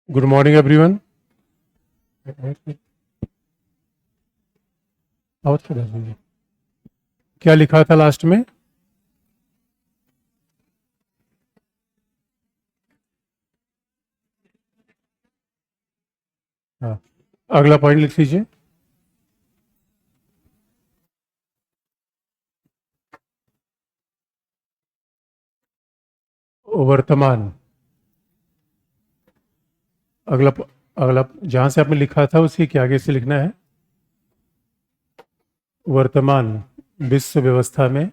Good morning everyone. क्या लिखा था लास्ट में? हाँ, अगला पॉइंट लिख लीजिए। वर्तमान। अगला अगला जहां से आपने लिखा था उसी के आगे से लिखना है। वर्तमान विश्व व्यवस्था में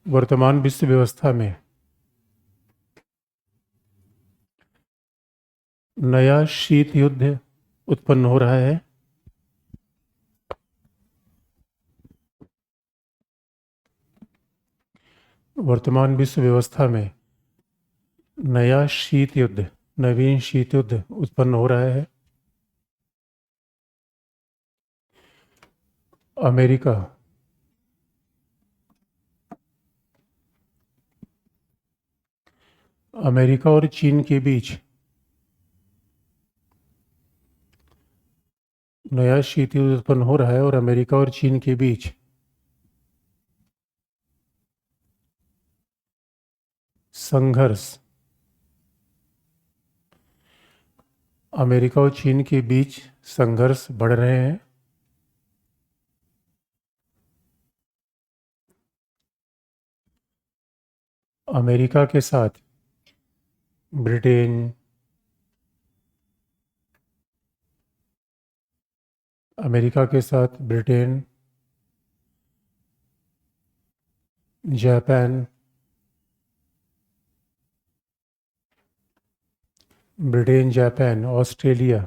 वर्तमान विश्व व्यवस्था में नया शीत युद्ध उत्पन्न हो रहा है। वर्तमान विश्व व्यवस्था में नया शीत युद्ध, नवीन शीत युद्ध उत्पन्न हो रहा है। अमेरिका अमेरिका और चीन के बीच नया शीत युद्ध उत्पन्न हो रहा है और अमेरिका और चीन के बीच संघर्ष, अमेरिका और चीन के बीच संघर्ष बढ़ रहे हैं। अमेरिका के साथ ब्रिटेन, अमेरिका के साथ Britain, Japan, Britain, Japan, Australia,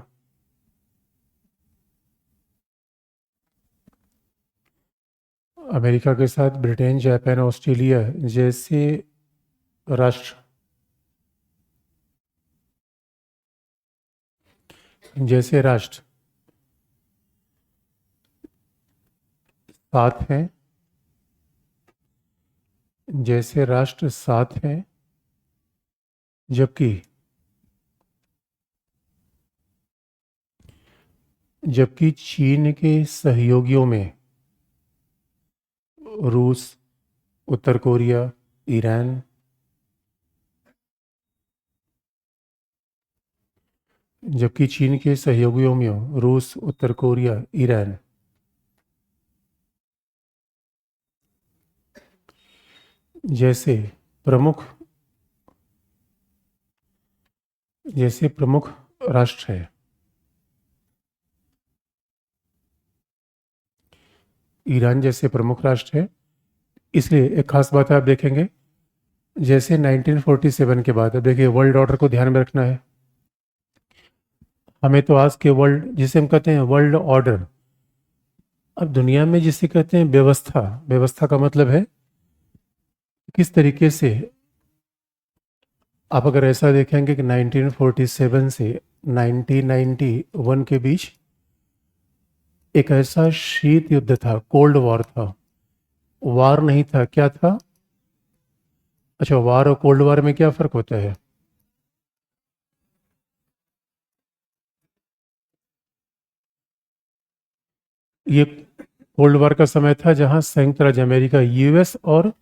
America के साथ ब्रिटेन, जापान, ऑस्ट्रेलिया जैसे राष्ट्र साथ हैं, जैसे राष्ट्र साथ हैं, जबकि जबकि चीन के सहयोगियों में रूस, उत्तर कोरिया, ईरान, जबकि चीन के सहयोगियों में रूस, उत्तर कोरिया, ईरान जैसे प्रमुख राष्ट्र है। ईरान जैसे प्रमुख राष्ट्र है। इसलिए एक खास बात आप देखेंगे, जैसे 1947 के बाद, अब देखिए वर्ल्ड ऑर्डर को ध्यान में रखना है। हमें तो आज के वर्ल्ड, जिसे हम कहते हैं वर्ल्ड ऑर्डर, अब दुनिया में जिसे कहते हैं व्यवस्था, व्यवस्था का मतलब है किस तरीके से, आप अगर ऐसा देखेंगे कि 1947 से 1991 के बीच एक ऐसा शीत युद्ध था, कोल्ड वॉर था। वार नहीं था, क्या था? अच्छा, वार और कोल्ड वॉर में क्या फर्क होता है? ये कोल्ड वॉर का समय था जहां संयुक्त राज्य अमेरिका, यूएस और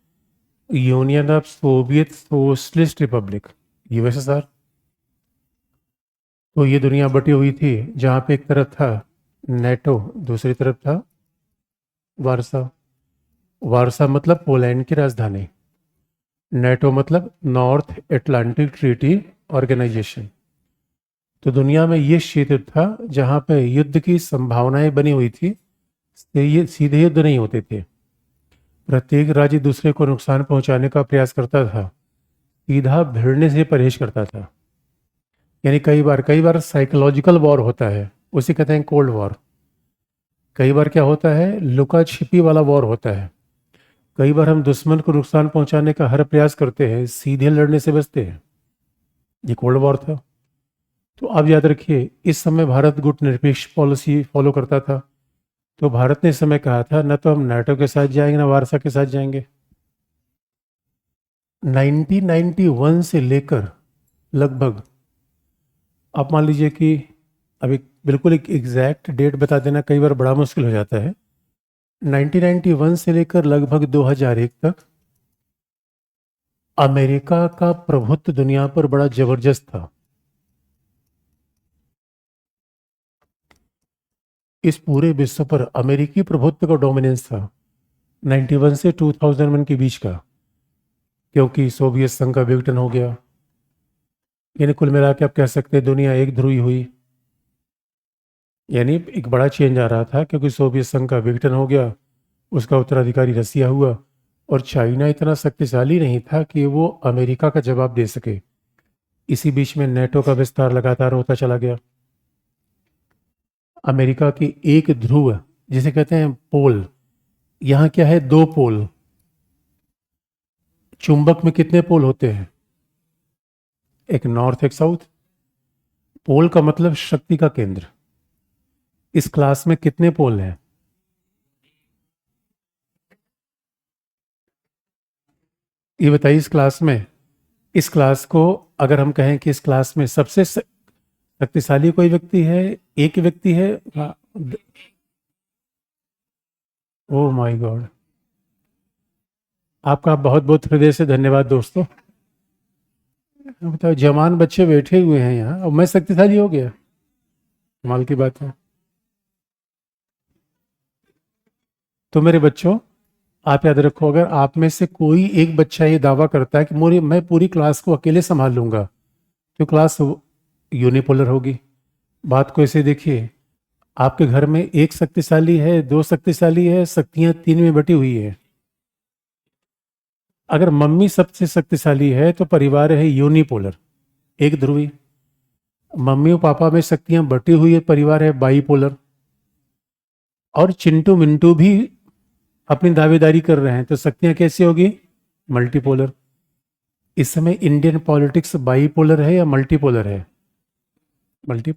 union of Soviet socialist Republic, USSR, तो ये दुनिया बटी हुई थी, जहां पे एक तरफ था नेटो, दूसरी तरफ था वारसा। वारसा मतलब पोलैंड की राजधानी, नेटो मतलब नॉर्थ अटलांटिक ट्रीटी ऑर्गेनाइजेशन। तो दुनिया में ये क्षेत्र था जहां पे युद्ध की संभावनाएं बनी हुई थी। ये सीधे युद्ध नहीं होते थे, प्रत्येक राज्य दूसरे को नुकसान पहुंचाने का प्रयास करता था, सीधा भिड़ने से परहेज करता था। यानी कई बार साइकोलॉजिकल वॉर होता है, उसे कहते हैं कोल्ड वॉर। कई बार क्या होता है, लुका छिपी वाला वॉर होता है। कई बार हम दुश्मन को नुकसान पहुंचाने का हर प्रयास करते हैं, सीधे लड़ने से बचते हैं। ये कोल्ड वॉर था। तो आप याद रखिए, इस समय भारत गुटनिरपेक्ष पॉलिसी फॉलो करता था। तो भारत ने इस समय कहा था, न तो हम नाटो के साथ जाएंगे, न वारसा के साथ जाएंगे। 1991 से लेकर लगभग, आप मान लीजिए कि अभी बिल्कुल एक एग्जैक्ट डेट बता देना कई बार बड़ा मुश्किल हो जाता है। 1991 से लेकर लगभग 2001 तक अमेरिका का प्रभुत्व दुनिया पर बड़ा जबरदस्त था। इस पूरे विश्व पर अमेरिकी प्रभुत्व का डोमिनेंस था 91 से 2001 के बीच का, क्योंकि सोवियत संघ का विघटन हो गया। यानी कुल मिला के आप कह सकते हैं दुनिया एक ध्रुवी हुई, यानी एक बड़ा चेंज आ रहा था, क्योंकि सोवियत संघ का विघटन हो गया, उसका उत्तराधिकारी रसिया हुआ, और चाइना इतना शक्तिशाली नहीं था कि वो अमेरिका का जवाब दे सके। इसी बीच में नेटो का विस्तार लगातार होता चला गया। अमेरिका की एक ध्रुव, जिसे कहते हैं पोल, यहाँ क्या है, दो पोल। चुंबक में कितने पोल होते हैं, एक नॉर्थ एक साउथ। पोल का मतलब शक्ति का केंद्र। इस क्लास में कितने पोल हैं, ये बताइए। इस क्लास को अगर हम कहें कि इस क्लास में सबसे शक्तिशाली कोई व्यक्ति है, एक व्यक्ति है, ओ माय गॉड, आपका बहुत बहुत हृदय से धन्यवाद दोस्तों। बताओ, जवान बच्चे बैठे हुए हैं यहाँ और मैं शक्तिशाली हो गया, कमाल की बात है। तो मेरे बच्चों, आप याद रखो, अगर आप में से कोई एक बच्चा ये दावा करता है कि मैं पूरी क्लास को अकेले संभाल लूंगा, तो क्लास यूनिपोलर होगी। बात को ऐसे देखिए, आपके घर में एक शक्तिशाली है, दो शक्तिशाली है, शक्तियां तीन में बटी हुई है। अगर मम्मी सबसे शक्तिशाली है तो परिवार है यूनिपोलर, एक ध्रुवी। मम्मी और पापा में शक्तियां बटी हुई है, परिवार है बाईपोलर। और चिंटू मिंटू भी अपनी दावेदारी कर रहे हैं, तो शक्तियां कैसी होगी, मल्टीपोलर। इस समय इंडियन पॉलिटिक्स बाईपोलर है या मल्टीपोलर है, मल्टी,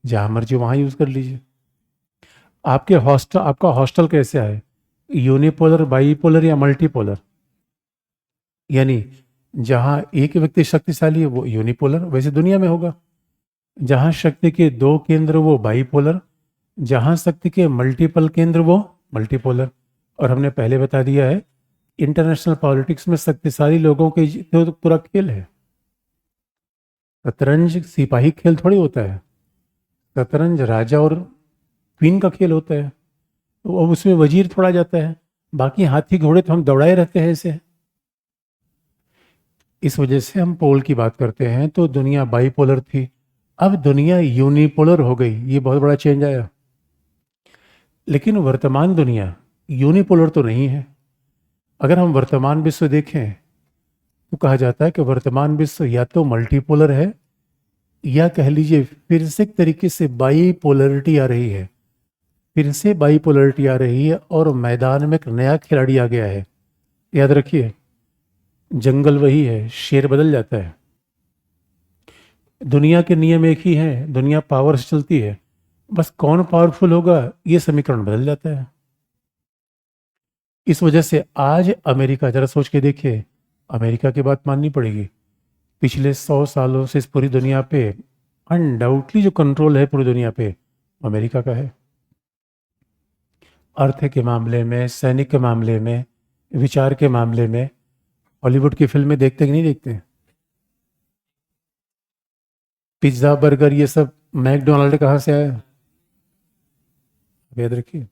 जहां मर्जी वहां यूज कर लीजिए। आपका हॉस्टल कैसे है, यूनिपोलर, बाईपोलर या मल्टीपोलर। यानी जहां एक व्यक्ति शक्तिशाली है वो यूनिपोलर, वैसे दुनिया में होगा। जहां शक्ति के दो केंद्र वो बाईपोलर, जहां शक्ति के मल्टीपल केंद्र वो मल्टीपोलर। और हमने पहले बता दिया है, इंटरनेशनल पॉलिटिक्स में शक्तिशाली लोगों के तो पूरा खेल है। शतरंज सिपाही खेल थोड़ी होता है, शतरंज राजा और क्वीन का खेल होता है। तो अब उसमें वजीर थोड़ा जाता है, बाकी हाथी घोड़े तो हम दौड़ाए रहते हैं ऐसे। इस वजह से हम पोल की बात करते हैं। तो दुनिया बाईपोलर थी, अब दुनिया यूनिपोलर हो गई, ये बहुत बड़ा चेंज आया। लेकिन वर्तमान दुनिया यूनिपोलर तो नहीं है। अगर हम वर्तमान विश्व देखें तो कहा जाता है कि वर्तमान विश्व या तो मल्टीपोलर है, या कह लीजिए फिर से एक तरीके से बाईपोलरिटी आ रही है। फिर से बाईपोलरिटी आ रही है और मैदान में एक नया खिलाड़ी आ गया है। याद रखिए, जंगल वही है, शेर बदल जाता है। दुनिया के नियम एक ही हैं, दुनिया पावर से चलती है, बस कौन पावरफुल होगा ये समीकरण बदल जाता है। इस वजह से आज अमेरिका, जरा सोच के देखिए, अमेरिका की बात माननी पड़ेगी। पिछले 100 सालों से इस पूरी दुनिया पे अनडाउटली जो कंट्रोल है पूरी दुनिया पे, अमेरिका का है। अर्थ के मामले में, सैनिक के मामले में, विचार के मामले में। हॉलीवुड की फिल्में देखते कि नहीं देखते, पिज्ज़ा बर्गर ये सब मैकडोनाल्ड कहाँ से आया, याद रखिए।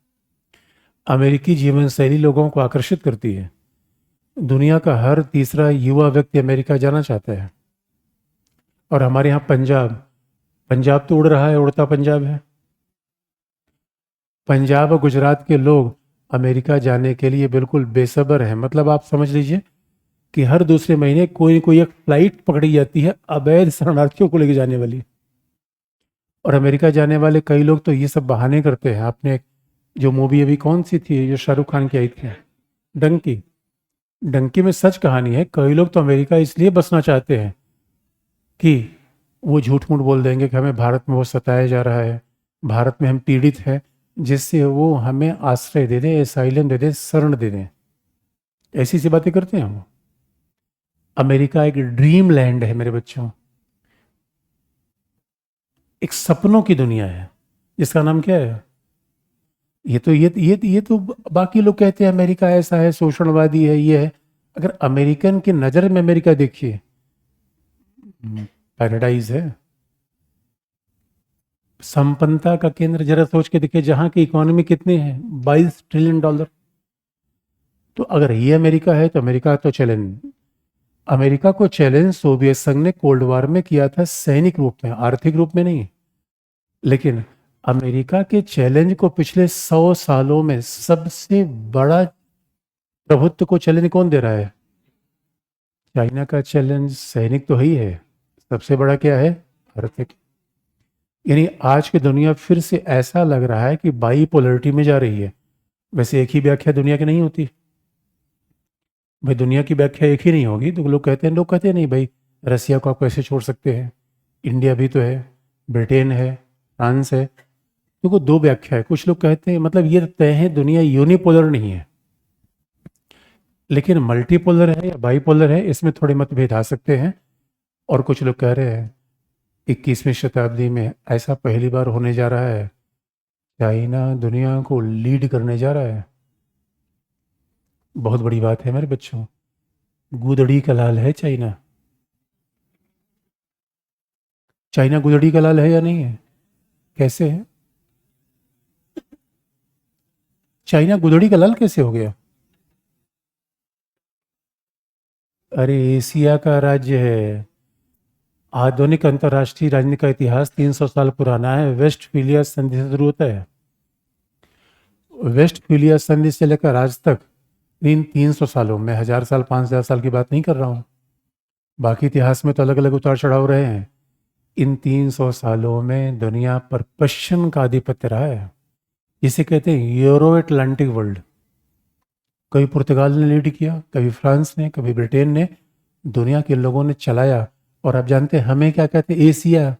अमेरिकी जीवन शैली लोगों को आकर्षित करती है। दुनिया का हर तीसरा युवा व्यक्ति अमेरिका जाना चाहता है। और हमारे यहाँ पंजाब तो उड़ रहा है, उड़ता पंजाब है। पंजाब और गुजरात के लोग अमेरिका जाने के लिए बिल्कुल बेसब्र हैं। मतलब आप समझ लीजिए कि हर दूसरे महीने कोई न कोई एक फ्लाइट पकड़ी जाती है अवैध शरणार्थियों को लेके जाने वाली। और अमेरिका जाने वाले कई लोग तो ये सब बहाने करते हैं। आपने जो मूवी अभी कौन सी थी जो शाहरुख खान की आई थी, डंकी, डंकी में सच कहानी है। कई लोग तो अमेरिका इसलिए बसना चाहते हैं कि वो झूठ मूठ बोल देंगे कि हमें भारत में वो सताया जा रहा है, भारत में हम पीड़ित हैं, जिससे वो हमें आश्रय दे दें, एसाइलम दे दें, शरण दे दें। ऐसी सी बातें करते हैं वो। अमेरिका एक ड्रीम लैंड है मेरे बच्चों, एक सपनों की दुनिया है जिसका नाम क्या है? ये तो बाकी लोग कहते हैं अमेरिका ऐसा है, शोषणवादी है, ये है। अगर अमेरिकन की नजर में अमेरिका देखिए, पैराडाइज है, संपन्नता का केंद्र। जरा सोच के देखिए, जहां की इकोनॉमी कितनी है, $22 ट्रिलियन। तो अगर ये अमेरिका है तो अमेरिका तो चैलेंज, अमेरिका को चैलेंज सोवियत संघ ने कोल्ड वॉर में किया था, सैनिक रूप में, आर्थिक रूप में नहीं। लेकिन अमेरिका के चैलेंज को पिछले 100 सालों में सबसे बड़ा प्रभुत्व को चैलेंज कौन दे रहा है? चाइना का चैलेंज सैनिक तो ही है, सबसे बड़ा क्या है? आर्थिक। यानी आज की दुनिया फिर से ऐसा लग रहा है कि बाइपोलरिटी में जा रही है। वैसे एक ही व्याख्या दुनिया की नहीं होती भाई, दुनिया की व्याख्या एक ही नहीं होगी। तो लोग कहते हैं नहीं भाई, रसिया को आप कैसे छोड़ सकते हैं, इंडिया भी तो है, ब्रिटेन है, फ्रांस है। तो दो व्याख्या है। कुछ लोग कहते हैं, मतलब ये तय है दुनिया यूनिपोलर नहीं है, लेकिन मल्टीपोलर है या बाइपोलर है, इसमें थोड़े मतभेद आ सकते हैं। और कुछ लोग कह रहे हैं 21वीं शताब्दी में ऐसा पहली बार होने जा रहा है, चाइना दुनिया को लीड करने जा रहा है। बहुत बड़ी बात है मेरे बच्चों, गुदड़ी का लाल है चाइना। चाइना गुदड़ी का लाल है या नहीं है? कैसे है? चाइना गुदड़ी का लाल कैसे हो गया? अरे एशिया का राज्य है, आधुनिक अंतर्राष्ट्रीय राजनीति का इतिहास 300 साल पुराना है। वेस्टफीलिया संधि से शुरू होता है। वेस्टफीलिया संधि से लेकर आज तक इन 300 सालों में, 1000 साल 5000 साल की बात नहीं कर रहा हूँ, बाकी इतिहास में तो अलग अलग उतार चढ़ाव रहे हैं। इन 300 सालों में दुनिया पर पश्चिम का आधिपत्य रहा है, जिसे कहते हैं यूरो अटलांटिक वर्ल्ड। कभी पुर्तगाल ने लीड किया, कभी फ्रांस ने, कभी ब्रिटेन ने, दुनिया के लोगों ने चलाया। और आप जानते हैं हमें क्या कहते हैं? एशिया।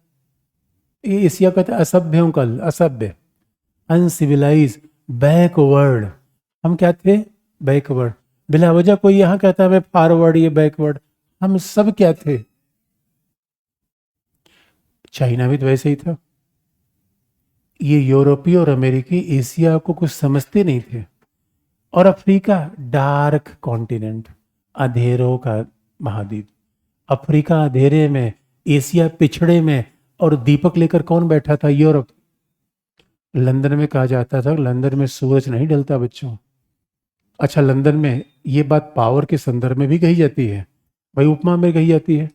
ये एशिया कहते हैं असभ्यों का, असभ्य, अनसिविलाइज, बैकवर्ड। हम क्या थे? बैकवर्ड। बिला वजह कोई यहाँ कहता है मैं फॉरवर्ड, ये बैकवर्ड। हम सब क्या थे? चाइना भी तो वैसे ही था। ये यूरोपीय और अमेरिकी एशिया को कुछ समझते नहीं थे। और अफ्रीका, डार्क कॉन्टिनेंट, अंधेरों का महाद्वीप। अफ्रीका अंधेरे में, एशिया पिछड़े में, और दीपक लेकर कौन बैठा था? यूरोप। लंदन में कहा जाता था लंदन में सूरज नहीं ढलता बच्चों। अच्छा, लंदन में ये बात पावर के संदर्भ में भी कही जाती है भाई, उपमा में कही जाती है।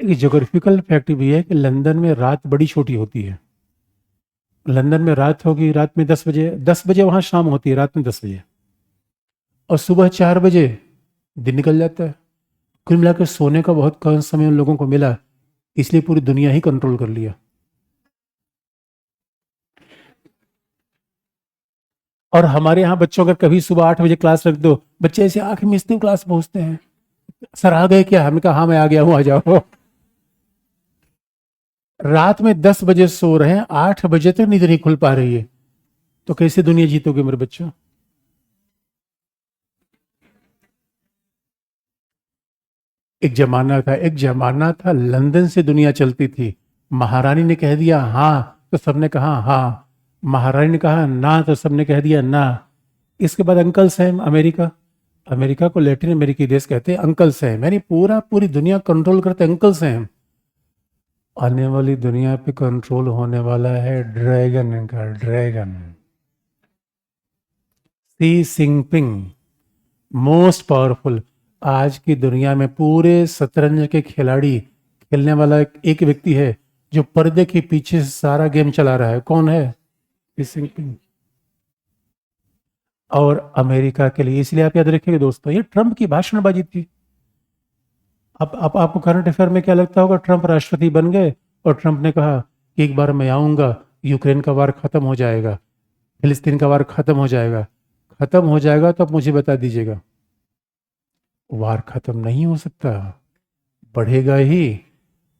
एक जोग्राफिकल फैक्ट भी है कि लंदन में रात बड़ी छोटी होती है। लंदन में रात होगी, रात में 10 बजे, 10 बजे वहां शाम होती है, रात में 10 बजे, और सुबह 4 बजे दिन निकल जाता है। कुल मिलाकर सोने का बहुत कम समय उन लोगों को मिला, इसलिए पूरी दुनिया ही कंट्रोल कर लिया। और हमारे यहाँ बच्चों का कभी सुबह 8 बजे क्लास रख दो, बच्चे ऐसे आंख मिचते हुए क्लास पहुंचते हैं, सर आ गए क्या? हमने कहा हाँ मैं आ गया हूँ, आ जाओ। रात में 10 बजे सो रहे हैं, 8 बजे तक नींद नहीं खुल पा रही है, तो कैसे दुनिया जीतोगे मेरे बच्चों? एक जमाना था लंदन से दुनिया चलती थी। महारानी ने कह दिया हाँ तो सबने कहा हाँ, महारानी ने कहा ना तो सबने कह दिया ना। इसके बाद अंकल सैम, अमेरिका। अमेरिका को लैटिन अमेरिकी देश कहते हैं अंकल सैम, यानी पूरी दुनिया कंट्रोल करते हैं अंकल सैम। आने वाली दुनिया पे कंट्रोल होने वाला है ड्रैगन का ड्रैगन, सी जिनपिंग, मोस्ट पावरफुल। आज की दुनिया में पूरे शतरंज के खिलाड़ी खेलने वाला एक व्यक्ति है जो पर्दे के पीछे से सारा गेम चला रहा है। कौन है? सी जिनपिंग। और अमेरिका के लिए, इसलिए आप याद रखिएगा दोस्तों, ये ट्रंप की भाषणबाजी थी। अब आपको करंट अफेयर में क्या लगता होगा? ट्रंप राष्ट्रपति बन गए और ट्रंप ने कहा कि एक बार मैं आऊंगा, यूक्रेन का वार खत्म हो जाएगा, फिलिस्तीन का वार खत्म हो जाएगा। खत्म हो जाएगा तो आप मुझे बता दीजिएगा। वार खत्म नहीं हो सकता, बढ़ेगा ही।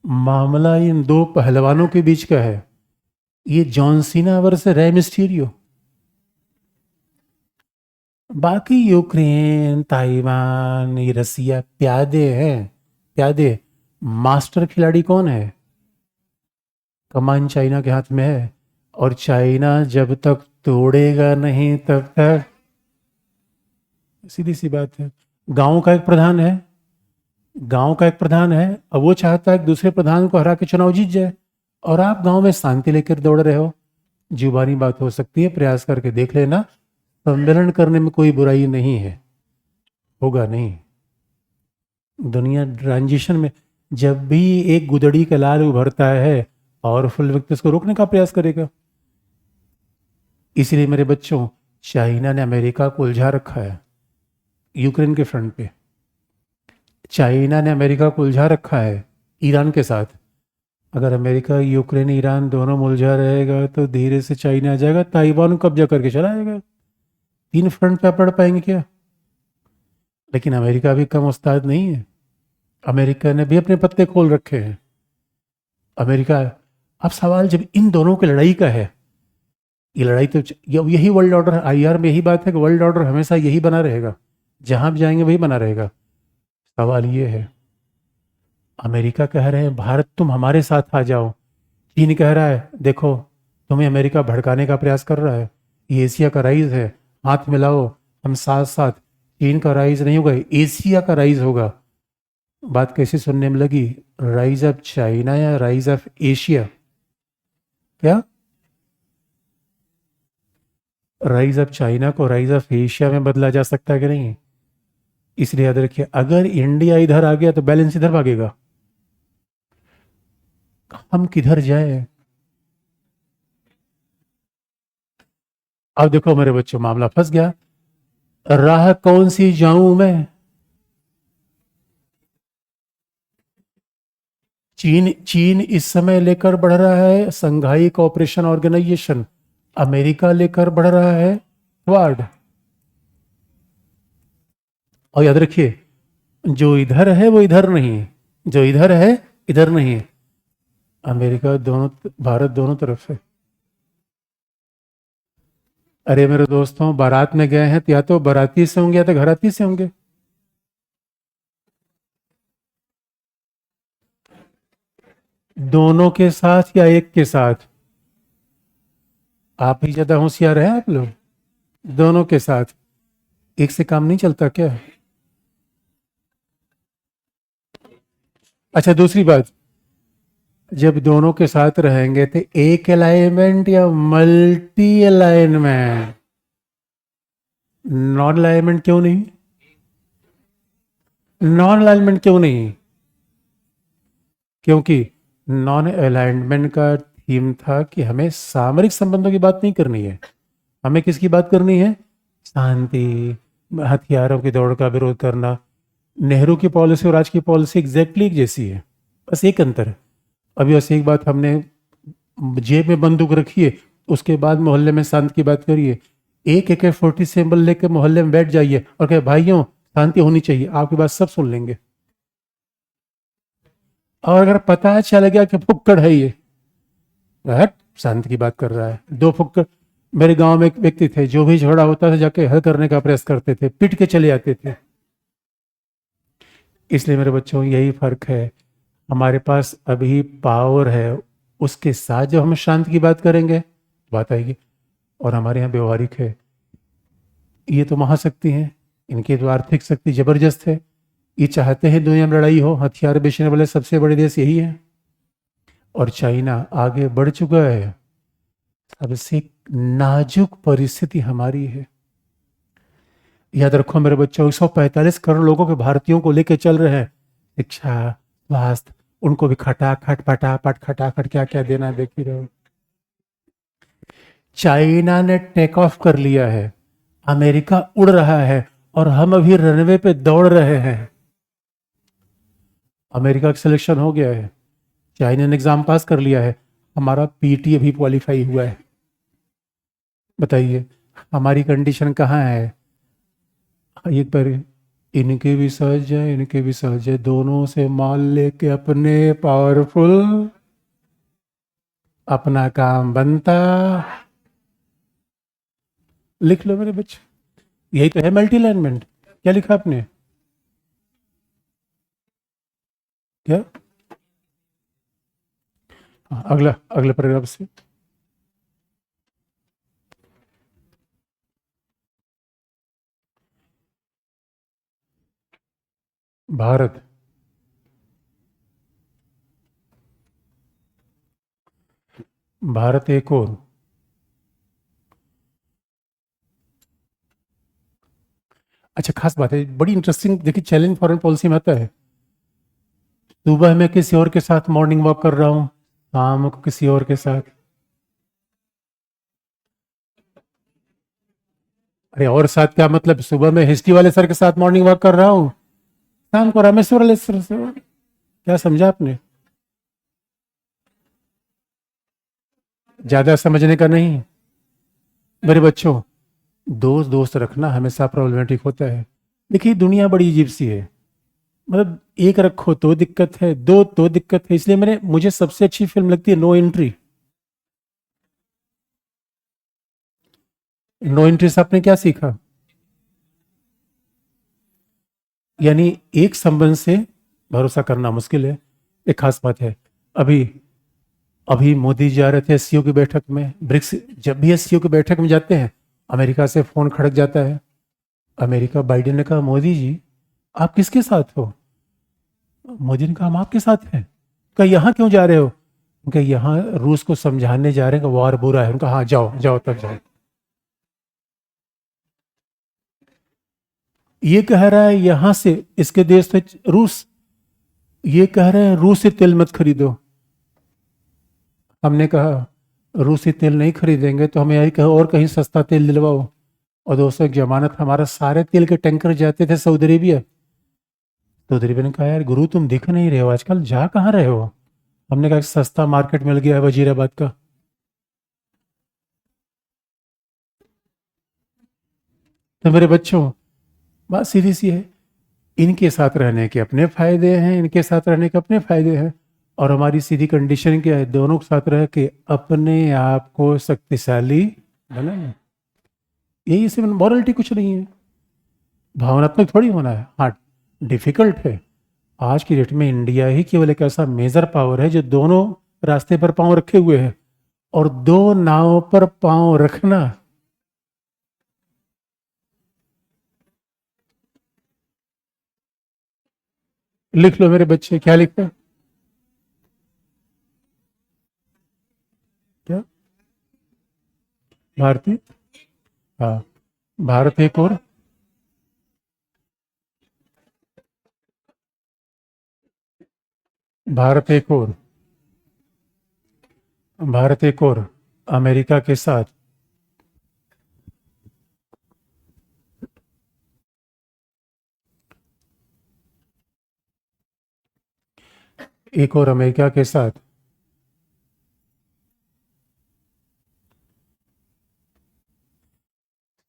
मामला इन दो पहलवानों के बीच का है। ये John Cena versus Rey Mysterio. बाकी यूक्रेन, ताइवान, ये रसिया प्यादे हैं, क्या दे? मास्टर खिलाड़ी कौन है? कमान चाइना के हाथ में है, और चाइना जब तक तोड़ेगा नहीं तब तक, सीधी सी बात है। गांव का एक प्रधान है, गांव का एक प्रधान है, अब वो चाहता है कि दूसरे प्रधान को हरा के चुनाव जीत जाए, और आप गांव में शांति लेकर दौड़ रहे हो। जुबानी बात हो सकती है, प्रयास करके देख लेना, सम्मेलन करने में कोई बुराई नहीं है, होगा नहीं। दुनिया ट्रांजिशन में, जब भी एक गुदड़ी का लाल उभरता है, पावरफुल व्यक्ति उसको रोकने का प्रयास करेगा। इसलिए मेरे बच्चों, चाइना ने अमेरिका को उलझा रखा है यूक्रेन के फ्रंट पे। चाइना ने अमेरिका को उलझा रखा है ईरान के साथ। अगर अमेरिका, यूक्रेन, ईरान दोनों में उलझा रहेगा तो धीरे से चाइना आ जाएगा, ताइवान को कब्जा करके चला जाएगा। 3 फ्रंट पे आप लड़ पाएंगे क्या? लेकिन अमेरिका भी कम उस्ताद नहीं है। अमेरिका ने भी अपने पत्ते खोल रखे हैं। अमेरिका, अब सवाल जब इन दोनों की लड़ाई का है, ये लड़ाई तो यही वर्ल्ड ऑर्डर है। आईआर में यही बात है कि वर्ल्ड ऑर्डर हमेशा यही बना रहेगा, जहां भी जाएंगे वही बना रहेगा। सवाल ये है, अमेरिका कह रहे हैं भारत तुम हमारे साथ आ जाओ, चीन कह रहा है देखो तुम्हें अमेरिका भड़काने का प्रयास कर रहा है, ये एशिया का राइज है, हाथ मिलाओ हम साथ साथ। चीन का राइज नहीं होगा, एशिया का राइज होगा। बात कैसी सुनने में लगी? राइज ऑफ चाइना या राइज ऑफ एशिया? क्या? राइज ऑफ चाइना को राइज ऑफ एशिया में बदला जा सकता है कि नहीं? इसलिए याद रखिए, अगर इंडिया इधर आ गया तो बैलेंस इधर भागेगा। हम किधर जाए? अब देखो मेरे बच्चों, मामला फंस गया। राह कौन सी जाऊं मैं? चीन चीन इस समय लेकर बढ़ रहा है संघाई कोऑपरेशन ऑर्गेनाइजेशन, अमेरिका लेकर बढ़ रहा है क्वाड। और याद रखिए, जो इधर है वो इधर नहीं है, जो इधर है इधर नहीं है। अमेरिका दोनों, भारत दोनों तरफ से। अरे मेरे दोस्तों, बारात में गए हैं तो या तो बाराती से होंगे या तो घराती से होंगे। दोनों के साथ या एक के साथ? आप ही ज्यादा होशियार हैं आप लोग। दोनों के साथ, एक से काम नहीं चलता क्या? अच्छा, दूसरी बात, जब दोनों के साथ रहेंगे तो एक अलाइनमेंट या मल्टी अलाइनमेंट? नॉन अलाइनमेंट क्यों नहीं? नॉन अलाइनमेंट क्यों नहीं? क्योंकि नॉन अलाइनमेंट का थीम था कि हमें सामरिक संबंधों की बात नहीं करनी है, हमें किसकी बात करनी है? शांति, हथियारों की दौड़ का विरोध करना। नेहरू की पॉलिसी और आज की पॉलिसी एग्जैक्टली एक जैसी है, बस एक अंतर है। अभी बस एक बात, हमने जेब में बंदूक रखी है, उसके बाद मोहल्ले में शांति की बात करिए। एक AK-40 सिंबल लेके मोहल्ले में बैठ जाइए और कहे भाइयों शांति होनी चाहिए, आपकी बात सब सुन लेंगे। और अगर पता चल गया कि फुक्कड़ है ये, हट शांति की बात कर रहा है, 2 फुक्कड़। मेरे गांव में एक व्यक्ति थे, जो भी झगड़ा होता था जाके हल करने का प्रयास करते थे, पिट के चले आते थे। इसलिए मेरे बच्चों, यही फर्क है। हमारे पास अभी पावर है, उसके साथ जब हम शांति की बात करेंगे बात आएगी। और हमारे यहाँ व्यवहारिक है, ये तो महाशक्ति हैं, इनकी तो आर्थिक शक्ति जबरदस्त है। ये चाहते हैं दुनिया में लड़ाई हो, हथियार बेचने वाले सबसे बड़े देश यही है। और चाइना आगे बढ़ चुका है। सबसे नाजुक परिस्थिति हमारी है। याद रखो मेरे बच्चों, 145 करोड़ लोगों के, भारतीयों को लेके चल रहे हैं। शिक्षा, स्वास्थ्य, उनको भी खटाखट फटाफट खटाखट क्या क्या देना है, देख ही रहे हो। चाइना ने टेक ऑफ कर लिया है, अमेरिका उड़ रहा है, और हम अभी रनवे पे दौड़ रहे हैं। अमेरिका का सिलेक्शन हो गया है, चाइना ने एग्जाम पास कर लिया है, हमारा पीटी अभी क्वालिफाई हुआ है। बताइए हमारी कंडीशन कहाँ है? एक बार, इनके भी सहज है, दोनों से माल लेके अपने पावरफुल, अपना काम बनता। लिख लो मेरे बच्चे, यही तो है मल्टी अलाइनमेंट। क्या लिखा आपने? क्या? हाँ, अगला अगले पैराग्राफ से। भारत भारत एक और अच्छा खास बात है, बड़ी इंटरेस्टिंग। देखिए चैलेंज फॉरेन पॉलिसी में आता है, सुबह मैं किसी और के साथ मॉर्निंग वॉक कर रहा हूँ, शाम को किसी और के साथ। अरे और साथ क्या मतलब? सुबह में हिस्ट्री वाले सर के साथ मॉर्निंग वॉक कर रहा हूँ, शाम को रामेश्वर वाले सर से। क्या समझा आपने? ज्यादा समझने का नहीं मेरे बच्चों। दोस्त दोस्त रखना हमेशा प्रॉब्लमेटिक होता है। देखिए दुनिया बड़ी अजीब सी है, मतलब एक रखो तो दिक्कत है, दो तो दिक्कत है। इसलिए मुझे सबसे अच्छी फिल्म लगती है नो एंट्री। नो एंट्री से आपने क्या सीखा? यानी एक संबंध से भरोसा करना मुश्किल है। एक खास बात है, अभी अभी मोदी जी जा रहे थे एससीओ की बैठक में, ब्रिक्स। जब भी एससीओ की बैठक में जाते हैं, अमेरिका से फोन खड़क जाता है। अमेरिका, बाइडेन ने कहा मोदी जी आप किसके साथ हो? मोदी ने कहा हम आपके साथ हैं। कहा यहाँ क्यों जा रहे हो? उनका यहाँ रूस को समझाने जा रहे हैं कि वार बुरा है। उनका हाँ जाओ जाओ तब जाओ। ये कह रहा है यहाँ से, इसके देश से रूस, ये कह रहे हैं रूस से तेल मत खरीदो। हमने कहा रूसी तेल नहीं खरीदेंगे तो हमें यही कहो और कहीं सस्ता तेल दिलवाओ। और दोस्तों एक जमानत, हमारा सारे तेल के टैंकर जाते थे सऊदी अरेबिया। सऊदी अरेबिया ने कहा यार गुरु तुम दिख नहीं रहे हो आजकल, जा कहाँ रहे हो? हमने कहा सस्ता मार्केट मिल गया है वजीराबाद का। तो मेरे बच्चों बात सीधी सी है, इनके साथ रहने के अपने फायदे हैं, इनके साथ रहने के अपने फायदे हैं। और हमारी सीधी कंडीशन क्या है? दोनों के साथ रह के अपने आप को शक्तिशाली बनाना। यही इसमें मॉरलिटी कुछ नहीं है, भावनात्मक थोड़ी होना है। हाँ डिफिकल्ट है। आज की डेट में इंडिया ही केवल एक ऐसा मेजर पावर है जो दोनों रास्ते पर पांव रखे हुए है। और दो नाव पर पांव रखना, लिख लो मेरे बच्चे, क्या लिखता है? क्या? भारतीय, हाँ, भारत एक और भारत एक और भारत एक और अमेरिका के साथ एक और अमेरिका के साथ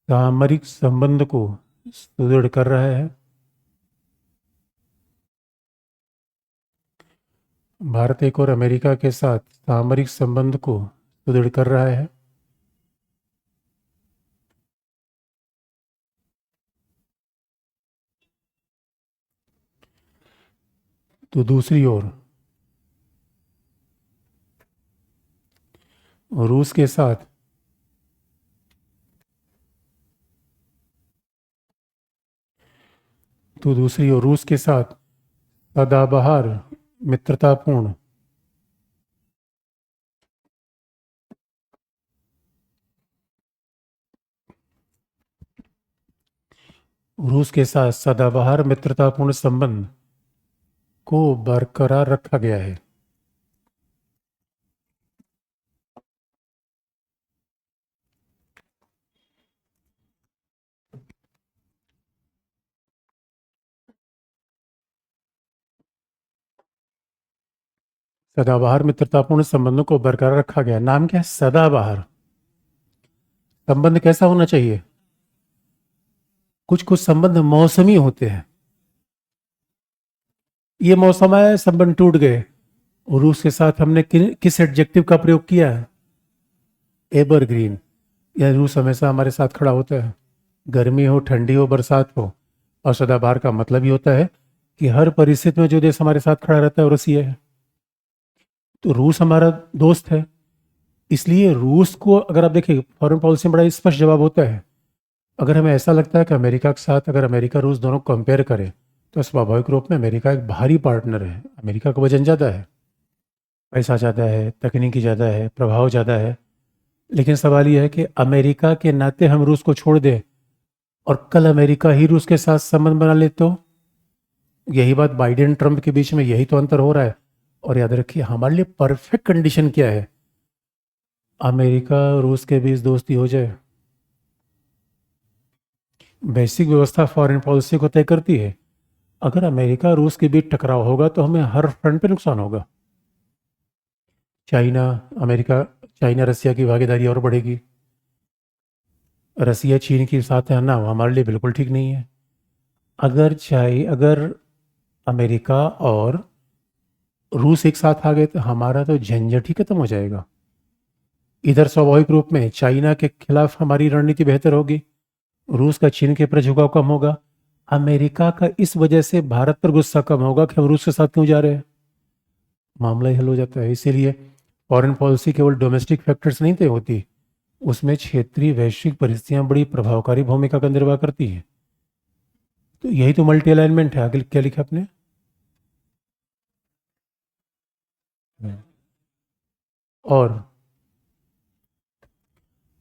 सामरिक संबंध को सुदृढ़ कर रहा है। भारत एक और अमेरिका के साथ सामरिक संबंध को सुदृढ़ कर रहा है। तो दूसरी ओर रूस के साथ रूस के साथ सदाबहार मित्रतापूर्ण सदाबहार मित्रतापूर्ण संबंध को बरकरार रखा गया है। सदाबहार मित्रतापूर्ण संबंधों को बरकरार रखा गया। नाम क्या है? सदाबहार। संबंध कैसा होना चाहिए? कुछ कुछ संबंध मौसमी होते हैं। ये मौसम आया, संबंध टूट गए। रूस के साथ हमने किस एडजेक्टिव का प्रयोग किया है? एवरग्रीन। यह रूस हमेशा हमारे साथ खड़ा होता है, गर्मी हो, ठंडी हो, बरसात हो। और सदाबहार का मतलब ही होता है कि हर परिस्थिति में जो देश हमारे साथ खड़ा रहता है वो रसिया है। तो रूस हमारा दोस्त है, इसलिए रूस को अगर आप देखिए फॉरेन पॉलिसी में बड़ा स्पष्ट जवाब होता है। अगर हमें ऐसा लगता है कि अमेरिका के साथ अगर अमेरिका रूस दोनों कंपेयर करें तो स्वाभाविक रूप में अमेरिका एक भारी पार्टनर है। अमेरिका का वजन ज़्यादा है, पैसा ज़्यादा है, तकनीकी ज़्यादा है, प्रभाव ज़्यादा है। लेकिन सवाल यह है कि अमेरिका के नाते हम रूस को छोड़ दें और कल अमेरिका ही रूस के साथ संबंध बना ले तो यही बात बाइडेन ट्रंप के बीच में यही तो अंतर हो रहा है। और याद रखिए हमारे लिए परफेक्ट कंडीशन क्या है, अमेरिका रूस के बीच दोस्ती हो जाए। बेसिक व्यवस्था फॉरेन पॉलिसी को तय करती है। अगर अमेरिका रूस के बीच टकराव होगा तो हमें हर फ्रंट पे नुकसान होगा। चाइना अमेरिका चाइना रसिया की भागीदारी और बढ़ेगी। रसिया चीन के साथ है ना, वो हमारे लिए बिल्कुल ठीक नहीं है। अगर अमेरिका और रूस एक साथ आ गए तो हमारा तो झंझट ही खत्म हो जाएगा। इधर स्वाभाविक रूप में चाइना के खिलाफ हमारी रणनीति बेहतर होगी, रूस का चीन के प्रति झुकाव कम होगा, अमेरिका का इस वजह से भारत पर गुस्सा कम होगा कि हम रूस के साथ क्यों जा रहे हैं, मामला ही हल हो जाता है। इसीलिए फॉरेन पॉलिसी केवल डोमेस्टिक फैक्टर्स नहीं तय होती, उसमें क्षेत्रीय वैश्विक परिस्थितियां बड़ी प्रभावकारी भूमिका का निर्वाह करती हैं। तो यही तो मल्टी अलाइनमेंट है। आगे क्या लिखा आपने?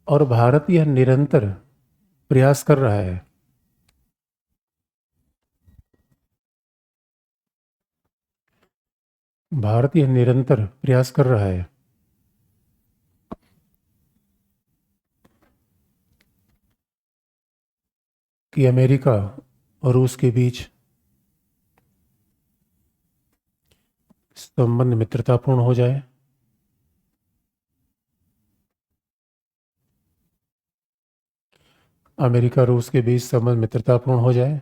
और भारत यह निरंतर प्रयास कर रहा है भारत यह निरंतर प्रयास कर रहा है कि अमेरिका और रूस के बीच संबंध मित्रतापूर्ण हो जाए। अमेरिका रूस के बीच संबंध मित्रतापूर्ण हो जाए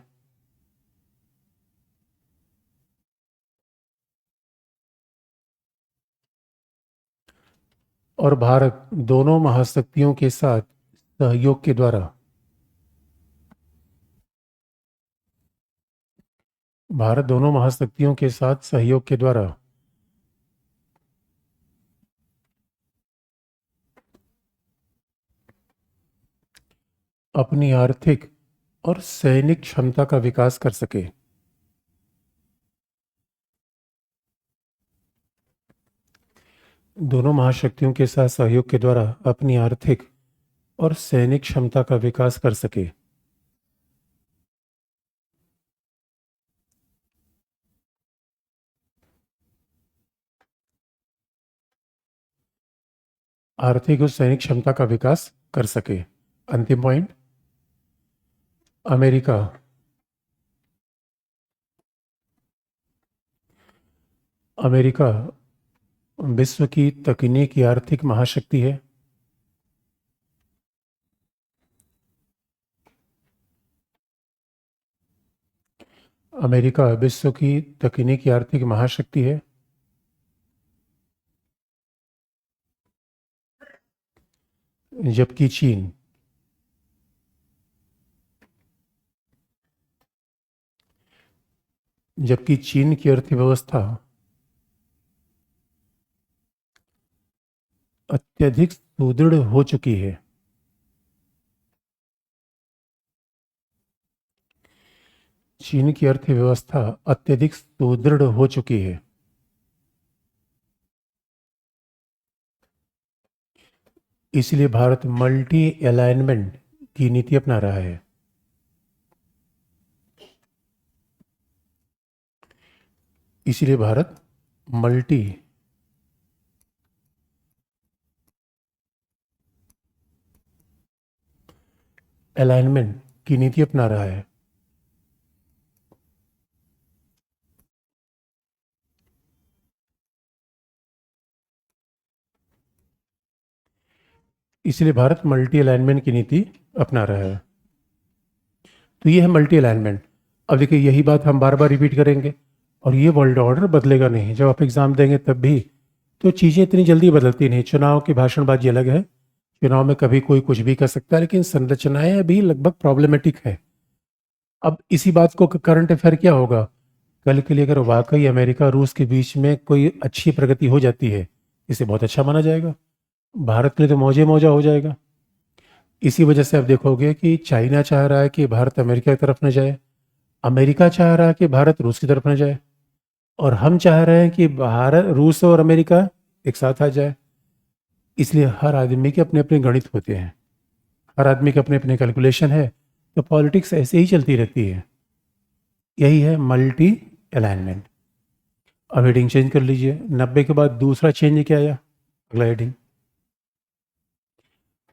और भारत दोनों महाशक्तियों के साथ सहयोग के द्वारा अपनी आर्थिक और सैनिक क्षमता का विकास कर सके। दोनों महाशक्तियों के साथ सहयोग के द्वारा अपनी आर्थिक और सैनिक क्षमता का विकास कर सके। आर्थिक और सैनिक क्षमता का विकास कर सके। अंतिम पॉइंट, अमेरिका विश्व की तकनीकी आर्थिक महाशक्ति है। अमेरिका विश्व की तकनीकी आर्थिक महाशक्ति है, जबकि चीन की अर्थव्यवस्था अत्यधिक सुदृढ़ हो चुकी है। चीन की अर्थव्यवस्था अत्यधिक सुदृढ़ हो चुकी है। इसलिए भारत मल्टी अलाइनमेंट की नीति अपना रहा है। इसलिए भारत मल्टी अलाइनमेंट की नीति अपना रहा है। इसलिए भारत मल्टी अलाइनमेंट की नीति अपना रहा है। तो ये है मल्टी अलाइनमेंट। अब देखिए यही बात हम बार बार रिपीट करेंगे और ये वर्ल्ड ऑर्डर बदलेगा नहीं। जब आप एग्ज़ाम देंगे तब भी तो चीज़ें इतनी जल्दी बदलती नहीं। चुनाव की भाषणबाजी अलग है, चुनाव में कभी कोई कुछ भी कर सकता है, लेकिन संरचनाएं अभी लगभग प्रॉब्लमेटिक है। अब इसी बात को करंट अफेयर क्या होगा, कल के लिए अगर वाकई अमेरिका रूस के बीच में कोई अच्छी प्रगति हो जाती है, इसे बहुत अच्छा माना जाएगा। भारत के लिए तो मौजे मौजा हो जाएगा। इसी वजह से आप देखोगे कि चाइना चाह रहा है कि भारत अमेरिका की तरफ न जाए, अमेरिका चाह रहा है कि भारत रूस की तरफ न जाए, और हम चाह रहे हैं कि भारत रूस और अमेरिका एक साथ आ जाए। इसलिए हर आदमी के अपने अपने गणित होते हैं, हर आदमी के अपने अपने कैलकुलेशन है। तो पॉलिटिक्स ऐसे ही चलती रहती है। यही है मल्टी अलाइनमेंट। अब हेडिंग चेंज कर लीजिए। 90 के बाद दूसरा चेंज क्या आया? अगला हेडिंग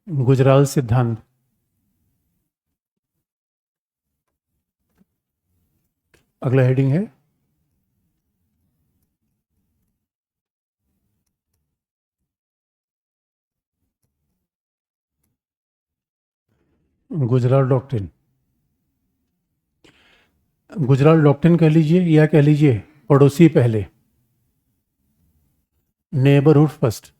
गुजराल सिद्धांत। अगला हेडिंग है गुजराल डॉक्ट्रिन। गुजराल डॉक्ट्रिन कह लीजिए या कह लीजिए पड़ोसी पहले, नेबरहुड फर्स्ट।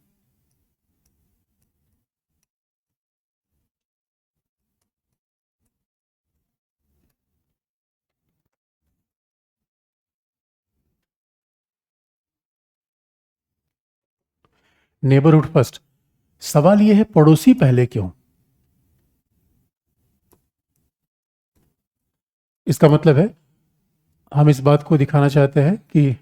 Neighbourhood first. सवाल यह है पड़ोसी पहले क्यों? इसका मतलब है हम इस बात को दिखाना चाहते हैं कि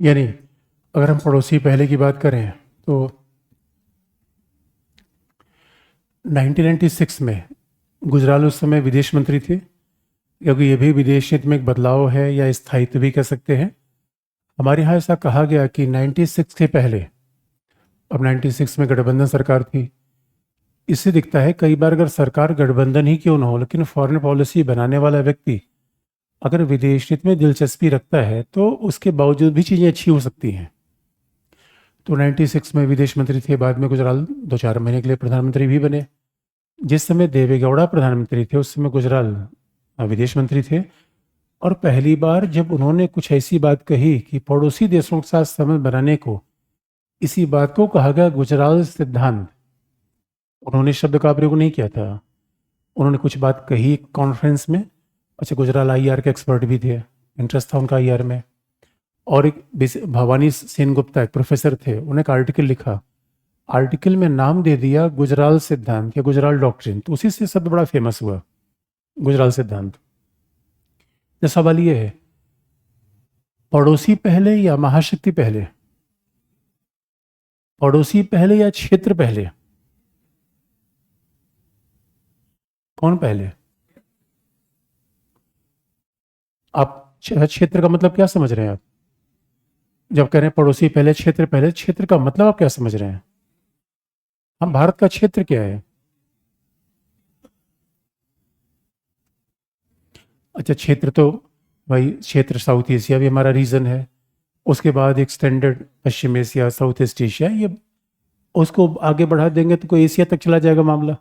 यानी अगर हम पड़ोसी पहले की बात करें तो 1996 में गुजराल उस समय विदेश मंत्री थे, क्योंकि ये भी विदेश नीति में एक बदलाव है या स्थायित्व भी कह सकते हैं। हमारे यहाँ ऐसा कहा गया कि 96 के पहले, अब 96 में गठबंधन सरकार थी। इससे दिखता है कई बार अगर सरकार गठबंधन ही क्यों न हो, लेकिन फॉरेन पॉलिसी बनाने वाला व्यक्ति अगर विदेश नीति में दिलचस्पी रखता है तो उसके बावजूद भी चीज़ें अच्छी हो सकती हैं। तो 96 में विदेश मंत्री थे, बाद में गुजराल 2-4 महीने के लिए प्रधानमंत्री भी बने। जिस समय देवेगौड़ा प्रधानमंत्री थे उस समय गुजराल विदेश मंत्री थे, और पहली बार जब उन्होंने कुछ ऐसी बात कही कि पड़ोसी देशों के साथ संबंध बनाने को, इसी बात को कहा गया गुजराल सिद्धांत। उन्होंने शब्द का प्रयोग नहीं किया था, उन्होंने कुछ बात कही कॉन्फ्रेंस में। अच्छा, गुजराल आईआर के एक्सपर्ट भी थे, इंटरेस्ट था उनका आईआर में। और एक भवानी सेन गुप्ता एक प्रोफेसर थे, उन्होंने एक आर्टिकल लिखा, आर्टिकल में नाम दे दिया गुजराल सिद्धांत या गुजराल डॉक्ट्रिन, तो उसी से शब्द बड़ा फेमस हुआ, गुजराल सिद्धांत। तो सवाल ये है पड़ोसी पहले या महाशक्ति पहले? पड़ोसी पहले या क्षेत्र पहले? कौन पहले? आप क्षेत्र का मतलब क्या समझ रहे हैं? आप जब कह रहे हैं पड़ोसी पहले क्षेत्र पहले, क्षेत्र का मतलब आप क्या समझ रहे हैं? हम भारत का क्षेत्र क्या है? अच्छा, क्षेत्र तो भाई क्षेत्र साउथ एशिया भी हमारा रीजन है, उसके बाद एक्सटेंडेड पश्चिम एशिया, साउथ ईस्ट एशिया, ये उसको आगे बढ़ा देंगे तो कोई एशिया तक चला जाएगा मामला,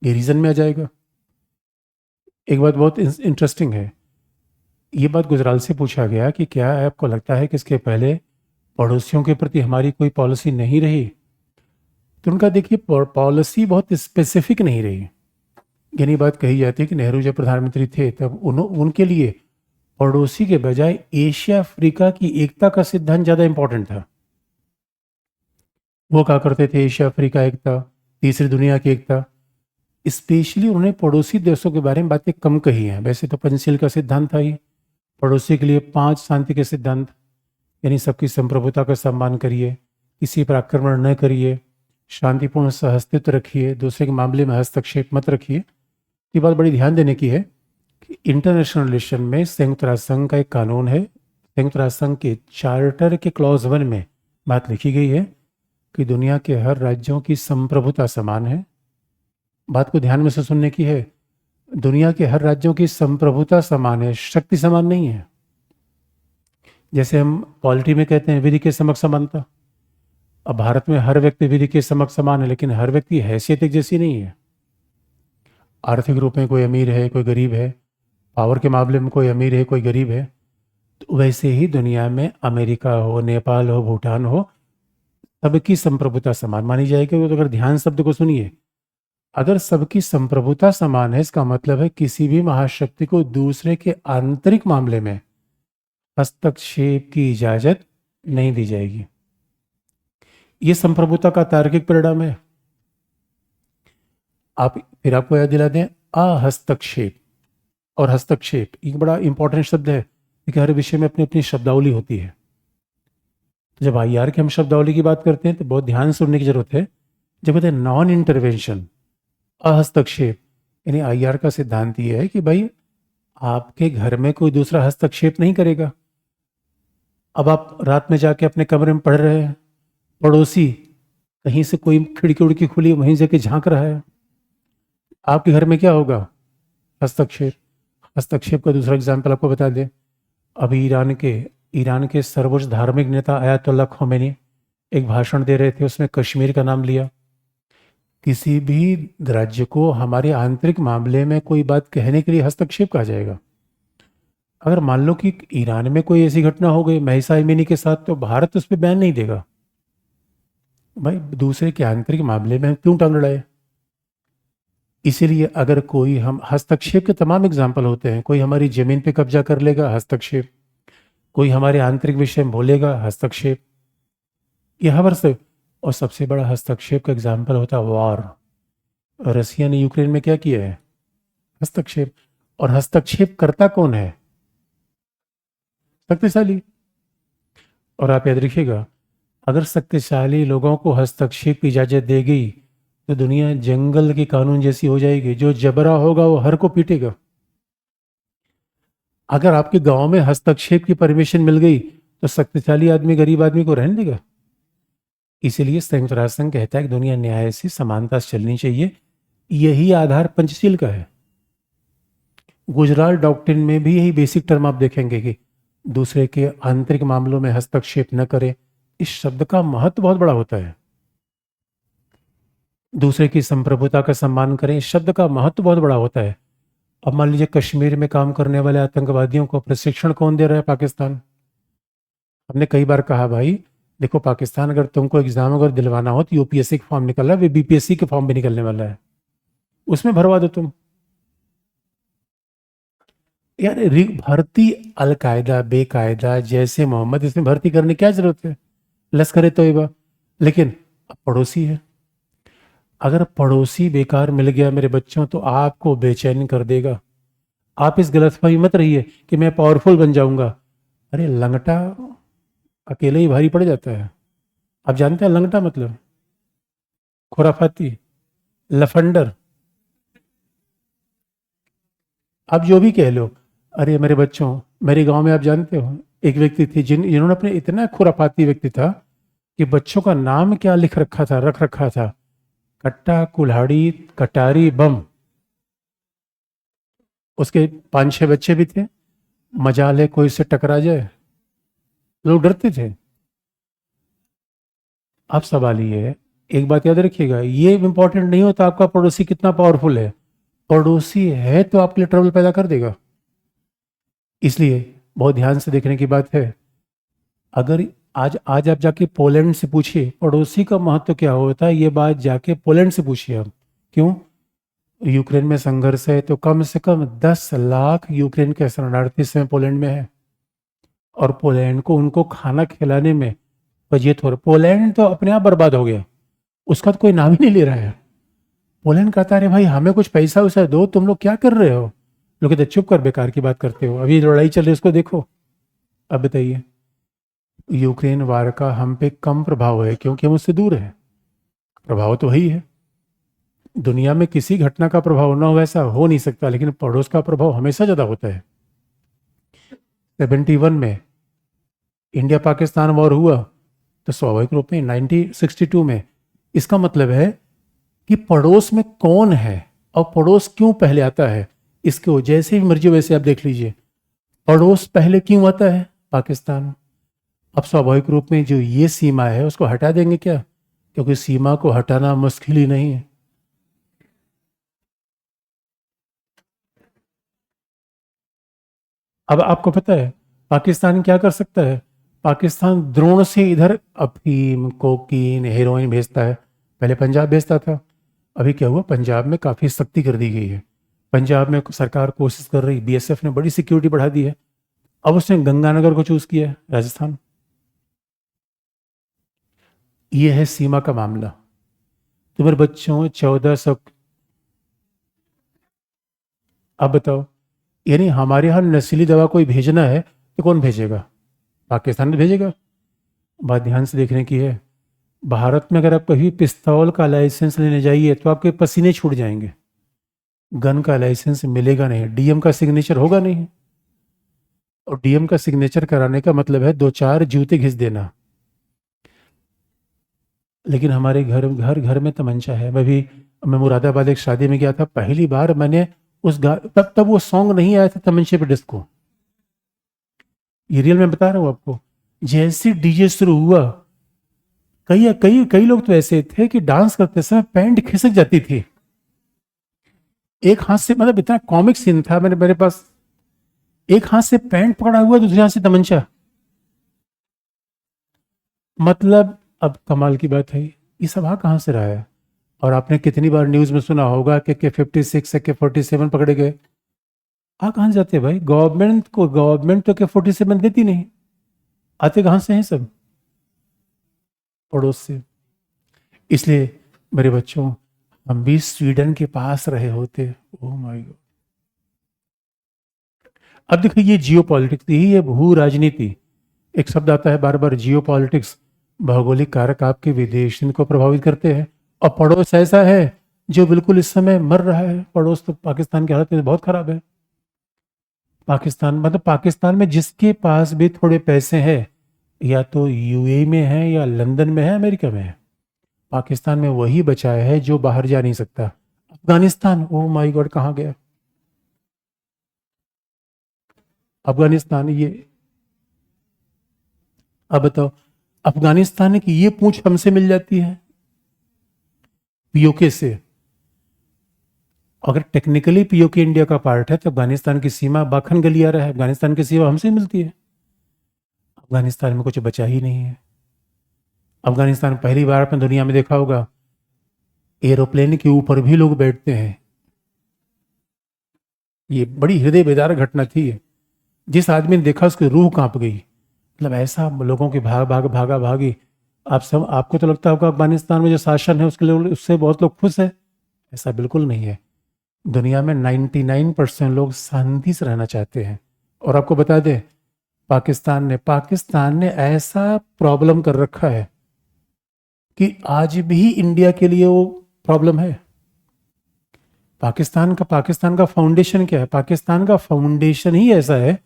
ये रीजन में आ जाएगा। एक बात बहुत इंटरेस्टिंग है, ये बात गुजराल से पूछा गया कि क्या आपको लगता है कि इसके पहले पड़ोसियों के प्रति हमारी कोई पॉलिसी नहीं रही? तो उनका देखिए पॉलिसी बहुत स्पेसिफिक नहीं रही। यानी बात कही जाती है कि नेहरू जब प्रधानमंत्री थे तब उनके लिए पड़ोसी के बजाय एशिया अफ्रीका की एकता का सिद्धांत ज़्यादा इंपॉर्टेंट था। वो कहा करते थे एशिया अफ्रीका एकता, तीसरी दुनिया की एकता। स्पेशली उन्होंने पड़ोसी देशों के बारे में बातें कम कही हैं। वैसे तो पंचशील का सिद्धांत था ही, पड़ोसी के लिए 5 शांति के सिद्धांत, यानी सबकी संप्रभुता का सम्मान करिए, किसी पर आक्रमण न करिए, शांतिपूर्ण सहअस्तित्व रखिए, दूसरे के मामले में हस्तक्षेप मत रखिए। ये बात बड़ी ध्यान देने की है कि इंटरनेशनल रिलेशन में संयुक्त राष्ट्र संघ का एक कानून है, संयुक्त राष्ट्र संघ के चार्टर के क्लॉज 1 में बात लिखी गई है कि दुनिया के हर राज्यों की संप्रभुता समान है। बात को ध्यान में से सुनने की है, दुनिया के हर राज्यों की संप्रभुता समान है, शक्ति समान नहीं है। जैसे हम पॉलिटी में कहते हैं विधि के समक्ष समानता, अब भारत में हर व्यक्ति विधि के समक्ष समान है, लेकिन हर व्यक्ति की हैसियत एक जैसी नहीं है। आर्थिक रूप में कोई अमीर है, कोई गरीब है, पावर के मामले में कोई अमीर है, कोई गरीब है। तो वैसे ही दुनिया में अमेरिका हो, नेपाल हो, भूटान हो, सबकी संप्रभुता समान मानी जाएगी। तो अगर ध्यान शब्द को सुनिए, अगर सबकी संप्रभुता समान है, इसका मतलब है किसी भी महाशक्ति को दूसरे के आंतरिक मामले में हस्तक्षेप की इजाजत नहीं दी जाएगी। यह संप्रभुता का तार्किक परिणाम है। फिर आपको याद दिला दें, अहस्तक्षेप और हस्तक्षेप एक बड़ा इंपॉर्टेंट शब्द है, क्योंकि हर विषय में अपनी अपनी शब्दावली होती है। तो जब IR की हम शब्दावली की बात करते हैं तो बहुत ध्यान सुनने की जरूरत है। जब कहते हैं नॉन इंटरवेंशन, अहस्तक्षेप, यानी IR का सिद्धांत ये है कि भाई आपके घर में कोई दूसरा हस्तक्षेप नहीं करेगा। अब आप रात में जाके अपने कमरे में पढ़ रहे हैं, पड़ोसी कहीं से कोई खिड़की उड़की खुली वहीं जाके झांक रहा है, आपके घर में क्या होगा? हस्तक्षेप। हस्तक्षेप का दूसरा एग्जाम्पल आपको बता दें, अभी ईरान के सर्वोच्च धार्मिक नेता अयातुल्लाह खोमेनी एक भाषण दे रहे थे, उसमें कश्मीर का नाम लिया। किसी भी राज्य को हमारे आंतरिक मामले में कोई बात कहने के लिए हस्तक्षेप कहा जाएगा। अगर मान लो कि ईरान में कोई ऐसी घटना हो गई महिसा अमीनी के साथ, तो भारत उस पर बैन नहीं देगा। भाई दूसरे के आंतरिक मामले में हम क्यों टांग अड़ाए? इसीलिए अगर कोई, हम हस्तक्षेप के तमाम एग्जाम्पल होते हैं, कोई हमारी जमीन पे कब्जा कर लेगा, हस्तक्षेप, कोई हमारे आंतरिक विषय में बोलेगा, हस्तक्षेप, यह हर से। और सबसे बड़ा हस्तक्षेप का एग्जाम्पल होता है वॉर। रसिया ने यूक्रेन में क्या किया है? हस्तक्षेप। और हस्तक्षेप करता कौन है? शक्तिशाली। और आप याद रखिएगा, अगर शक्तिशाली लोगों को हस्तक्षेप की इजाजत दे गई तो दुनिया जंगल के कानून जैसी हो जाएगी। जो जबरा होगा वो हर को पीटेगा। अगर आपके गांव में हस्तक्षेप की परमिशन मिल गई तो शक्तिशाली आदमी गरीब आदमी को रहने देगा। इसीलिए संयुक्त राष्ट्र संघ कहता है कि दुनिया न्याय से, समानता से चलनी चाहिए। यही आधार पंचशील का है। गुजराल डॉक्ट्रिन में भी यही बेसिक टर्म आप देखेंगे कि दूसरे के आंतरिक मामलों में हस्तक्षेप न करें। इस शब्द का महत्व बहुत बड़ा होता है। दूसरे की संप्रभुता का सम्मान करें, इस शब्द का महत्व बहुत बड़ा होता है। अब मान लीजिए कश्मीर में काम करने वाले आतंकवादियों को प्रशिक्षण कौन दे रहा है? पाकिस्तान। हमने कई बार कहा भाई देखो, पाकिस्तान अगर तुमको एग्जाम अगर दिलवाना हो तो UPSC का फॉर्म निकल रहा है, BPSC के फॉर्म भी निकलने वाला है, उसमें भरवा दो तुम। यार भर्ती अलकायदा बेकायदा जैसे मोहम्मद, इसमें भर्ती करने क्या जरूरत है? लश्कर तोयबा। लेकिन पड़ोसी है, अगर पड़ोसी बेकार मिल गया मेरे बच्चों तो आपको बेचैन कर देगा। आप इस गलतफहमी मत रहिए कि मैं पावरफुल बन जाऊंगा। अरे लंगटा अकेले ही भारी पड़ जाता है। आप जानते हैं लंगटा मतलब? खुराफाती, लफंडर, आप जो भी कह लो। अरे मेरे बच्चों, मेरे गांव में आप जानते हो एक व्यक्ति थी जिन्होंने अपने, इतना खुराफाती व्यक्ति था कि बच्चों का नाम क्या रख रखा था, कट्टा, कुल्हाड़ी, कटारी, बम। उसके 5-6 बच्चे भी थे। मजाल है कोई से टकरा जाए, लोग डरते थे। अब सवाल ये है, एक बात याद रखिएगा, ये इंपॉर्टेंट नहीं होता आपका पड़ोसी कितना पावरफुल है। पड़ोसी है तो आपके लिए ट्रबल पैदा कर देगा। इसलिए बहुत ध्यान से देखने की बात है। अगर आज आप जाके पोलैंड से पूछिए पड़ोसी का महत्व क्या होता है, ये बात जाके पोलैंड से पूछिए आप। क्यों? यूक्रेन में संघर्ष है तो कम से कम 10 लाख यूक्रेन के शरणार्थी इस समय पोलैंड में है, और पोलैंड को उनको खाना खिलाने में फजीयत हो रही। पोलैंड तो अपने आप बर्बाद हो गया, उसका तो कोई नाम ही नहीं ले रहा है। पोलैंड कहता है भाई हमें कुछ पैसा वैसा दो, तुम लोग क्या कर रहे हो? लोग कहते चुप कर, बेकार की बात करते हो, अभी लड़ाई चल रही है उसको देखो। अब बताइए, यूक्रेन वार का हम पे कम प्रभाव है क्योंकि हम उससे दूर है। प्रभाव तो वही है। दुनिया में किसी घटना का प्रभाव ना हो ऐसा हो नहीं सकता, लेकिन पड़ोस का प्रभाव हमेशा ज़्यादा होता है। 71 में इंडिया पाकिस्तान वॉर हुआ तो स्वाभाविक रूप में 1962 में। इसका मतलब है कि पड़ोस में कौन है और पड़ोस क्यों पहले आता है, इसको जैसे भी मर्जी वैसे आप देख लीजिए, पड़ोस पहले क्यों आता है? पाकिस्तान। अब स्वाभाविक रूप में जो ये सीमा है उसको हटा देंगे क्या? क्योंकि सीमा को हटाना मुश्किल ही नहीं है। अब आपको पता है पाकिस्तान क्या कर सकता है? पाकिस्तान द्रोण से इधर अफीम, कोकीन, हेरोइन भेजता है। पहले पंजाब भेजता था। अभी क्या हुआ, पंजाब में काफ़ी सख्ती कर दी गई है। पंजाब में सरकार कोशिश कर रही, बीएसएफ ने बड़ी सिक्योरिटी बढ़ा दी है। अब उसने गंगानगर को चूज किया है, राजस्थान। ये है सीमा का मामला। तो मेरे बच्चों 1400, अब बताओ, यानी हमारे यहाँ नस्ली दवा कोई भेजना है तो कौन भेजेगा? पाकिस्तान में भेजेगा। बात ध्यान से देखने की है। भारत में अगर आप कभी पिस्तौल का लाइसेंस लेने जाइए तो आपके पसीने छूट जाएंगे। गन का लाइसेंस मिलेगा नहीं, डीएम का सिग्नेचर होगा नहीं। और डीएम का सिग्नेचर कराने का मतलब है दो चार जूते घिस देना। लेकिन हमारे घर घर घर में तमंचा है। मैं मुरादाबाद एक शादी में गया था, पहली बार मैंने तब तब वो सॉन्ग नहीं आया था तमंचे पे डिस्को। ये रियल में बता रहा हूँ आपको। जैसे डीजे शुरू हुआ, कई कई कई लोग तो ऐसे थे कि डांस करते समय पैंट खिसक जाती थी। एक हाथ से, मतलब इतना कॉमिक सीन था, मेरे पास एक हाथ से पैंट पकड़ा हुआ, दूसरे हाथ से तमंचा। मतलब अब कमाल की बात है, ये सब आ कहाँ से रहा है? और आपने कितनी बार न्यूज में सुना होगा कि के 56 AK-47 पकड़े गए। आ कहाँ से जाते हैं भाई? गवर्नमेंट तो AK-47 देती नहीं। आते कहाँ से हैं सब? पड़ोस से। इसलिए मेरे बच्चों, हम भी स्वीडन के पास रहे होते। Oh my God. अब देखिए, ये जियो पॉलिटिक्स, यही है भू राजनीति। एक शब्द आता है बार बार, जियो पॉलिटिक्स। भौगोलिक कारक आपके विदेश नीति को प्रभावित करते हैं। और पड़ोस ऐसा है जो बिल्कुल इस समय मर रहा है। पड़ोस तो पाकिस्तान की हालत बहुत खराब है। पाकिस्तान मतलब पाकिस्तान में जिसके पास भी थोड़े पैसे हैं, या तो यूएई में है या लंदन में है, अमेरिका में है। पाकिस्तान में वही बचा है जो बाहर जा नहीं सकता। अफगानिस्तान, ओ माय गॉड, कहाँ गया अफगानिस्तान? ये अब बताओ, अफगानिस्तान की ये पूंछ हमसे मिल जाती है पीओके से। अगर टेक्निकली पीओके इंडिया का पार्ट है तो अफगानिस्तान की सीमा बाखन गली आ रहा है, अफगानिस्तान की सीमा हमसे मिलती है। अफगानिस्तान में कुछ बचा ही नहीं है। अफगानिस्तान पहली बार आपने दुनिया में देखा होगा, एरोप्लेन के ऊपर भी लोग बैठते हैं। ये बड़ी हृदय बेदार घटना थी। जिस आदमी ने देखा उसकी रूह कांप गई। मतलब ऐसा लोगों की भागा भागी। आपको तो लगता होगा अफगानिस्तान में जो शासन है उसके लिए, उससे बहुत लोग खुश है। ऐसा बिल्कुल नहीं है। दुनिया में 99% लोग शांति से रहना चाहते हैं। और आपको बता दें, पाकिस्तान ने ऐसा प्रॉब्लम कर रखा है कि आज भी इंडिया के लिए वो प्रॉब्लम है। पाकिस्तान का फाउंडेशन क्या है? पाकिस्तान का फाउंडेशन ही ऐसा है।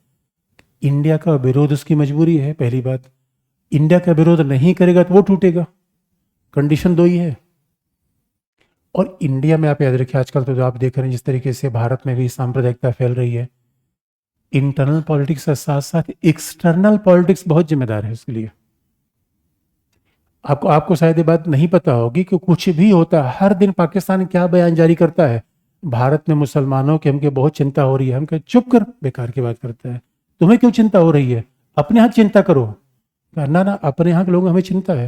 इंडिया का विरोध उसकी मजबूरी है, पहली बात। इंडिया का विरोध नहीं करेगा तो वो टूटेगा। कंडीशन दो ही है। और इंडिया में आप याद रखिए, आजकल तो जो आप देख रहे हैं जिस तरीके से भारत में भी सांप्रदायिकता फैल रही है, इंटरनल पॉलिटिक्स के साथ साथ एक्सटर्नल पॉलिटिक्स बहुत जिम्मेदार है उसके लिए। आपको शायद ये बात नहीं पता होगी कि कुछ भी होता है, हर दिन पाकिस्तान क्या बयान जारी करता है, भारत में मुसलमानों की हमके बहुत चिंता हो रही है। हम कहे चुप कर, बेकार की बात करता है। तुम्हें क्यों चिंता हो रही है? अपने यहाँ चिंता करो। ना ना, अपने यहाँ के लोग हमें चिंता है।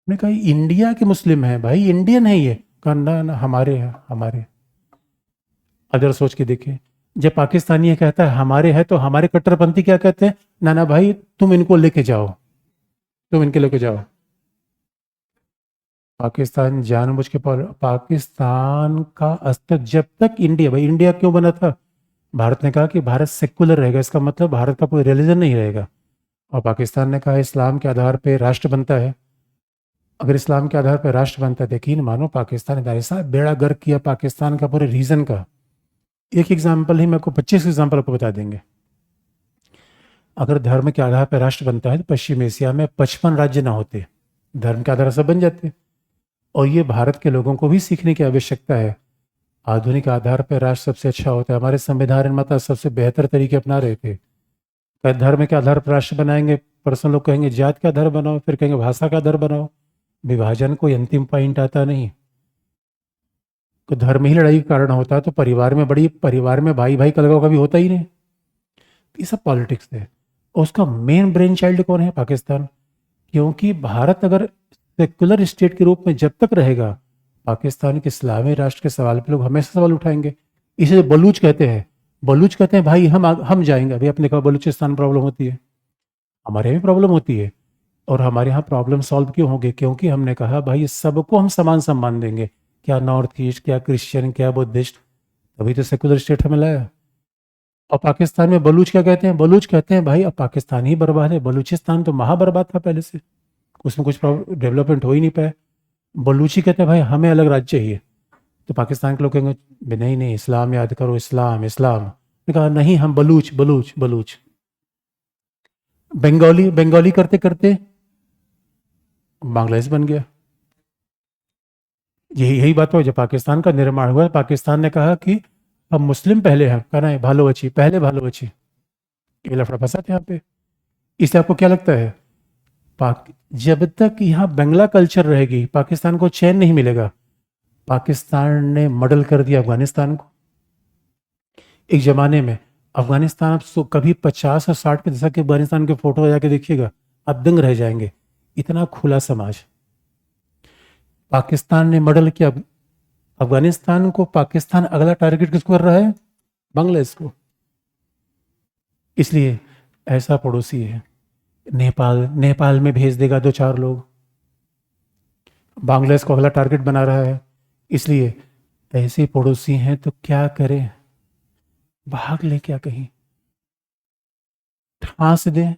मैंने कहा इंडिया के मुस्लिम हैं भाई, इंडियन है ये। कहा ना ना, हमारे हैं हमारे। अगर सोच के देखें, जब पाकिस्तानी ये कहता है हमारे हैं, तो हमारे कट्टरपंथी क्या कहते हैं? ना ना भाई, तुम इनको लेके जाओ, तुम इनके लेके जाओ। पाकिस्तान जानबूझ के पाकिस्तान का अस्तित्व, जब तक इंडिया, भाई इंडिया क्यों बना था? भारत ने कहा कि भारत सेकुलर रहेगा, इसका मतलब भारत का कोई रिलीजन नहीं रहेगा। और पाकिस्तान ने कहा इस्लाम के आधार पे राष्ट्र बनता है। अगर इस्लाम के आधार पर राष्ट्र बनता है, यकीन मानो पाकिस्तान ने ऐसा बेड़ा गर्क किया पाकिस्तान का, पूरे रीजन का। एक एग्जाम्पल ही मैं आपको 25 एग्जाम्पल आपको बता देंगे। अगर धर्म के आधार पर राष्ट्र बनता है तो पश्चिम एशिया में 55 राज्य ना होते, धर्म के आधार से बन जाते। और ये भारत के लोगों को भी सीखने की आवश्यकता है। आधुनिक आधार पर राष्ट्र सबसे अच्छा होता है। हमारे संविधान निर्माता सबसे बेहतर तरीके अपना रहे थे। धर्म के आधार पर राष्ट्र बनाएंगे, पर्सनल लोग कहेंगे जात के आधार बनाओ, फिर कहेंगे भाषा का आधार बनाओ। विभाजन कोई अंतिम पॉइंट आता नहीं। तो धर्म ही लड़ाई का कारण होता है तो परिवार में भाई भाई कलगाव कभी होता ही नहीं। ये सब पॉलिटिक्स है। और उसका मेन ब्रेन चाइल्ड कौन है? पाकिस्तान। क्योंकि भारत अगर सेक्युलर स्टेट के रूप में जब तक रहेगा, पाकिस्तान के इस्लामी राष्ट्र के सवाल पे लोग हमेशा सवाल उठाएंगे। इसे बलूच कहते हैं। बलूच कहते हैं भाई हम जाएंगे। अभी अपने कहा बलूचिस्तान प्रॉब्लम होती है, हमारे यहाँ भी प्रॉब्लम होती है। और हमारे यहाँ प्रॉब्लम सॉल्व क्यों होगी? क्योंकि हमने कहा भाई सबको हम समान सम्मान देंगे, क्या नॉर्थ ईस्ट, क्या क्रिश्चियन, क्या बुद्धिस्ट। तभी तो सेकुलर स्टेट हमें लाया। और पाकिस्तान में बलूच क्या कहते हैं? बलूच कहते हैं भाई अब पाकिस्तान ही बर्बाद है। बलूचिस्तान तो महाबर्बाद था पहले से, उसमें कुछ डेवलपमेंट हो ही नहीं पाया। बलूची कहते हैं भाई हमें अलग राज्य चाहिए। तो पाकिस्तान के लोग कहेंगे नहीं नहीं इस्लाम याद करो, इस्लाम इस्लाम। ने कहा नहीं हम बलूच बलूच बलूच। बंगाली बंगाली करते करते बांग्लादेश बन गया। यही यही बात हो। जब पाकिस्तान का निर्माण हुआ, पाकिस्तान ने कहा कि अब मुस्लिम पहले हैं, कहना है भालो बची, पहले भालो बची। ये लफड़ा फंसा था यहाँ पे। इसलिए आपको क्या लगता है, पाक जब तक यहाँ बंगला कल्चर रहेगी पाकिस्तान को चैन नहीं मिलेगा। पाकिस्तान ने मॉडल कर दिया अफगानिस्तान को। एक जमाने में अफगानिस्तान, आप कभी 50 और 60 के दशक के अफगानिस्तान के फोटो जाके देखिएगा, आप दंग रह जाएंगे। इतना खुला समाज। पाकिस्तान ने मॉडल किया अफगानिस्तान को। पाकिस्तान अगला टारगेट किसको कर रहा है? बांग्लादेश को। इसलिए ऐसा पड़ोसी है। नेपाल में भेज देगा 2-4 लोग। बांग्लादेश को अगला टारगेट बना रहा है। इसलिए ऐसे पड़ोसी हैं तो क्या करें? भाग ले क्या कहीं, ठांस दें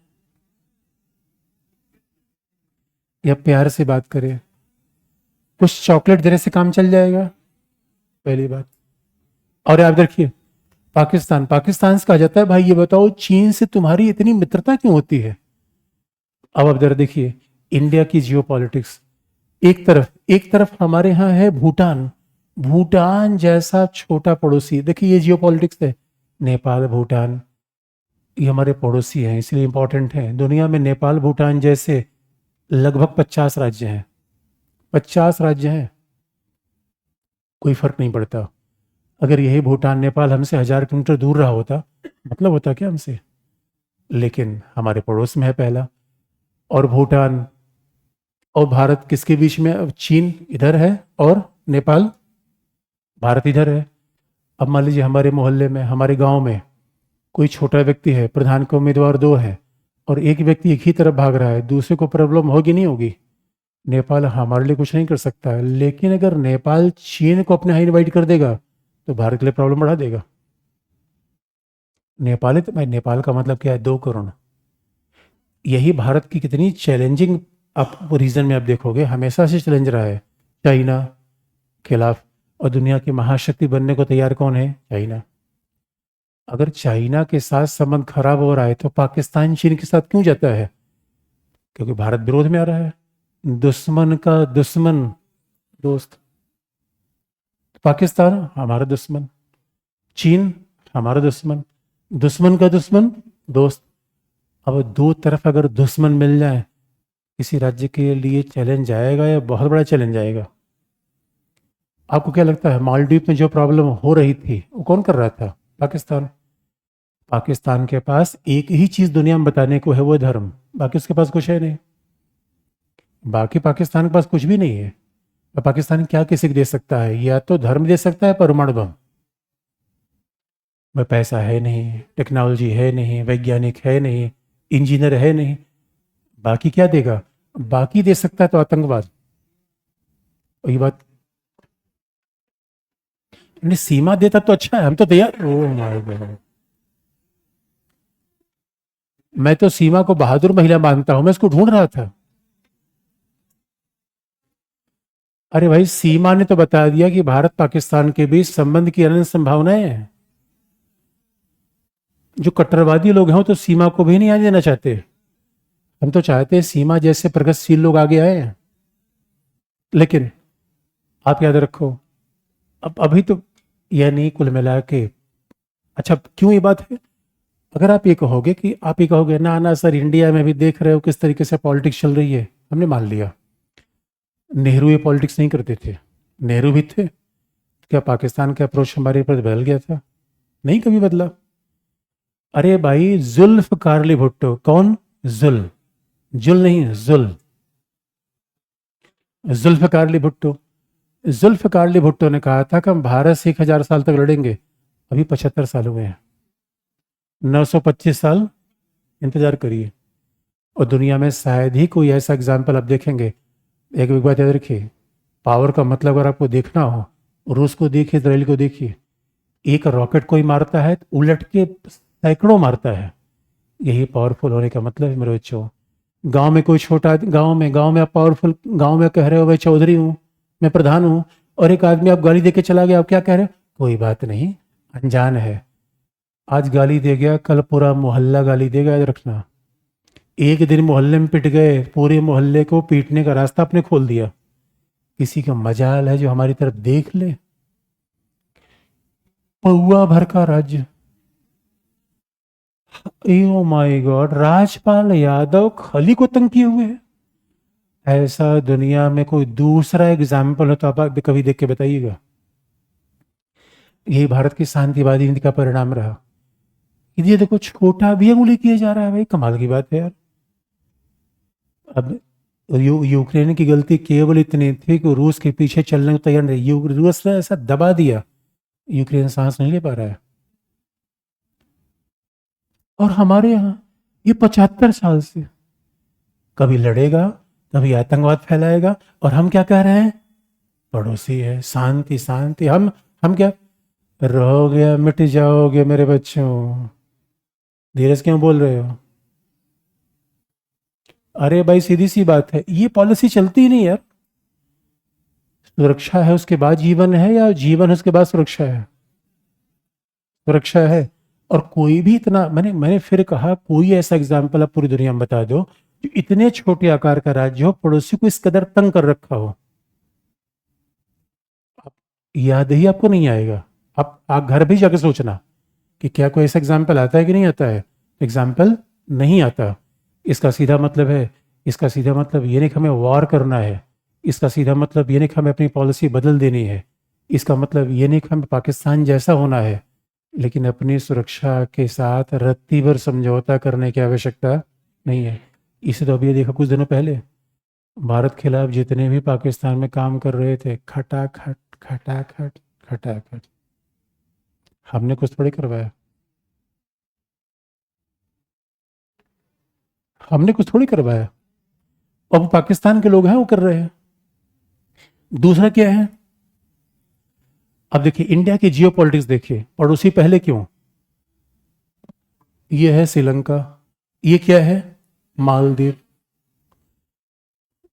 या प्यार से बात करें? कुछ चॉकलेट देने से काम चल जाएगा, पहली बात। और आप देखिए पाकिस्तान से कहा जाता है भाई ये बताओ चीन से तुम्हारी इतनी मित्रता क्यों होती है? अब आप जरा देखिए इंडिया की जियो पॉलिटिक्स। एक तरफ हमारे यहाँ है भूटान। भूटान जैसा छोटा पड़ोसी, देखिए ये जियो पॉलिटिक्स है। नेपाल भूटान ये हमारे पड़ोसी हैं, इसलिए इंपॉर्टेंट हैं। दुनिया में नेपाल भूटान जैसे लगभग 50 राज्य हैं। 50 राज्य हैं, कोई फर्क नहीं पड़ता। अगर यही भूटान नेपाल हमसे 1000 किलोमीटर दूर रहा होता, मतलब होता क्या हमसे? लेकिन हमारे पड़ोस में है पहला। और भूटान और भारत किसके बीच में? अब चीन इधर है और नेपाल, भारत इधर है। अब मान लीजिए हमारे मोहल्ले में, हमारे गांव में कोई छोटा व्यक्ति है, प्रधान के उम्मीदवार 2 हैं और एक व्यक्ति एक ही तरफ भाग रहा है, दूसरे को प्रॉब्लम होगी नहीं होगी? नेपाल हमारे लिए कुछ नहीं कर सकता है, लेकिन अगर नेपाल चीन को अपने यहाँ इन्वाइट कर देगा तो भारत के लिए प्रॉब्लम बढ़ा देगा। नेपाल का मतलब क्या है? 2 करोड़। यही भारत की कितनी चैलेंजिंग आप रीजन में आप देखोगे, हमेशा से चैलेंज रहा है। चाइना खिलाफ, और दुनिया की महाशक्ति बनने को तैयार कौन है? चाइना। अगर चाइना के साथ संबंध खराब हो रहा है तो पाकिस्तान चीन के साथ क्यों जाता है? क्योंकि भारत विरोध में आ रहा है। दुश्मन का दुश्मन दोस्त। पाकिस्तान हमारा दुश्मन, चीन हमारा दुश्मन, दुश्मन का दुश्मन दोस्त। अब 2 तरफ अगर दुश्मन मिल जाए, किसी राज्य के लिए चैलेंज आएगा या बहुत बड़ा चैलेंज आएगा। आपको क्या लगता है मालदीव में जो प्रॉब्लम हो रही थी वो कौन कर रहा था? पाकिस्तान। पाकिस्तान के पास एक ही चीज दुनिया में बताने को है, वो धर्म। बाकी उसके पास कुछ है नहीं। बाकी पाकिस्तान के पास कुछ भी नहीं है। तो पाकिस्तान क्या किसी को दे सकता है? या तो धर्म दे सकता है, परमाणु बम। वह पैसा है नहीं, टेक्नोलॉजी है नहीं, वैज्ञानिक है नहीं, इंजीनियर है नहीं। बाकी क्या देगा? बाकी दे सकता है तो आतंकवाद। वही बात, सीमा देता तो अच्छा है, हम तो तैयार। ओह माय गॉड, मैं तो सीमा को बहादुर महिला मानता हूं, मैं इसको ढूंढ रहा था। अरे भाई, सीमा ने तो बता दिया कि भारत पाकिस्तान के बीच संबंध की अनंत संभावनाएं हैं। जो कट्टरवादी लोग हैं वो तो सीमा को भी नहीं आने देना चाहते। हम तो चाहते हैं सीमा जैसे प्रगतिशील लोग आगे आए हैं। लेकिन आप याद रखो, अब अभी तो यह नहीं, कुल मिला के अच्छा क्यों ये बात है? अगर आप ये कहोगे कि आप ये कहोगे ना ना सर, इंडिया में भी देख रहे हो किस तरीके से पॉलिटिक्स चल रही है, हमने मान लिया। नेहरू ये पॉलिटिक्स नहीं करते थे। नेहरू भी थे। क्या पाकिस्तान का अप्रोच हमारे पर बदल गया था? नहीं, कभी बदला। अरे भाई, जुल्फकार भुट्टो, कौन? जुल, जुल नहीं, जुल, जुल्फकार भुट्टो। जुल्फकार भुट्टो ने कहा था कि हम भारत से 1000 साल तक लड़ेंगे। अभी 75 साल हुए हैं। 925 साल इंतजार करिए। और दुनिया में शायद ही कोई ऐसा एग्जाम्पल आप देखेंगे। एक बात याद रखिए, पावर का मतलब अगर आपको देखना हो, रूस को देखिए, इसराइल को देखिए। एक रॉकेट कोई मारता है तो उलट के सैकड़ों मारता है। यही पावरफुल होने का मतलब है मेरे बच्चों। गांव में कोई छोटा, गांव में आप पावरफुल, गांव में कह रहे हो भाई चौधरी हूँ, मैं प्रधान हूँ, और एक आदमी आप गाली दे के चला गया, आप क्या कह रहे हो? कोई बात नहीं, अनजान है। आज गाली दे गया, कल पूरा मोहल्ला गाली देगा, याद रखना। एक दिन मोहल्ले में पिट गए, पूरे मोहल्ले को पीटने का रास्ता आपने खोल दिया। किसी का मजाल है जो हमारी तरफ देख ले? पौआ भर का राज्य। Oh my God, Rajpal Yadav खली को तंग किए हुए हैं। ऐसा दुनिया में कोई दूसरा एग्जाम्पल हो तो आप कभी देख के बताइएगा। यही भारत की शांतिवादी नीति का परिणाम रहा। ये देखो, छोटा भी अंगुली किया जा रहा है भाई, कमाल की बात है यार। अब यूक्रेन की गलती केवल इतनी थी कि रूस के पीछे चलने को तैयार नहीं। रूस ने ऐसा दबा दिया, यूक्रेन सांस नहीं ले पा रहा है। और हमारे यहाँ ये 75 साल से कभी लड़ेगा, कभी आतंकवाद फैलाएगा, और हम क्या कह रहे हैं? पड़ोसी है, शांति शांति। हम क्या रहोगे या मिट जाओगे मेरे बच्चों? धीरज क्यों बोल रहे हो? अरे भाई, सीधी सी बात है, ये पॉलिसी चलती ही नहीं यार। सुरक्षा है उसके बाद जीवन है, या जीवन है उसके बाद सुरक्षा है? सुरक्षा है। और कोई भी इतना, मैंने फिर कहा, कोई ऐसा एग्जाम्पल आप पूरी दुनिया में बता दो जो इतने छोटे आकार का राज्य हो, पड़ोसी को इस कदर तंग कर रखा हो। याद ही आपको नहीं आएगा। आप घर भी जाके सोचना कि क्या कोई ऐसा एग्जाम्पल आता है कि नहीं आता है। एग्जाम्पल नहीं आता। इसका सीधा मतलब है, इसका सीधा मतलब ये नहीं कि हमें वॉर करना है। इसका सीधा मतलब ये नहीं कि हमें अपनी पॉलिसी बदल देनी है। इसका मतलब ये नहीं कि हमें पाकिस्तान जैसा होना है। लेकिन अपनी सुरक्षा के साथ रत्ती भर समझौता करने की आवश्यकता नहीं है। इसे तो अभी देखा, कुछ दिनों पहले भारत खिलाफ जितने भी पाकिस्तान में काम कर रहे थे, खटाखट खटाखट खटाखट, हमने कुछ थोड़ी करवाया। हमने कुछ थोड़ी करवाया। अब पाकिस्तान के लोग हैं वो कर रहे हैं। दूसरा क्या है? अब देखिए, इंडिया की जियो पॉलिटिक्स देखिए, पड़ोसी पहले क्यों? ये है श्रीलंका, ये क्या है? मालदीव।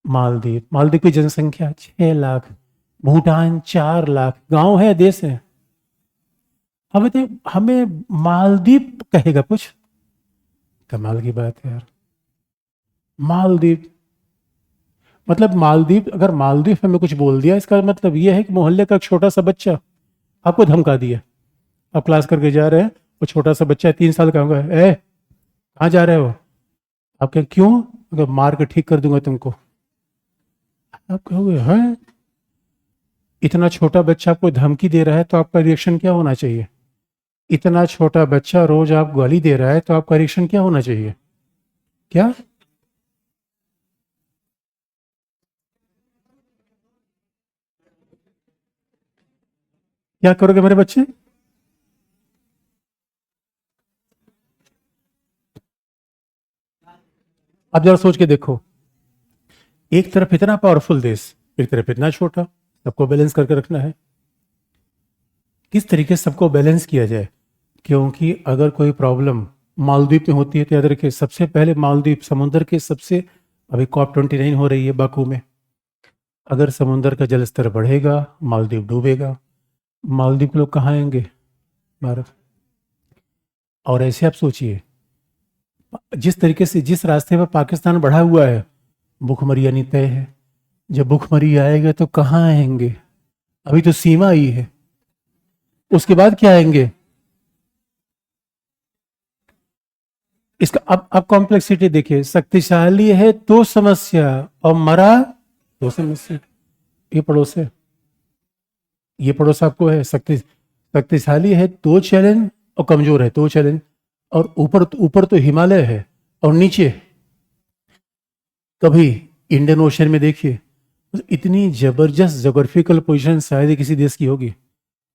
मालदीव की जनसंख्या 6 लाख, भूटान 4 लाख। गांव है, देश है? हमें मालदीव कहेगा कुछ? कमाल की बात है यार। मालदीव मतलब, मालदीव, अगर मालदीव हमें कुछ बोल दिया, इसका मतलब यह है कि मोहल्ले का एक छोटा सा बच्चा आपको धमका दिया। आप क्लास करके जा रहे हैं, वो छोटा सा बच्चा है, 3 साल का होगा, ए कहाँ जा रहे हो? आप कहें क्यों? अगर मार के ठीक कर दूंगा तुमको। आप कहोगे हैं, इतना छोटा बच्चा आपको धमकी दे रहा है तो आपका रिएक्शन क्या होना चाहिए? इतना छोटा बच्चा रोज आप गाली दे रहा है तो आपका रिएक्शन क्या होना चाहिए? क्या? क्या करोगे मेरे बच्चे? आप जरा सोच के देखो, एक तरफ इतना पावरफुल देश, एक तरफ इतना छोटा, सबको बैलेंस करके रखना है। किस तरीके से सबको बैलेंस किया जाए? क्योंकि अगर कोई प्रॉब्लम मालदीव में होती है तो याद रखिए, सबसे पहले मालदीव समुद्र के सबसे, अभी COP 29 हो रही है बाकू में, अगर समुद्र का जल स्तर बढ़ेगा मालदीव डूबेगा। मालदीव के लोग कहाँ आएंगे? भारत। और ऐसे आप सोचिए, जिस तरीके से जिस रास्ते पर पाकिस्तान बढ़ा हुआ है, भुखमरी यानी तय है। जब भुखमरी आएगा तो कहाँ आएंगे? अभी तो सीमा आई है, उसके बाद क्या आएंगे? इसका अब कॉम्प्लेक्सिटी देखिए, शक्तिशाली है तो समस्या, और मरा तो समस्या। ये पड़ोस है, ये पड़ोस आपको है। शक्तिशाली है तो चैलेंज, और कमजोर है तो चैलेंज। और ऊपर तो हिमालय है, और नीचे कभी इंडियन ओशन में देखिए, इतनी जबरदस्त जोग्राफिकल पोजीशन शायद ही किसी देश की होगी।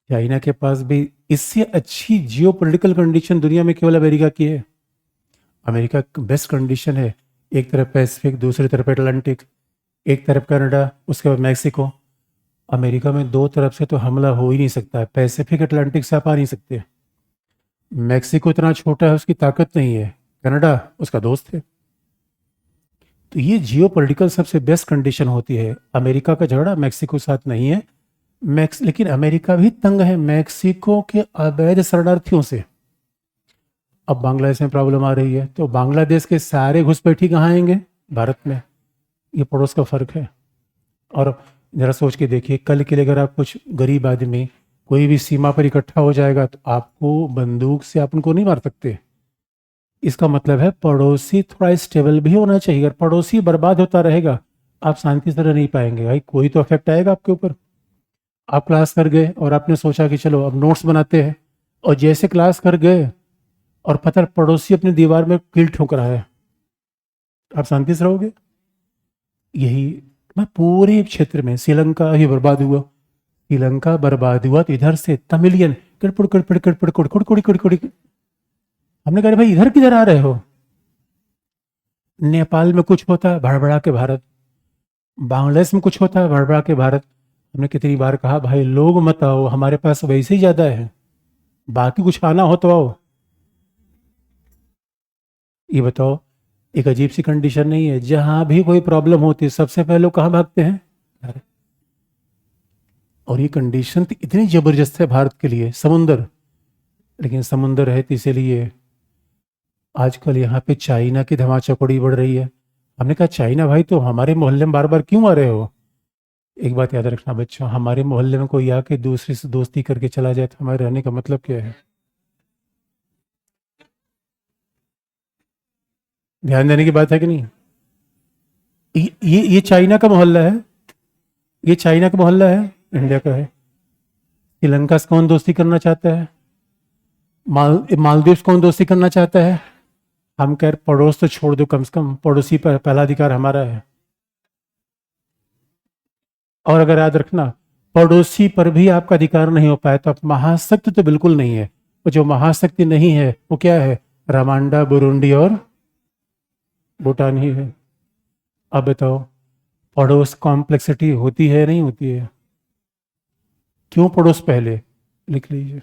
चाइना के पास भी इससे अच्छी जियोपॉलिटिकल कंडीशन दुनिया में केवल अमेरिका की है। अमेरिका बेस्ट कंडीशन है, एक तरफ पैसिफिक, दूसरी तरफ अटलांटिक, एक तरफ कनाडा, उसके बाद मैक्सिको। अमेरिका में दो तरफ से तो हमला हो ही नहीं सकता, पैसिफिक अटलांटिक से आप आ नहीं सकते। मैक्सिको इतना छोटा है, उसकी ताकत नहीं है, कनाडा उसका दोस्त है। तो ये जियोपॉलिटिकल सबसे बेस्ट कंडीशन होती है। अमेरिका का झगड़ा मैक्सिको साथ नहीं है, लेकिन अमेरिका भी तंग है मैक्सिको के अवैध शरणार्थियों से। अब बांग्लादेश में प्रॉब्लम आ रही है, तो बांग्लादेश के सारे घुसपैठी कहाँ आएंगे? भारत में। ये पड़ोस का फर्क है। और जरा सोच के देखिए, कल के लिए अगर आप कुछ गरीब आदमी कोई भी सीमा पर इकट्ठा हो जाएगा तो आपको बंदूक से आप उनको नहीं मार सकते। इसका मतलब है पड़ोसी थोड़ा स्टेबल भी होना चाहिए। अगर पड़ोसी बर्बाद होता रहेगा, आप शांति से रह नहीं पाएंगे भाई, कोई तो इफेक्ट आएगा आपके ऊपर। आप क्लास कर गए और आपने सोचा कि चलो अब नोट्स बनाते हैं, और जैसे क्लास कर गए और पता पड़ोसी अपनी दीवार में कील ठोक रहा है, आप शांति से रहोगे? यही मैं पूरे क्षेत्र में, श्रीलंका ही बर्बाद हुआ, श्रीलंका बर्बाद हुआ तो इधर से तमिलियन कड़पड़ कड़पड़ कड़पड़ कड़कड़ कुड़ी कुड़ी कुड़ी। हमने कहा भाई इधर किधर आ रहे हो? नेपाल में कुछ होता है भड़बड़ा के भारत, बांग्लादेश में कुछ होता है भड़बड़ा के भारत। हमने कितनी बार कहा भाई लोग मत आओ, हमारे पास वैसे ही ज्यादा है, बाकी कुछ आना हो तो आओ। ये बताओ, एक अजीब सी कंडीशन नहीं है? जहां भी कोई प्रॉब्लम होती है सबसे पहले लोग कहाँ भागते हैं? भारत। और ये कंडीशन तो इतनी जबरदस्त है भारत के लिए, समुंदर। लेकिन समुंदर है तो इसीलिए आजकल यहाँ पे चाइना की धमाचौकड़ी बढ़ रही है। हमने कहा चाइना भाई तो हमारे मोहल्ले में बार बार क्यों आ रहे हो? एक बात याद रखना बच्चों, हमारे मोहल्ले में कोई आके दूसरे से दोस्ती करके चला जाए तो हमारे रहने का मतलब क्या है? ध्यान देने की बात है कि नहीं? ये चाइना का मोहल्ला है, ये चाइना का मोहल्ला है, इंडिया का है। श्रीलंका से कौन दोस्ती करना चाहता है? मालदीव से कौन दोस्ती करना चाहता है? हम कह रहे पड़ोस तो छोड़ दो, कम से कम पड़ोसी पर पहला अधिकार हमारा है। और अगर याद रखना, पड़ोसी पर भी आपका अधिकार नहीं हो पाया तो आप महाशक्ति तो बिल्कुल नहीं है। वो जो महाशक्ति नहीं है वो क्या है? रवांडा, बुरुंडी और भूटान ही है। अब बताओ, पड़ोस कॉम्प्लेक्सिटी होती है नहीं होती है? क्यों पड़ोस पहले? लिख लीजिए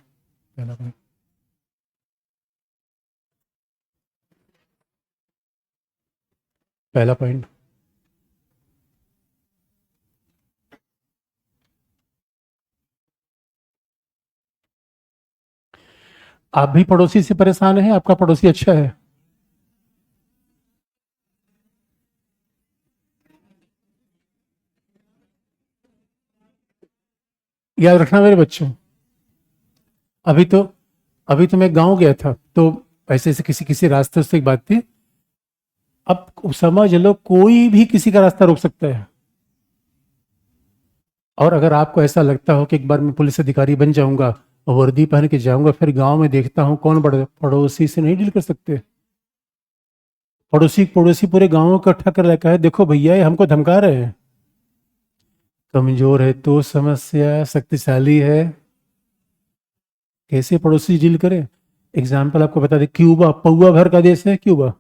पहला पॉइंट। पहला पॉइंट, आप भी पड़ोसी से परेशान हैं? आपका पड़ोसी अच्छा है? याद रखना मेरे बच्चों, अभी तो अभी तो मैं गांव गया था, तो ऐसे ऐसे किसी किसी रास्ते से एक बात थी। अब समझ लो कोई भी किसी का रास्ता रोक सकता है। और अगर आपको ऐसा लगता हो कि एक बार मैं पुलिस अधिकारी बन जाऊंगा, वर्दी पहन के जाऊंगा, फिर गांव में देखता हूं कौन बड़े पड़ोसी से नहीं डील कर सकते। पड़ोसी पड़ोसी पूरे गांव को इकट्ठा कर रखा है, देखो भैया ये हमको धमका रहे हैं। कमजोर है तो समस्या, शक्तिशाली है कैसे पड़ोसी डील करें? एग्जाम्पल आपको बता दें, क्यूबा पौवा भर का देश है, क्यूबा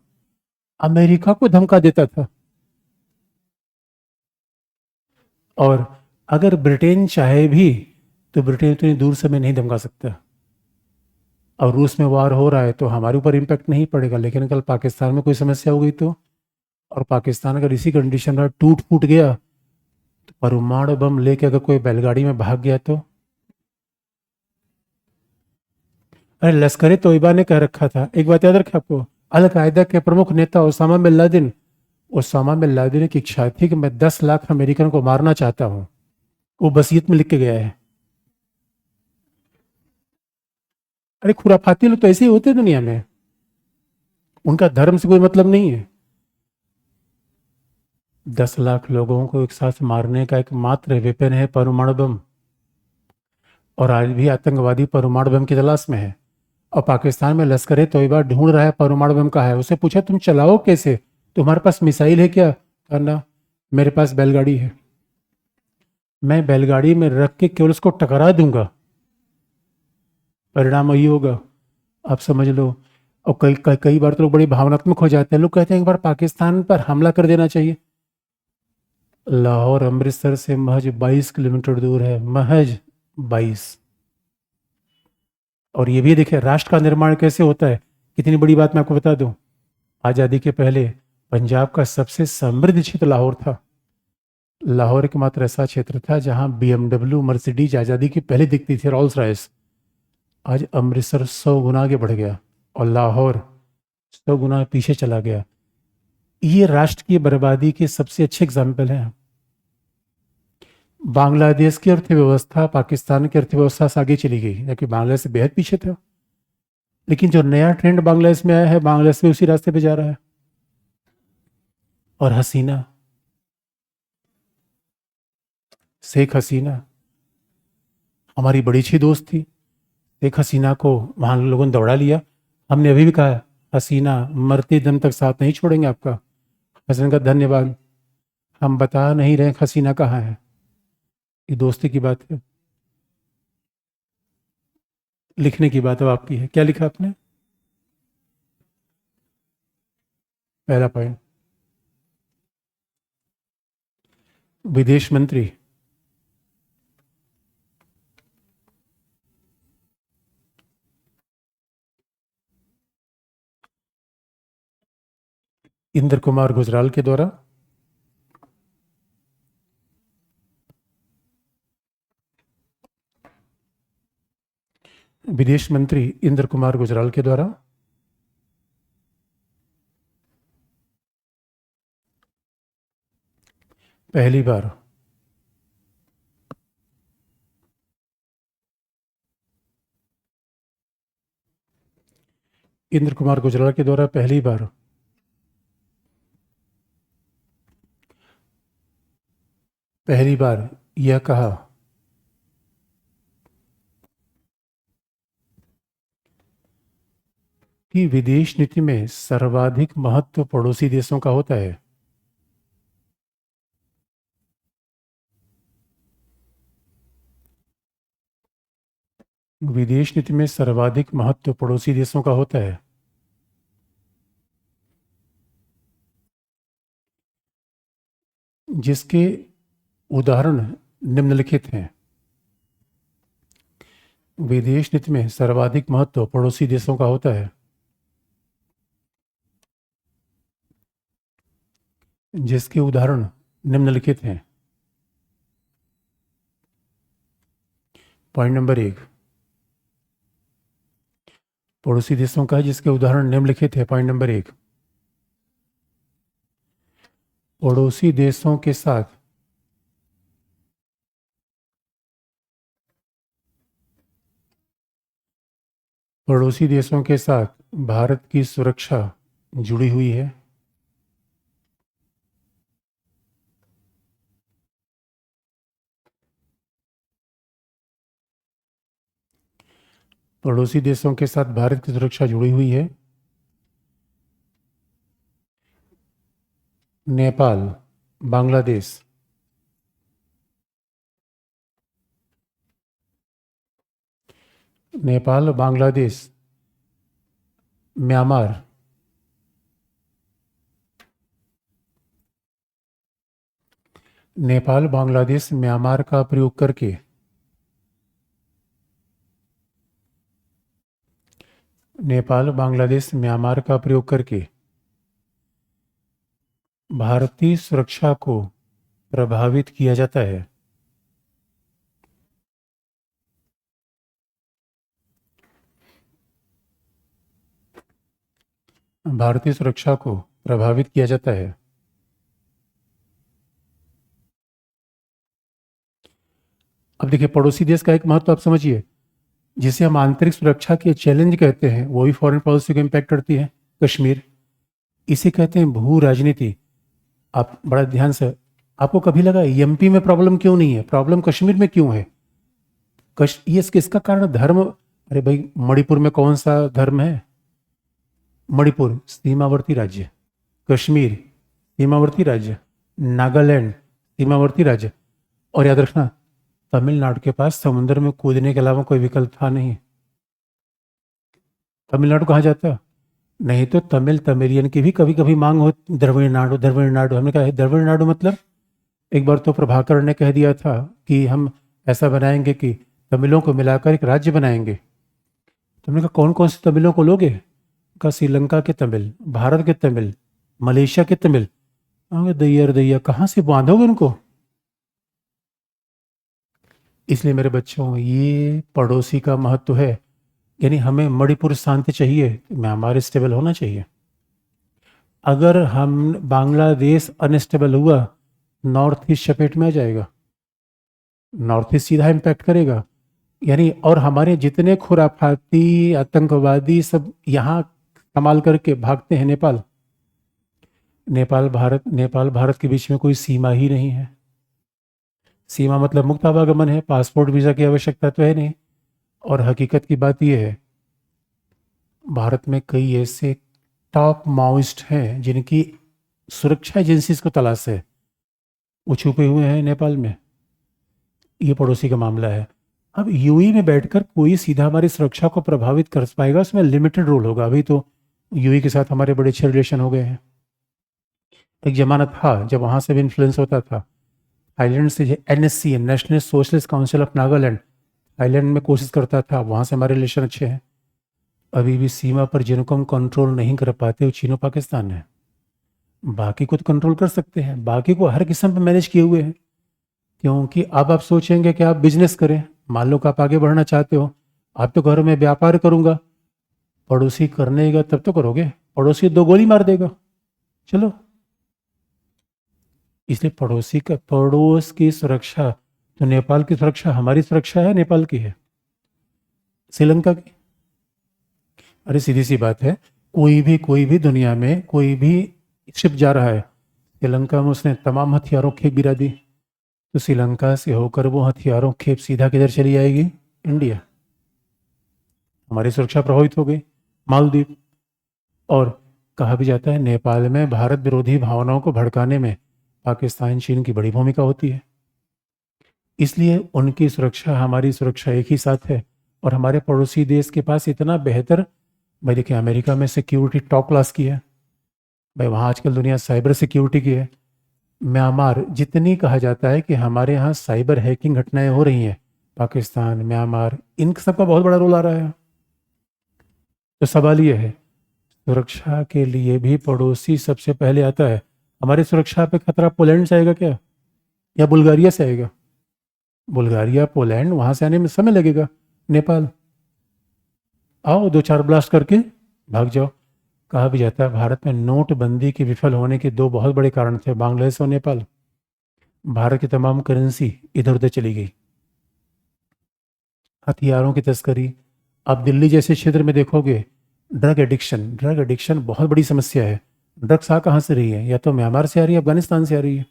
अमेरिका को धमका देता था। और अगर ब्रिटेन चाहे भी तो ब्रिटेन इतनी दूर से मैं नहीं धमका सकता। और रूस में वार हो रहा है तो हमारे ऊपर इम्पैक्ट नहीं पड़ेगा, लेकिन कल पाकिस्तान में कोई समस्या हो गई तो, और पाकिस्तान अगर इसी कंडीशन में टूट फूट गया तो परमाणु बम लेके अगर कोई बैलगाड़ी में भाग गया तो? अरे लश्कर ए तोयबा ने कह रखा था, एक बात याद रखे आपको, अलकायदा के प्रमुख नेता ओसामा बिन लादेन की इच्छा थी कि मैं 10 लाख अमेरिकन को मारना चाहता हूं। वो वसीयत में लिख के गया है। अरे खुराफाती लोग तो ऐसे ही होते हैं दुनिया में, उनका धर्म से कोई मतलब नहीं है। 10 लाख लोगों को एक साथ मारने का एकमात्र वेपन है परमाणु बम, और आज भी आतंकवादी परमाणु बम की तलाश में है। और पाकिस्तान में लश्कर ए तोयबा ढूंढ रहा है परमाणु बम का है। उसे पूछा तुम चलाओ कैसे, तुम्हारे पास मिसाइल है क्या? कहना मेरे पास बैलगाड़ी है, मैं बैलगाड़ी में रख के केवल उसको टकरा दूंगा, परिणाम वही होगा। आप समझ लो। और कई बार तो लोग बड़े भावनात्मक हो जाते हैं, लोग कहते हैं एक बार पाकिस्तान पर हमला कर देना चाहिए। लाहौर अमृतसर से महज 22 किलोमीटर दूर है, महज 22। और ये भी देखिए राष्ट्र का निर्माण कैसे होता है। कितनी बड़ी बात मैं आपको बता दूं, आज़ादी के पहले पंजाब का सबसे समृद्ध क्षेत्र लाहौर था। लाहौर एकमात्र ऐसा क्षेत्र था जहां BMW मर्सिडीज आज़ादी की पहले दिखती थी, रॉल्स रॉयस। आज अमृतसर 100 गुना आगे बढ़ गया और लाहौर 100 गुना पीछे चला गया। ये राष्ट्र की बर्बादी के सबसे अच्छे एग्जाम्पल हैं। बांग्लादेश की अर्थव्यवस्था पाकिस्तान की अर्थव्यवस्था से आगे चली गई, जबकि बांग्लादेश से बेहद पीछे था। लेकिन जो नया ट्रेंड बांग्लादेश में आया है, बांग्लादेश भी उसी रास्ते पे जा रहा है। और हसीना, शेख हसीना हमारी बड़ी अच्छी दोस्त थी। शेख हसीना को वहां लोगों ने दौड़ा लिया। हमने अभी भी कहा हसीना मरते दम तक साथ नहीं छोड़ेंगे आपका। हसन का धन्यवाद, हम बता नहीं रहे हसीना कहाँ है, ये दोस्ती की बात है। लिखने की बात अब आपकी है, क्या लिखा आपने? पहला पॉइंट, विदेश मंत्री इंद्र कुमार गुजराल के द्वारा विदेश मंत्री इंद्र कुमार गुजराल के द्वारा पहली बार इंद्र कुमार गुजराल के द्वारा पहली बार यह कहा कि विदेश नीति में सर्वाधिक महत्व पड़ोसी देशों का होता है। विदेश नीति में सर्वाधिक महत्व पड़ोसी देशों का होता है, जिसके उदाहरण निम्नलिखित हैं। विदेश नीति में सर्वाधिक महत्व पड़ोसी देशों का होता है, जिसके उदाहरण निम्नलिखित हैं। पॉइंट नंबर 1, पड़ोसी देशों का जिसके उदाहरण निम्नलिखित है। पॉइंट नंबर 1, पड़ोसी देशों के साथ भारत की सुरक्षा जुड़ी हुई है। पड़ोसी देशों के साथ भारत की सुरक्षा जुड़ी हुई है। नेपाल, बांग्लादेश, म्यांमार, नेपाल, बांग्लादेश, म्यांमार का प्रयोग करके भारतीय सुरक्षा को प्रभावित किया जाता है। भारतीय सुरक्षा को प्रभावित किया जाता है। अब देखिए, पड़ोसी देश का एक महत्व आप समझिए, जिसे हम आंतरिक सुरक्षा के चैलेंज कहते हैं, वो भी फॉरेन पॉलिसी को इम्पैक्ट करती है। कश्मीर, इसे कहते हैं भू राजनीति। आप बड़ा ध्यान से, आपको कभी लगा एमपी में प्रॉब्लम क्यों नहीं है, प्रॉब्लम कश्मीर में क्यों है? ये किसका कारण? धर्म। अरे भाई, मणिपुर में कौन सा धर्म है? मणिपुर सीमावर्ती राज्य, कश्मीर सीमावर्ती राज्य, नागालैंड सीमावर्ती राज्य, और याद रखना, तमिलनाडु के पास समुद्र में कूदने के अलावा कोई विकल्प था नहीं। तमिलनाडु कहाँ जाता? नहीं तो तमिलियन की भी कभी कभी मांग हो, द्रविड़ नाडु, द्रविड़ नाडु। हमने कहा द्रविड़ नाडु मतलब, एक बार तो प्रभाकर ने कह दिया था कि हम ऐसा बनाएंगे कि तमिलों को मिलाकर एक राज्य बनाएंगे। तुमने कहा कौन कौन से तमिलों को लोगे? का श्रीलंका के तमिल, भारत के तमिल, मलेशिया के तमिल। दैया कहाँ से बांधोगे उनको? इसलिए मेरे बच्चों, ये पड़ोसी का महत्व है। यानी हमें मणिपुर शांति चाहिए, म्यांमार स्टेबल होना चाहिए। अगर हम बांग्लादेश अनस्टेबल हुआ, नॉर्थ ईस्ट चपेट में आ जाएगा, नॉर्थ ईस्ट सीधा इम्पैक्ट करेगा। यानी और हमारे जितने खुराफाती आतंकवादी सब यहाँ कमाल करके भागते हैं नेपाल। नेपाल भारत के बीच में कोई सीमा ही नहीं है। सीमा मतलब मुक्त आवागमन है, पासपोर्ट वीजा की आवश्यकता तो है नहीं। और हकीकत की बात यह है, भारत में कई ऐसे टॉप माओइस्ट हैं जिनकी सुरक्षा एजेंसीज को तलाश है, वो छुपे हुए हैं नेपाल में। ये पड़ोसी का मामला है। अब यूई में बैठकर कोई सीधा हमारी सुरक्षा को प्रभावित कर पाएगा, उसमें लिमिटेड रोल होगा। अभी तो यूई के साथ हमारे बड़े अच्छे रिलेशन हो गए हैं। एक जमाना था जब वहाँ से भी इन्फ्लुएंस होता था। थाईलैंड से NSC, national socialist council of Nagaland, Thailand में कोशिश करता था, वहाँ से हमारे रिलेशन अच्छे हैं। अभी भी सीमा पर जिनको हम कंट्रोल नहीं कर पाते वो चीन और पाकिस्तान है। बाकी को तो कंट्रोल कर सकते हैं, बाकी को हर किस्म पर मैनेज किए हुए हैं। क्योंकि अब आप सोचेंगे कि आप बिजनेस करें, मान लो कि आप आगे बढ़ना चाहते हो, आप तो घर में व्यापार करूंगा, पड़ोसी करने देगा तब तो करोगे, पड़ोसी 2 गोली मार देगा, चलो। इसलिए पड़ोस की सुरक्षा, तो नेपाल की सुरक्षा हमारी सुरक्षा है, नेपाल की है, श्रीलंका की। अरे सीधी सी बात है, कोई भी दुनिया में कोई भी शिप जा रहा है, श्रीलंका में उसने तमाम हथियारों खेप गिरा दी, तो श्रीलंका से होकर वो हथियारों खेप सीधा किधर चली जाएगी? इंडिया। हमारी सुरक्षा प्रभावित हो गई। मालदीव। और कहा भी जाता है नेपाल में भारत विरोधी भावनाओं को भड़काने में पाकिस्तान, चीन की बड़ी भूमिका होती है। इसलिए उनकी सुरक्षा हमारी सुरक्षा एक ही साथ है। और हमारे पड़ोसी देश के पास इतना बेहतर, भाई देखिए, अमेरिका में सिक्योरिटी टॉप क्लास की है भाई, वहाँ आजकल दुनिया साइबर सिक्योरिटी की है। म्यांमार, जितनी कहा जाता है कि हमारे यहाँ साइबर हैकिंग घटनाएं हो रही हैं, पाकिस्तान, म्यांमार, इन सबका बहुत बड़ा रोल आ रहा है। तो सवाल ये है, सुरक्षा के लिए भी पड़ोसी सबसे पहले आता है। हमारी सुरक्षा पे खतरा पोलैंड से आएगा क्या, या बुल्गारिया से आएगा? बुल्गारिया, पोलैंड, वहां से आने में समय लगेगा। नेपाल, आओ 2-4 ब्लास्ट करके भाग जाओ। कहा भी जाता है भारत में नोटबंदी के विफल होने के 2 बहुत बड़े कारण थे, बांग्लादेश और नेपाल। भारत की तमाम करेंसी इधर उधर चली गई। हथियारों की तस्करी, आप दिल्ली जैसे क्षेत्र में देखोगे, ड्रग एडिक्शन बहुत बड़ी समस्या है। ड्रग्स आ कहाँ से रही है? या तो म्यांमार से आ रही है, अफगानिस्तान से आ रही है।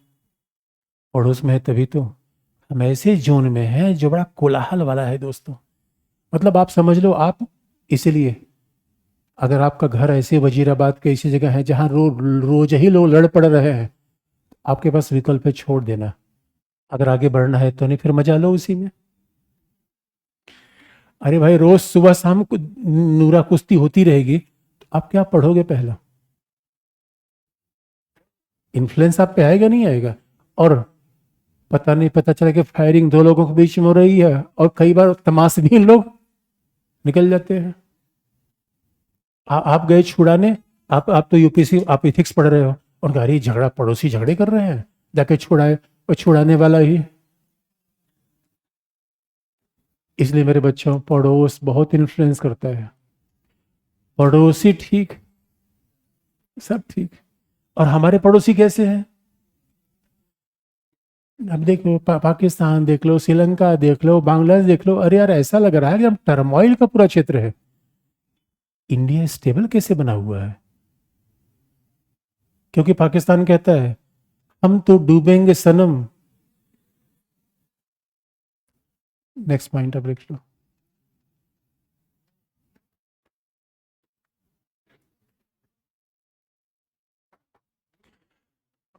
पड़ोस में है तभी तो। हम ऐसे जोन में हैं जो बड़ा कोलाहल वाला है दोस्तों। मतलब आप समझ लो, आप इसीलिए अगर आपका घर ऐसे वजीराबाद के ऐसी जगह है जहां रोज ही लोग लड़ पड़ रहे हैं, आपके पास विकल्प है छोड़ देना। अगर आगे बढ़ना है तो नहीं, फिर मजा लो उसी में। अरे भाई, रोज सुबह शाम को नूरा कुश्ती होती रहेगी, तो आप क्या पढ़ोगे? पहला इन्फ्लुएंस आप पे आएगा नहीं आएगा? और पता चला कि फायरिंग 2 लोगों के बीच में हो रही है, और कई बार तमाशबीन लोग निकल जाते हैं। आप गए छुड़ाने, आप तो यूपीसी, आप इथिक्स पढ़ रहे हो, और गाड़ी झगड़ा, पड़ोसी झगड़े कर रहे हैं, जाके छुड़ाए, और छुड़ाने वाला ही। इसलिए मेरे बच्चों, पड़ोस बहुत इन्फ्लुएंस करता है। पड़ोसी ठीक, सब ठीक। और हमारे पड़ोसी कैसे हैं? अब देख लो, पाकिस्तान देख लो, श्रीलंका देख लो, बांग्लादेश देख लो। अरे यार, ऐसा लग रहा है कि हम टर्मोइल का पूरा क्षेत्र है। इंडिया स्टेबल कैसे बना हुआ है? क्योंकि पाकिस्तान कहता है हम तो डूबेंगे सनम। नेक्स्ट पॉइंट अब देख लो।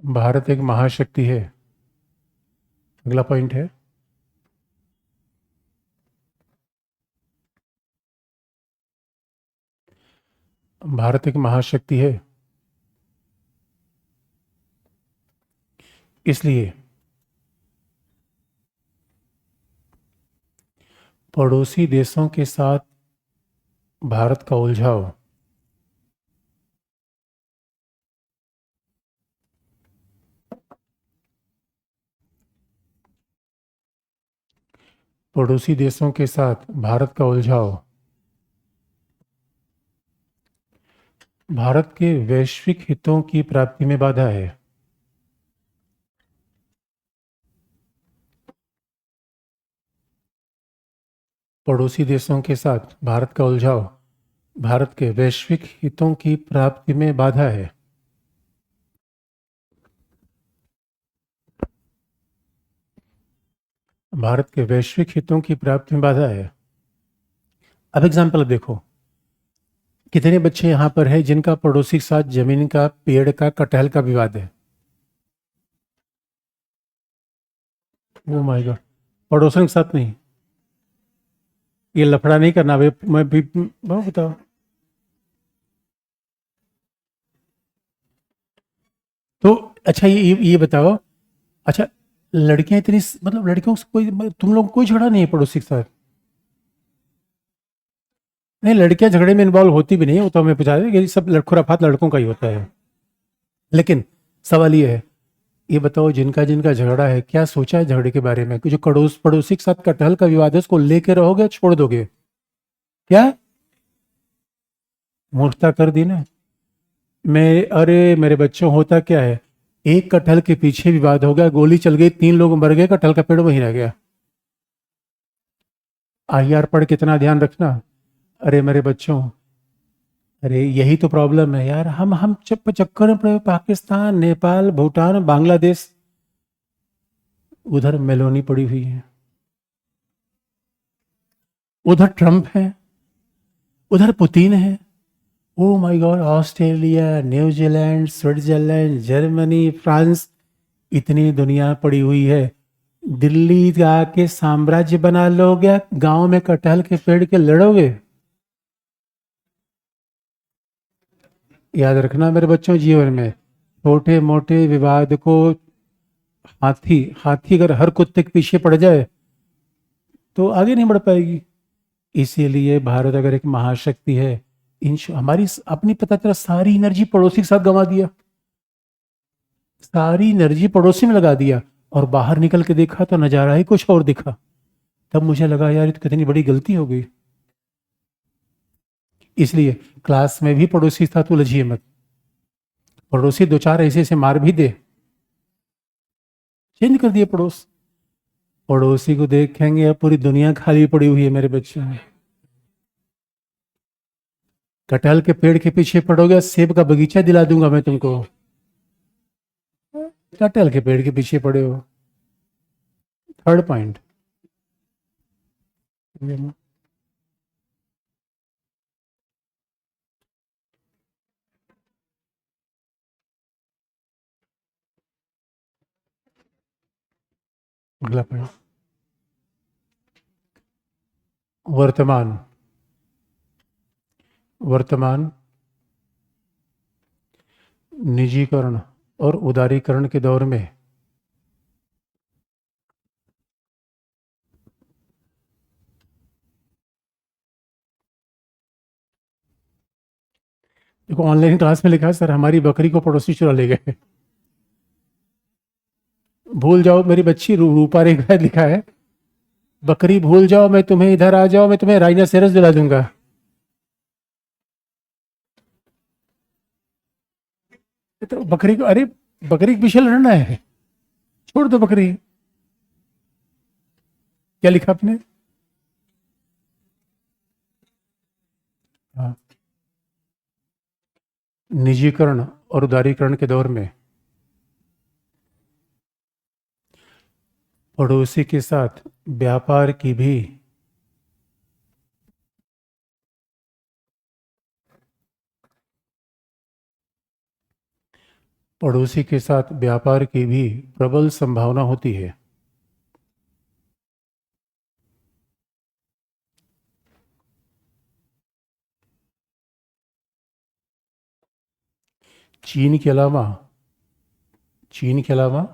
भारत एक महाशक्ति है। अगला पॉइंट है, भारत एक महाशक्ति है, इसलिए पड़ोसी देशों के साथ भारत का उलझाव पड़ोसी देशों के साथ भारत का उलझाव भारत के वैश्विक हितों की प्राप्ति में बाधा है। पड़ोसी देशों के साथ भारत का उलझाव भारत के वैश्विक हितों की प्राप्ति में बाधा है। भारत के वैश्विक हितों की प्राप्ति में बाधा है। अब एग्जाम्पल देखो, कितने बच्चे यहां पर हैं जिनका पड़ोसी के साथ जमीन का, पेड़ का, कटहल का विवाद है? Oh my God. पड़ोसन के साथ नहीं, ये लफड़ा नहीं करना भाई। मैं भी बताओ। तो अच्छा, ये बताओ। अच्छा, लड़कियां इतनी, मतलब लड़कियों से कोई, तुम लोग कोई झगड़ा नहीं है पड़ोसी के साथ? नहीं, लड़कियां झगड़े में इन्वॉल्व होती भी नहीं, वो तो हमें पूछा है कि सब खुराफात लड़कों का ही होता है। लेकिन सवाल ये है, ये बताओ, जिनका जिनका झगड़ा है, क्या सोचा है झगड़े के बारे में? कि जो पड़ोसी के साथ कटहल का विवाद है, उसको लेके रहोगे, छोड़ दोगे? क्या मूर्खता कर दी ना। अरे मेरे बच्चों, होता क्या है, एक कटहल के पीछे विवाद हो गया, गोली चल गई, 3 लोग मर गए, कटहल का पेड़ वहीं रह गया। आईआर पर कितना ध्यान रखना। अरे मेरे बच्चों, अरे यही तो प्रॉब्लम है यार। हम चक्कर में पड़े, पाकिस्तान, नेपाल, भूटान, बांग्लादेश, उधर मेलोनी पड़ी हुई है, उधर ट्रंप है, उधर पुतिन है। Oh my God, Australia, New Zealand, Switzerland, Germany, France, इतनी दुनिया पड़ी हुई है। दिल्ली जाके साम्राज्य बना लोगे, गांव में कटहल के पेड़ के लड़ोगे? याद रखना मेरे बच्चों, जीवन में छोटे मोटे विवाद को, हाथी हाथी अगर हर कुत्ते के पीछे पड़ जाए तो आगे नहीं बढ़ पाएगी। इसीलिए भारत अगर एक महाशक्ति है, हमारी अपनी, पता चला सारी एनर्जी पड़ोसी के साथ गंवा दिया, सारी एनर्जी पड़ोसी में लगा दिया, और बाहर निकल के देखा तो नजारा ही कुछ और दिखा। तब मुझे लगा यार, ये तो कितनी बड़ी गलती हो गई। इसलिए क्लास में भी पड़ोसी के साथ उलझिए मत। पड़ोसी दो चार ऐसे ऐसे मार भी दे, चेंज कर दिए पड़ोस। पड़ोसी को देखेंगे अब पूरी दुनिया खाली पड़ी हुई है मेरे बच्चे। कटहल के पेड़ के पीछे पड़ोगे, सेब का बगीचा दिला दूंगा मैं तुमको। कटहल के पेड़ के पीछे पड़े हो। थर्ड पॉइंट, अगला पॉइंट, वर्तमान वर्तमान निजीकरण और उदारीकरण के दौर में देखो, ऑनलाइन क्लास में लिखा है सर, हमारी बकरी को पड़ोसी चुरा ले गए। भूल जाओ मेरी बच्ची, रूपा रेखा लिखा है, बकरी भूल जाओ मैं तुम्हें, इधर आ जाओ मैं तुम्हें राइनासेरस दिला दूंगा। तो बकरी को, अरे बकरी के पीछे लड़ना है, छोड़ दो बकरी। क्या लिखा आपने? हाँ। निजीकरण और उदारीकरण के दौर में पड़ोसी के साथ व्यापार की भी पड़ोसी के साथ व्यापार की भी प्रबल संभावना होती है। चीन के अलावा चीन के अलावा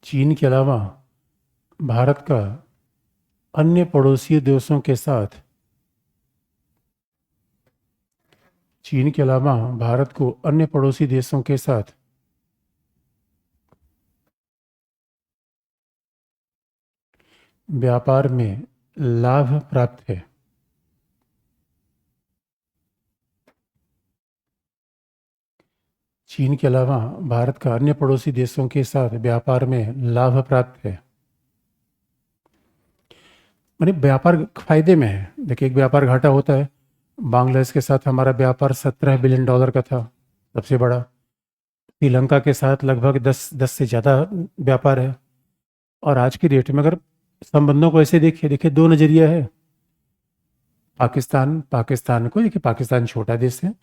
चीन के अलावा भारत का अन्य पड़ोसी देशों के साथ चीन के अलावा भारत को अन्य पड़ोसी देशों के साथ व्यापार में लाभ प्राप्त है। चीन के अलावा भारत का अन्य पड़ोसी देशों के साथ व्यापार में लाभ प्राप्त है। माने व्यापार फायदे में है। देखिए, एक व्यापार घाटा होता है। बांग्लादेश के साथ हमारा व्यापार $17 बिलियन का था, सबसे बड़ा। श्रीलंका के साथ लगभग 10 से ज़्यादा व्यापार है। और आज की डेट में अगर संबंधों को ऐसे देखिए, देखिए दो नज़रिया है। पाकिस्तान को देखिए, पाकिस्तान छोटा देश है,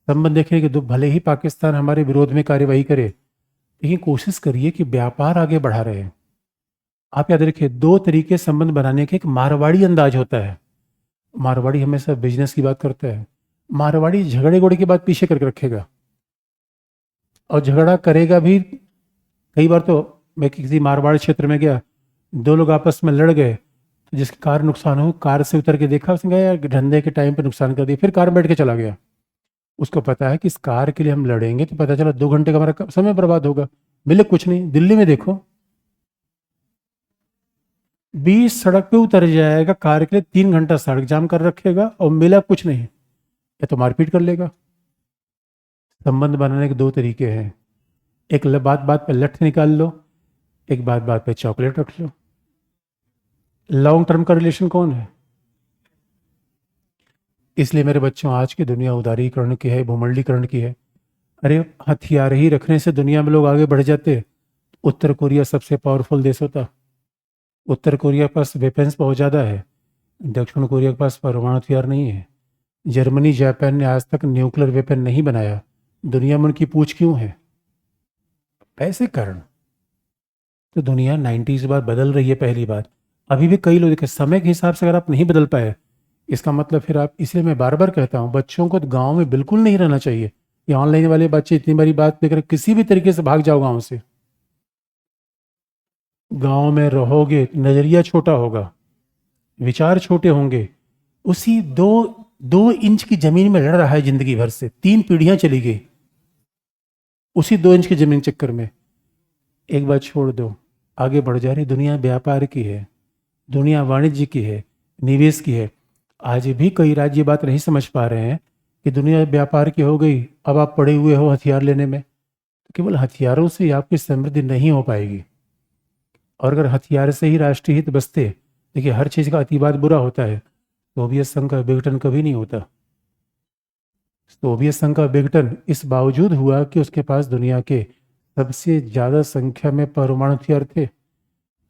संबंध देखें कि भले ही पाकिस्तान हमारे विरोध में कार्यवाही करे, लेकिन कोशिश करिए कि व्यापार आगे बढ़ा रहे। आप याद रखिए, दो तरीके संबंध बनाने के। एक मारवाड़ी अंदाज होता है, मारवाड़ी हमेशा बिजनेस की बात करता है। मारवाड़ी झगड़े गोड़े की बात पीछे करके रखेगा, और झगड़ा करेगा भी। कई बार तो मैं किसी मारवाड़ क्षेत्र में गया, दो लोग आपस में लड़ गए, तो जिसकी कार नुकसान हो, कार से उतर के देखा, उसने कहा यार धंधे के टाइम पे नुकसान कर दिया, फिर कार में बैठ के चला गया। उसको पता है कि इस कार के लिए हम लड़ेंगे तो पता चला 2 घंटे का हमारा समय बर्बाद होगा, मिले कुछ नहीं। दिल्ली में देखो, 20 सड़क पे उतर जाएगा कार के लिए, 3 घंटा सड़क जाम कर रखेगा और मिला कुछ नहीं, या तो मारपीट कर लेगा। संबंध बनाने के दो तरीके हैं। एक बात बात पे लठ निकाल लो, एक बात बात पे चॉकलेट रख लो। लॉन्ग टर्म का रिलेशन कौन है? इसलिए मेरे बच्चों, आज की दुनिया उदारीकरण की है, भूमंडलीकरण की है। अरे हथियार ही रखने से दुनिया में लोग आगे बढ़ जाते। उत्तर कोरिया सबसे पावरफुल देश होता। उत्तर कोरिया के पास वेपन्स बहुत ज़्यादा है, दक्षिण कोरिया के पास परमाणु हथियार नहीं है। जर्मनी जापान ने आज तक न्यूक्लियर वेपन नहीं बनाया। दुनिया में उनकी पूछ क्यों है? पैसे कारण। तो दुनिया 90s बाद बदल रही है, पहली बात। अभी भी कई लोग देखे, समय के हिसाब से अगर आप नहीं बदल पाए, इसका मतलब फिर आप, इसलिए मैं बार बार कहता हूँ बच्चों को तो गाँव में बिल्कुल नहीं रहना चाहिए। ये ऑनलाइन वाले बच्चे इतनी बड़ी बात लेकर किसी भी तरीके से भाग जाओ गाँव से। गाँव में रहोगे, नजरिया छोटा होगा, विचार छोटे होंगे। उसी 2 इंच की जमीन में लड़ रहा है जिंदगी भर से, 3 पीढ़ियां चली गई उसी 2 इंच की जमीन चक्कर में। एक बात छोड़ दो, आगे बढ़ जा रही दुनिया व्यापार की है, दुनिया वाणिज्य की है, निवेश की है। आज भी कई राज्य बात नहीं समझ पा रहे हैं कि दुनिया व्यापार की हो गई, अब आप पड़े हुए हो हथियार लेने में। तो केवल हथियारों से आपकी समृद्धि नहीं हो पाएगी। और अगर हथियार से ही राष्ट्रीय हित बसते, देखिए हर चीज़ का अतिवाद बुरा होता है। सोवियत संघ का विघटन कभी नहीं होता। सोवियत संघ का विघटन इस बावजूद हुआ कि उसके पास दुनिया के सबसे ज़्यादा संख्या में परमाणु हथियार थे।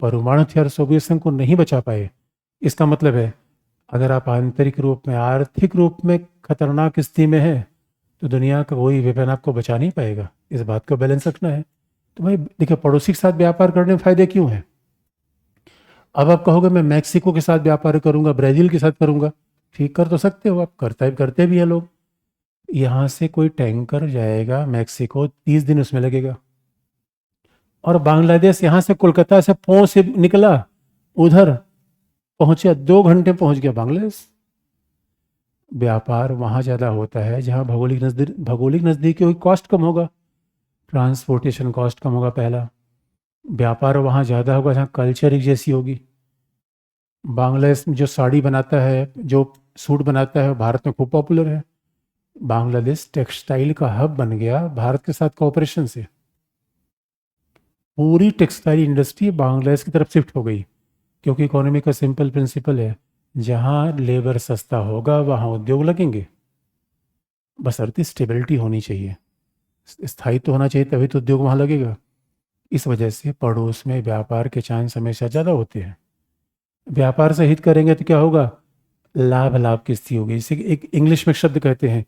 परमाणु हथियार सोवियत संघ को नहीं बचा पाए। इसका मतलब है, अगर आप आंतरिक रूप में, आर्थिक रूप में खतरनाक स्थिति में है, तो दुनिया का कोई वेपन आपको बचा नहीं पाएगा। इस बात को बैलेंस रखना है। तो भाई देखिए, पड़ोसी के साथ व्यापार करने में फायदे क्यों हैं? अब आप कहोगे मैं मैक्सिको के साथ व्यापार करूंगा, ब्राज़ील के साथ करूंगा। ठीक, कर तो सकते हो आप, करते भी हैं लोग। यहाँ से कोई टैंकर जाएगा मैक्सिको, 30 दिन उसमें लगेगा। और बांग्लादेश यहाँ से, कोलकाता से पहुंच से निकला, उधर पहुंचे 2 घंटे पहुंच गया बांग्लादेश। व्यापार वहाँ ज़्यादा होता है जहाँ भौगोलिक नज़दीकी होगी, कॉस्ट कम होगा, ट्रांसपोर्टेशन कॉस्ट कम होगा पहला। व्यापार वहाँ ज़्यादा होगा जहाँ कल्चर एक जैसी होगी। बांग्लादेश में जो साड़ी बनाता है, जो सूट बनाता है, भारत में खूब पॉपुलर है। बांग्लादेश टेक्सटाइल का हब बन गया भारत के साथ कोऑपरेशन से। पूरी टेक्सटाइल इंडस्ट्री बांग्लादेश की तरफ शिफ्ट हो गई, क्योंकि इकोनॉमी का सिंपल प्रिंसिपल है, जहाँ लेबर सस्ता होगा वहाँ उद्योग लगेंगे। बशर्ते स्टेबिलिटी होनी चाहिए, स्थायित्व होना चाहिए, तभी तो उद्योग वहाँ लगेगा। इस वजह से पड़ोस में व्यापार के चांस हमेशा ज़्यादा होते हैं। व्यापार से हित करेंगे तो क्या होगा, लाभ लाभ की स्थिति होगी। इसे एक इंग्लिश में शब्द कहते हैं,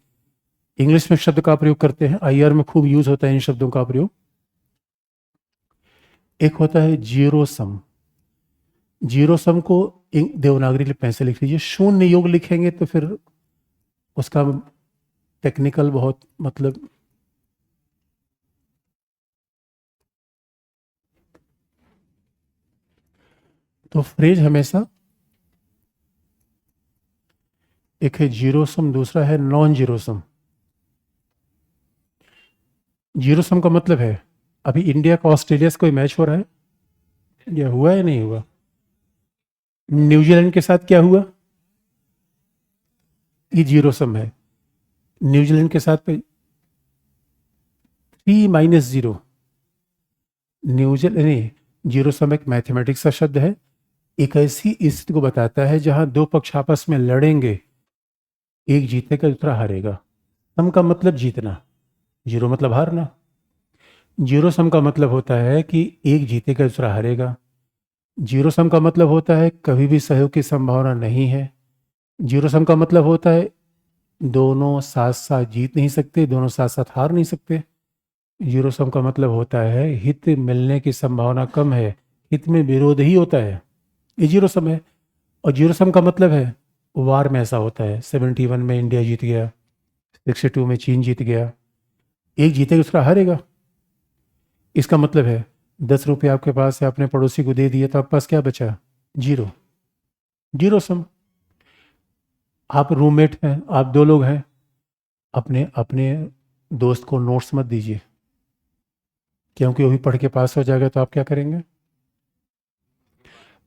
इंग्लिश में शब्द का प्रयोग करते हैं, आईआर में खूब यूज होता है इन शब्दों का प्रयोग। एक होता है जीरो सम। जीरो सम को देवनागरी में पैसे लिख लीजिए, शून्य योग लिखेंगे तो फिर उसका टेक्निकल बहुत मतलब तो फ्रेज हमेशा एक है जीरो सम, दूसरा है non zero sum. Zero sum का मतलब है अभी इंडिया का ऑस्ट्रेलिया से कोई मैच हो रहा है, या हुआ या नहीं हुआ? न्यूजीलैंड के साथ क्या हुआ? ये जीरो सम है। न्यूजीलैंड के साथ 3-0। न्यूजीलैंड नहीं, जीरो सम एक मैथमेटिक्स का शब्द है, एक ऐसी स्थिति को बताता है जहां दो पक्ष आपस में लड़ेंगे, एक जीतेगा दूसरा हारेगा। सम का मतलब जीतना, जीरो मतलब हारना। जीरो सम का मतलब होता है कि एक जीतेगा दूसरा हारेगा। जीरो सम का मतलब होता है कभी भी सहयोग की संभावना नहीं है। जीरो सम का मतलब होता है दोनों साथ साथ जीत नहीं सकते, दोनों साथ साथ हार नहीं सकते। जीरो सम का मतलब होता है हित मिलने की संभावना कम है, हित में विरोध ही होता है, ये जीरो सम है। और जीरो सम का मतलब है वार में ऐसा होता है, 71 में इंडिया जीत गया, 62 में चीन जीत गया, एक जीतेगा दूसरा हारेगा। इसका मतलब है 10 रुपये आपके पास है, अपने पड़ोसी को दे दिए तो आपके पास क्या बचा? जीरो। Zero sum. आप रूममेट हैं, आप दो लोग हैं, अपने अपने दोस्त को नोट्स मत दीजिए, क्योंकि वो भी पढ़ के पास हो जाएगा तो आप क्या करेंगे?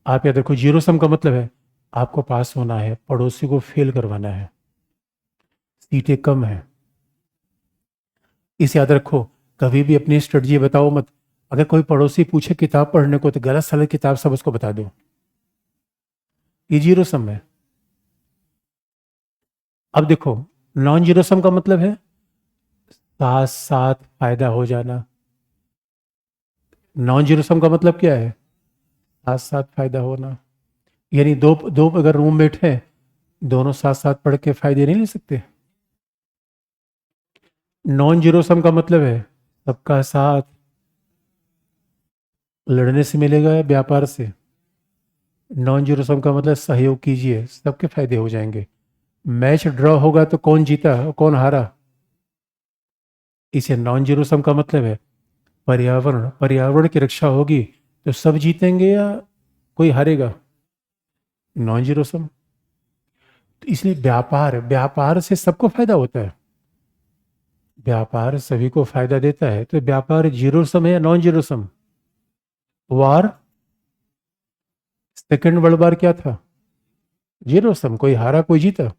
आप याद रखो, जीरो सम का मतलब है आपको पास होना है, पड़ोसी को फेल करवाना है, सीटें कम है। इस याद रखो, कभी भी अपनी स्ट्रेटजी बताओ मत। अगर कोई पड़ोसी पूछे किताब पढ़ने को तो गलत सलत किताब सब उसको बता दो, ये जीरो सम है। अब देखो, नॉन जीरो सम का मतलब है साथ साथ फायदा हो जाना। नॉन जीरो सम का मतलब क्या है? साथ साथ फायदा होना। यानी दो दो अगर रूममेट हैं, दोनों साथ साथ पढ़ के फायदे नहीं ले सकते। नॉन जीरो सम का मतलब है सबका साथ लड़ने से मिलेगा या व्यापार से। नॉन जीरो सम का मतलब सहयोग कीजिए, सबके फायदे हो जाएंगे। मैच ड्रॉ होगा तो कौन जीता और कौन हारा, इसे नॉन जीरो सम का मतलब है पर्यावरण पर्यावरण की रक्षा होगी तो सब जीतेंगे या कोई हारेगा, नॉन जीरो सम। तो इसलिए व्यापार व्यापार से सबको फायदा होता है, व्यापार सभी को फायदा देता है। तो व्यापार जीरो सम है या नॉन जीरो सम? वार, सेकेंड वर्ल्ड वार क्या था? जीरो सम, कोई हारा कोई जीता।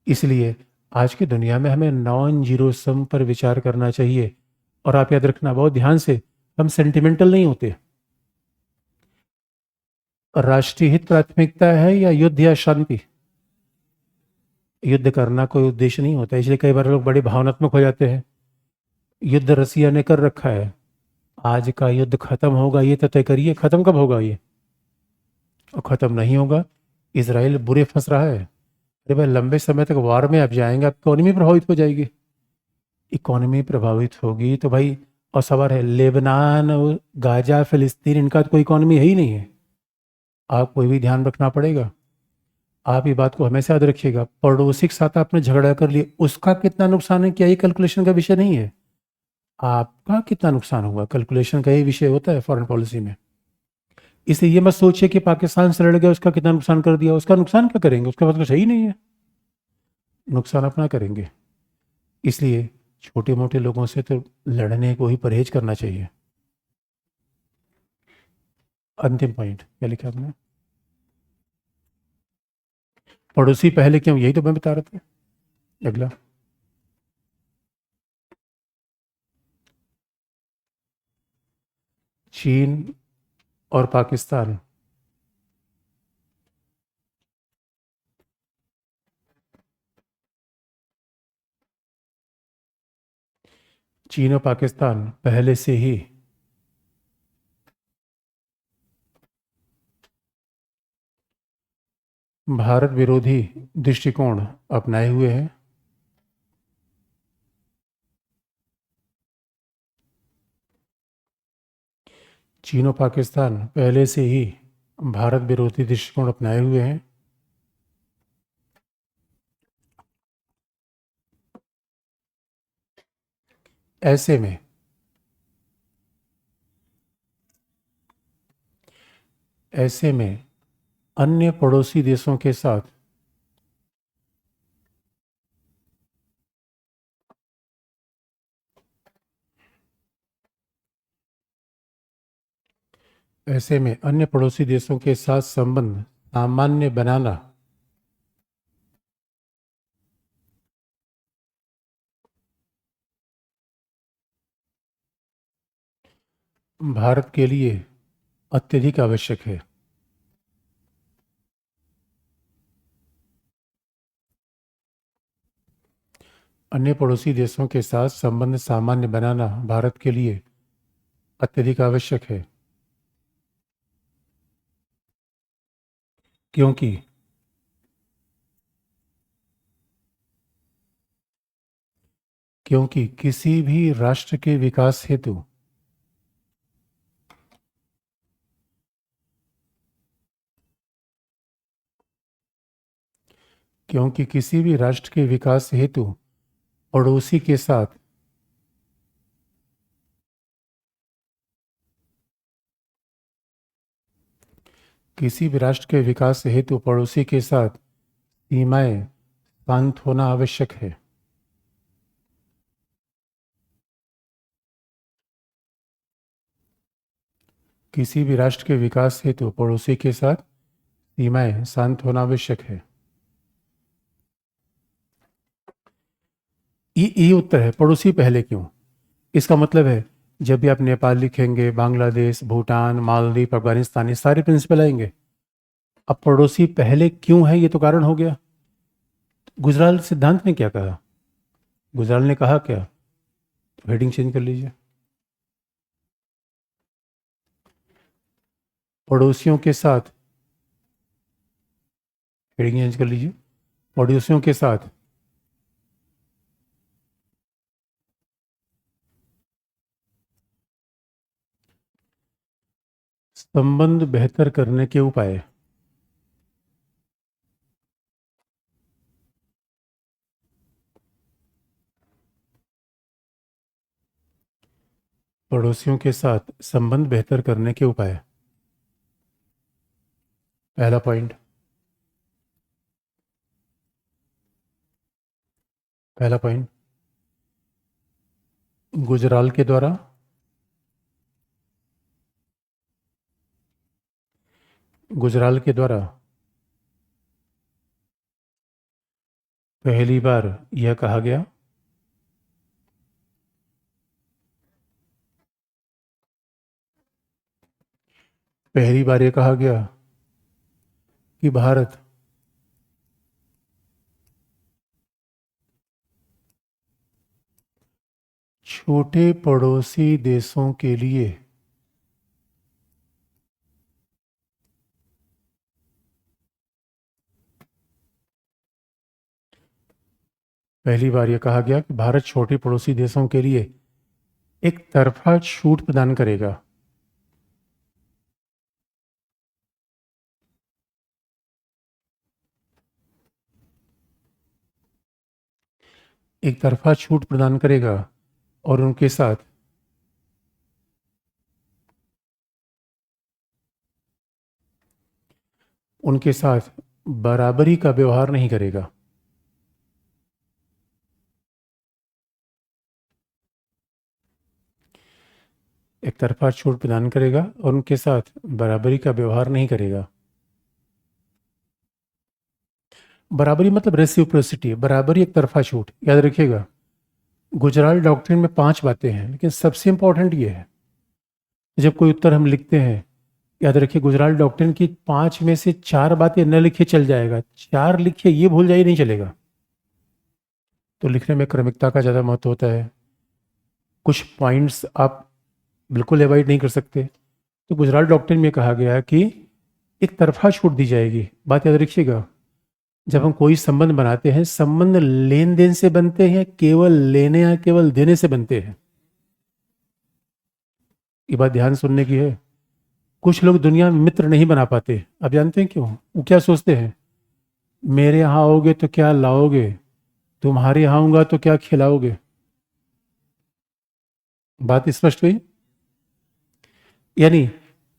इसलिए आज की दुनिया में हमें नॉन जीरो सम पर विचार करना चाहिए। और आप याद रखना बहुत ध्यान से, हम सेंटिमेंटल नहीं होते। राष्ट्रीय हित प्राथमिकता है या युद्ध या शांति? युद्ध करना कोई उद्देश्य नहीं होता, इसलिए कई बार लोग बड़े भावनात्मक हो जाते हैं। युद्ध रसिया ने कर रखा है, आज का युद्ध खत्म होगा ये तो तय करिए, खत्म कब होगा ये? और खत्म नहीं होगा, इसराइल बुरे फंस रहा है। अरे भाई, लंबे समय तक वार में आप जाएंगे, आप इकोनॉमी प्रभावित हो जाएगी। इकोनॉमी प्रभावित होगी तो भाई, और सवाल है लेबनान और गाजा फिलिस्तीन, इनका तो कोई इकोनॉमी है ही नहीं है। आप कोई भी ध्यान रखना पड़ेगा। आप ये बात को हमेशा याद रखिएगा, पड़ोसी के साथ आपने झगड़ा कर लिया, उसका कितना नुकसान है क्या ये कैलकुलेशन का विषय नहीं है, आपका कितना नुकसान हुआ कैलकुलेशन का ही विषय होता है फॉरेन पॉलिसी में। इसलिए ये मत सोचिए कि पाकिस्तान से लड़ गया उसका कितना नुकसान कर दिया, उसका नुकसान क्या करेंगे, उसके पास कुछ है ही नहीं है। नुकसान अपना करेंगे। इसलिए छोटे मोटे लोगों से तो लड़ने को ही परहेज करना चाहिए। अंतिम पॉइंट क्या लिखा आपने? पड़ोसी पहले क्यों, यही तो मैं बता रहा था। अगला। चीन और पाकिस्तान चीन और पाकिस्तान पहले से ही भारत विरोधी दृष्टिकोण अपनाए हुए हैं। चीन और पाकिस्तान पहले से ही भारत विरोधी दृष्टिकोण अपनाए हुए हैं। ऐसे में ऐसे में अन्य पड़ोसी देशों के साथ ऐसे में अन्य पड़ोसी देशों के साथ संबंध सामान्य बनाना भारत के लिए अत्यधिक आवश्यक है। अन्य पड़ोसी देशों के साथ संबंध सामान्य बनाना भारत के लिए अत्यधिक आवश्यक है, क्योंकि क्योंकि किसी भी राष्ट्र के विकास हेतु क्योंकि किसी भी राष्ट्र के विकास हेतु पड़ोसी के साथ किसी भी राष्ट्र के विकास हेतु पड़ोसी के साथ सीमाएं शांत होना आवश्यक है। किसी भी राष्ट्र के विकास हेतु पड़ोसी के साथ सीमाएं शांत होना आवश्यक है। ये उत्तर है, पड़ोसी पहले क्यों। इसका मतलब है जब भी आप नेपाल लिखेंगे, बांग्लादेश, भूटान, मालदीव, अफगानिस्तान, ये सारे प्रिंसिपल आएंगे। अब पड़ोसी पहले क्यों है, ये तो कारण हो गया। गुजराल सिद्धांत ने क्या कहा? गुजराल ने कहा क्या? तो हेडिंग चेंज कर लीजिए। पड़ोसियों के साथ, हेडिंग चेंज कर लीजिए, पड़ोसियों के साथ संबंध बेहतर करने के उपाय। पड़ोसियों के साथ संबंध बेहतर करने के उपाय। पहला पॉइंट, पहला पॉइंट, गुजराल के द्वारा गुजराल के द्वारा पहली बार यह कहा गया पहली बार यह कहा गया कि भारत छोटे पड़ोसी देशों के लिए पहली बार यह कहा गया कि भारत छोटे पड़ोसी देशों के लिए एक तरफा छूट प्रदान करेगा। एक तरफा छूट प्रदान करेगा और उनके साथ बराबरी का व्यवहार नहीं करेगा। एक तरफा छूट प्रदान करेगा और उनके साथ बराबरी का व्यवहार नहीं करेगा। बराबरी मतलब रेसिप्रोसिटी, बराबरी एक तरफा छूट, याद रखिएगा। गुजराल डॉक्ट्रिन में 5 बातें हैं, लेकिन सबसे इंपॉर्टेंट ये है, जब कोई उत्तर हम लिखते हैं, याद रखिए गुजराल डॉक्ट्रिन की 5 में से 4 बातें न लिखे चल जाएगा, 4 लिखिए ये भूल जाइए नहीं चलेगा। तो लिखने में क्रमिकता का ज़्यादा महत्व होता है। कुछ पॉइंट्स आप बिल्कुल अवॉइड नहीं कर सकते। तो गुजराल डॉक्ट्रिन में कहा गया कि एक तरफा छूट दी जाएगी। बात याद रखिएगा, जब हम कोई संबंध बनाते हैं, संबंध लेन देन से बनते हैं, केवल लेने या केवल देने से बनते हैं। ये बात ध्यान सुनने की है। कुछ लोग दुनिया में मित्र नहीं बना पाते। आप जानते हैं क्यों? वो क्या सोचते हैं, मेरे यहाँ आओगे तो क्या लाओगे, तुम्हारे यहाँ आऊंगा तो क्या खिलाओगे। बात स्पष्ट हुई? यानी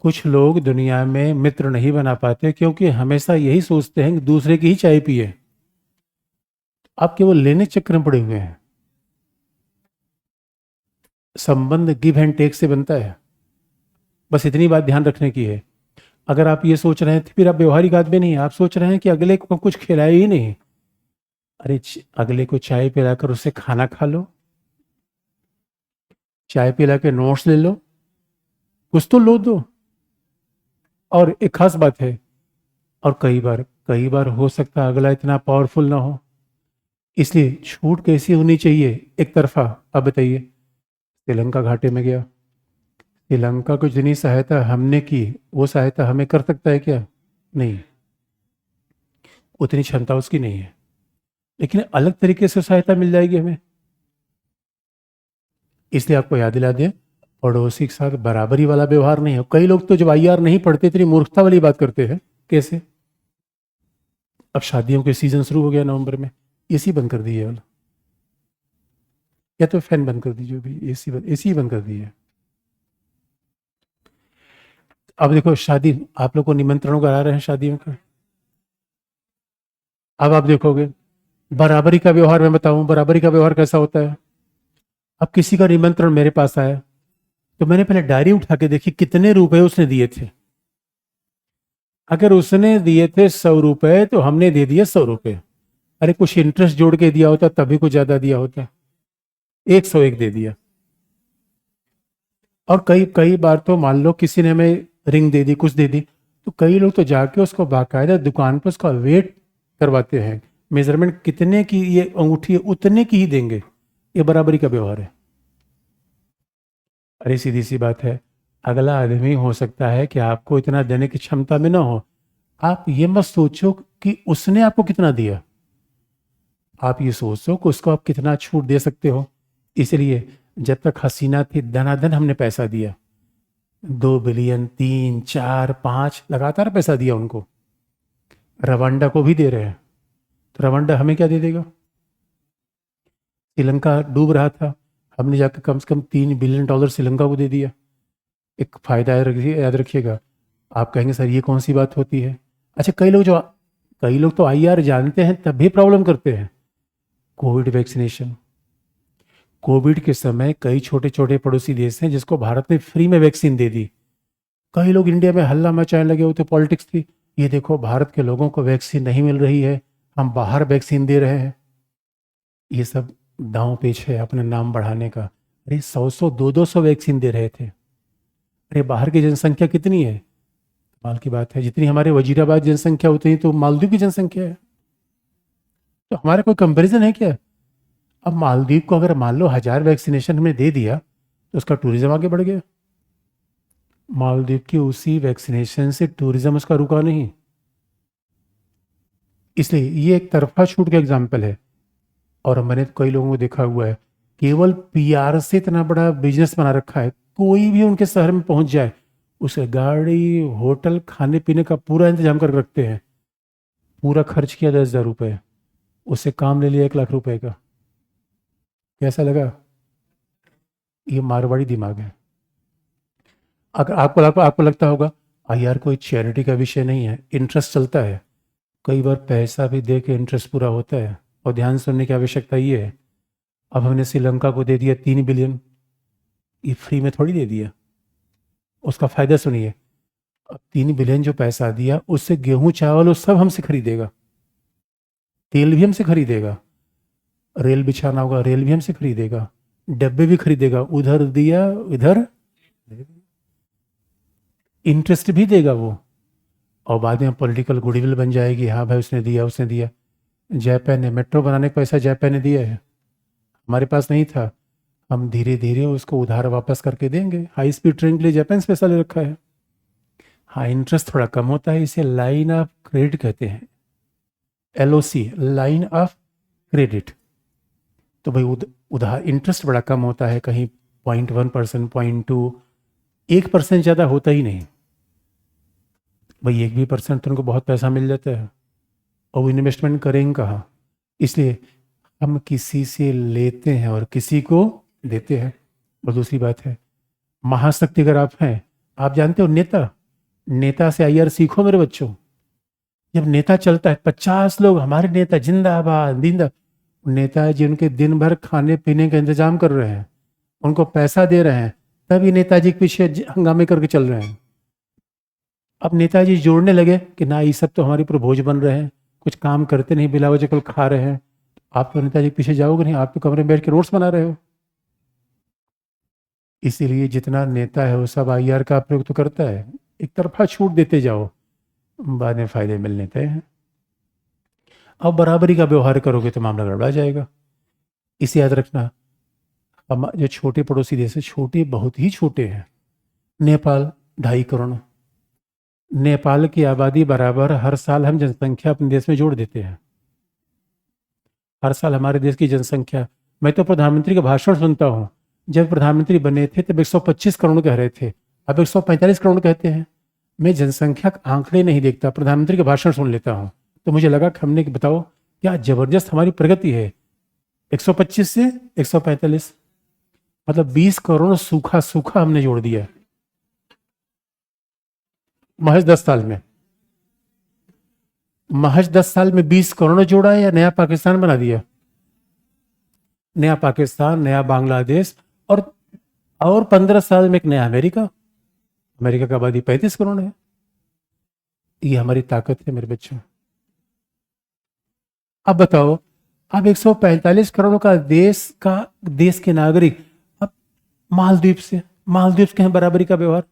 कुछ लोग दुनिया में मित्र नहीं बना पाते क्योंकि हमेशा यही सोचते हैं कि दूसरे की ही चाय पिए। आप केवल लेने चक्कर में पड़े हुए हैं। संबंध गिव एंड टेक से बनता है। बस इतनी बात ध्यान रखने की है। अगर आप ये सोच रहे हैं तो फिर आप व्यवहारिक आदमी नहीं। आप सोच रहे हैं कि अगले को कुछ खिलाए ही नहीं। अरे अगले को चाय पिलाकर उससे खाना खा लो, चाय पिला के नोट्स ले लो, कुछ तो लो दो। और एक खास बात है, और कई बार हो सकता है अगला इतना पावरफुल ना हो, इसलिए छूट कैसी होनी चाहिए? एक तरफा। अब बताइए, श्रीलंका घाटे में गया, श्रीलंका को जितनी सहायता हमने की वो सहायता हमें कर सकता है क्या? नहीं, उतनी क्षमता उसकी नहीं है, लेकिन अलग तरीके से सहायता मिल जाएगी हमें। इसलिए आपको याद दिला दें, पड़ोसी के साथ बराबरी वाला व्यवहार नहीं है। कई लोग तो जब आईआर नहीं पढ़ते इतनी मूर्खता वाली बात करते हैं। कैसे? अब शादियों के सीजन शुरू हो गया नवंबर में, एसी बंद कर दिए वाला, या तो फैन बंद कर दीजिए, भी एसी बंद कर दिए। अब देखो शादी, आप लोग को निमंत्रण करा रहे हैं शादियों का। अब आप देखोगे बराबरी का व्यवहार, मैं बताऊं बराबरी का व्यवहार कैसा होता है। अब किसी का निमंत्रण मेरे पास आया तो मैंने पहले डायरी उठा के देखी कितने रुपए उसने दिए थे। अगर उसने दिए थे 100 रुपए तो हमने दे दिए 100 रुपए। अरे कुछ इंटरेस्ट जोड़ के दिया होता तभी कुछ ज्यादा दिया होता, 101 दे दिया। और कई कई बार तो मान लो किसी ने हमें रिंग दे दी, कुछ दे दी, तो कई लोग तो जाके उसको बाकायदा दुकान पर उसका वेट करवाते हैं, मेजरमेंट कितने की ये अंगूठी है उतने की ही देंगे। ये बराबरी का व्यवहार है। अरे सीधी सी बात है, अगला आदमी हो सकता है कि आपको इतना देने की क्षमता में ना हो। आप ये मत सोचो कि उसने आपको कितना दिया, आप ये सोचो कि उसको आप कितना छूट दे सकते हो। इसलिए जब तक हसीना थी धनाधन हमने पैसा दिया, 2 बिलियन, 3, 4, 5 लगातार पैसा दिया उनको। रवांडा को भी दे रहे हैं, तो रवांडा हमें क्या दे देगा? श्रीलंका डूब रहा था, हमने जाकर कम से कम $3 बिलियन श्रीलंका को दे दिया। एक फायदा याद रखिएगा। आप कहेंगे सर ये कौन सी बात होती है? अच्छा, कई लोग तो आईआर जानते हैं तब भी प्रॉब्लम करते हैं। कोविड वैक्सीनेशन, कोविड के समय कई छोटे छोटे पड़ोसी देश हैं जिसको भारत ने फ्री में वैक्सीन दे दी। कई लोग इंडिया में हल्ला मचाने लगे, वो तो पॉलिटिक्स थी, ये देखो भारत के लोगों को वैक्सीन नहीं मिल रही है, हम बाहर वैक्सीन दे रहे हैं। ये सब दांव पेच है अपना नाम बढ़ाने का। अरे 100 200 वैक्सीन दे रहे थे। अरे बाहर की जनसंख्या कितनी है? कमाल की बात है, जितनी हमारे वजीराबाद जनसंख्या उतनी तो मालदीव की जनसंख्या है। तो हमारा कोई कंपैरिजन है क्या? अब मालदीव को अगर मान लो 1000 वैक्सीनेशन हमने दे दिया तो उसका टूरिज्म आगे बढ़ गया। मालदीव की उसी वैक्सीनेशन से टूरिज्म उसका रुका नहीं। इसलिए ये एक तरफा छूट का एग्जाम्पल है। और मैंने कई लोगों को देखा हुआ है, केवल पीआर से इतना बड़ा बिजनेस बना रखा है, कोई भी उनके शहर में पहुंच जाए उसे गाड़ी, होटल, खाने पीने का पूरा इंतजाम कर रखते हैं। पूरा खर्च किया 10,000 रुपये, उससे काम ले लिया 1 लाख रुपए का। कैसा लगा? ये मारवाड़ी दिमाग है। अगर आपको लगता होगा यार कोई चैरिटी का विषय नहीं है, इंटरेस्ट चलता है। कई बार पैसा भी दे के इंटरेस्ट पूरा होता है। और ध्यान सुनने की आवश्यकता ये है, अब हमने श्रीलंका को दे दिया 3 बिलियन, ये फ्री में थोड़ी दे दिया। उसका फायदा सुनिए। अब 3 बिलियन जो पैसा दिया उससे गेहूं चावल वो सब हमसे खरीदेगा, तेल भी हमसे खरीदेगा, रेल बिछाना होगा रेल भी हमसे खरीदेगा, डब्बे भी खरीदेगा, उधर दिया इधर इंटरेस्ट भी देगा वो। और बाद में पॉलिटिकल गुडविल बन जाएगी, हाँ भाई उसने दिया उसने दिया। जापान ने मेट्रो बनाने का पैसा जापान ने दिया है, हमारे पास नहीं था। हम धीरे धीरे उसको उधार वापस करके देंगे। हाई स्पीड ट्रेन के लिए जापान से पैसा ले रखा है। हाँ इंटरेस्ट थोड़ा कम होता है, इसे लाइन ऑफ क्रेडिट कहते हैं, LOC, लाइन ऑफ क्रेडिट। तो भाई उधार इंटरेस्ट बड़ा कम होता है, कहीं 0.1%, 0.2, 1% ज़्यादा होता ही नहीं। भाई 1% तो उनको बहुत पैसा मिल जाता है, और वो इन्वेस्टमेंट करेंगे कहाँ। इसलिए हम किसी से लेते हैं और किसी को देते हैं। और दूसरी बात है, महाशक्ति अगर आप हैं, आप जानते हो नेता, नेता से IR सीखो मेरे बच्चों। जब नेता चलता है 50 लोग हमारे नेता जिंदाबाद जिंदा, नेताजी उनके दिन भर खाने पीने का इंतजाम कर रहे हैं, उनको पैसा दे रहे हैं, तभी नेताजी के पीछे हंगामे करके चल रहे हैं। अब नेताजी जोड़ने लगे कि ना ये सब तो हमारे ऊपर बोझ बन रहे हैं, कुछ काम करते नहीं, बिला वजह कल खा रहे हैं। आप तो नेताजी के पीछे जाओगे नहीं, आप तो कमरे में बैठ के रोड्स बना रहे हो। इसीलिए जितना नेता है वो सब IR का प्रयोग तो करता है, एक तरफा छूट देते जाओ, बाद में फायदे मिलने तय हैं। अब बराबरी का व्यवहार करोगे तो मामला गड़बड़ा जाएगा। इसे याद रखना। हम जो छोटे पड़ोसी देश है, छोटे बहुत ही छोटे हैं, नेपाल 2.5 करोड़, नेपाल की आबादी बराबर हर साल हम जनसंख्या अपने देश में जोड़ देते हैं। हर साल हमारे देश की जनसंख्या, मैं तो प्रधानमंत्री का भाषण सुनता हूँ, जब प्रधानमंत्री बने थे तब 125 करोड़ कह रहे थे, अब 145 करोड़ कहते हैं। मैं जनसंख्या का आंकड़े नहीं देखता, प्रधानमंत्री का भाषण सुन लेता हूँ, तो मुझे लगा कि हमने बताओ क्या जबरदस्त हमारी प्रगति है। 125 से 145, मतलब 20 करोड़ सूखा सूखा हमने जोड़ दिया महज 10 साल में। महज 10 साल में 20 करोड़ जोड़ा है, या नया पाकिस्तान बना दिया। नया पाकिस्तान, नया बांग्लादेश, और 15 साल में एक नया अमेरिका। अमेरिका का आबादी 35 करोड़ है। ये हमारी ताकत है मेरे बच्चों। अब बताओ, अब 145 करोड़ का देश के नागरिक, अब मालदीव के हैं बराबरी का व्यवहार।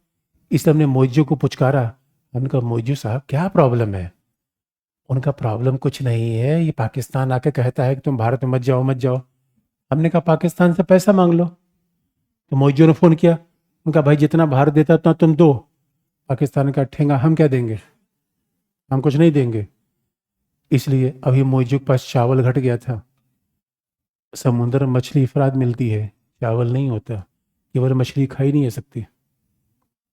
इसलिए हमने मोइजो को पुचकारा। उनका मोइजो साहब क्या प्रॉब्लम है? उनका प्रॉब्लम कुछ नहीं है, ये पाकिस्तान आके कहता है कि तुम भारत में मत जाओ मत जाओ। हमने कहा पाकिस्तान से पैसा मांग लो। तो मोइजो ने फोन किया, उनका भाई जितना भारत देता उतना तुम दो। पाकिस्तान का ठेंगा हम क्या देंगे, हम कुछ नहीं देंगे। इसलिए अभी मोइजो के पास चावल घट गया था। समुद्र में मछली अफराद मिलती है, चावल नहीं होता। केवल मछली खाई नहीं है सकती,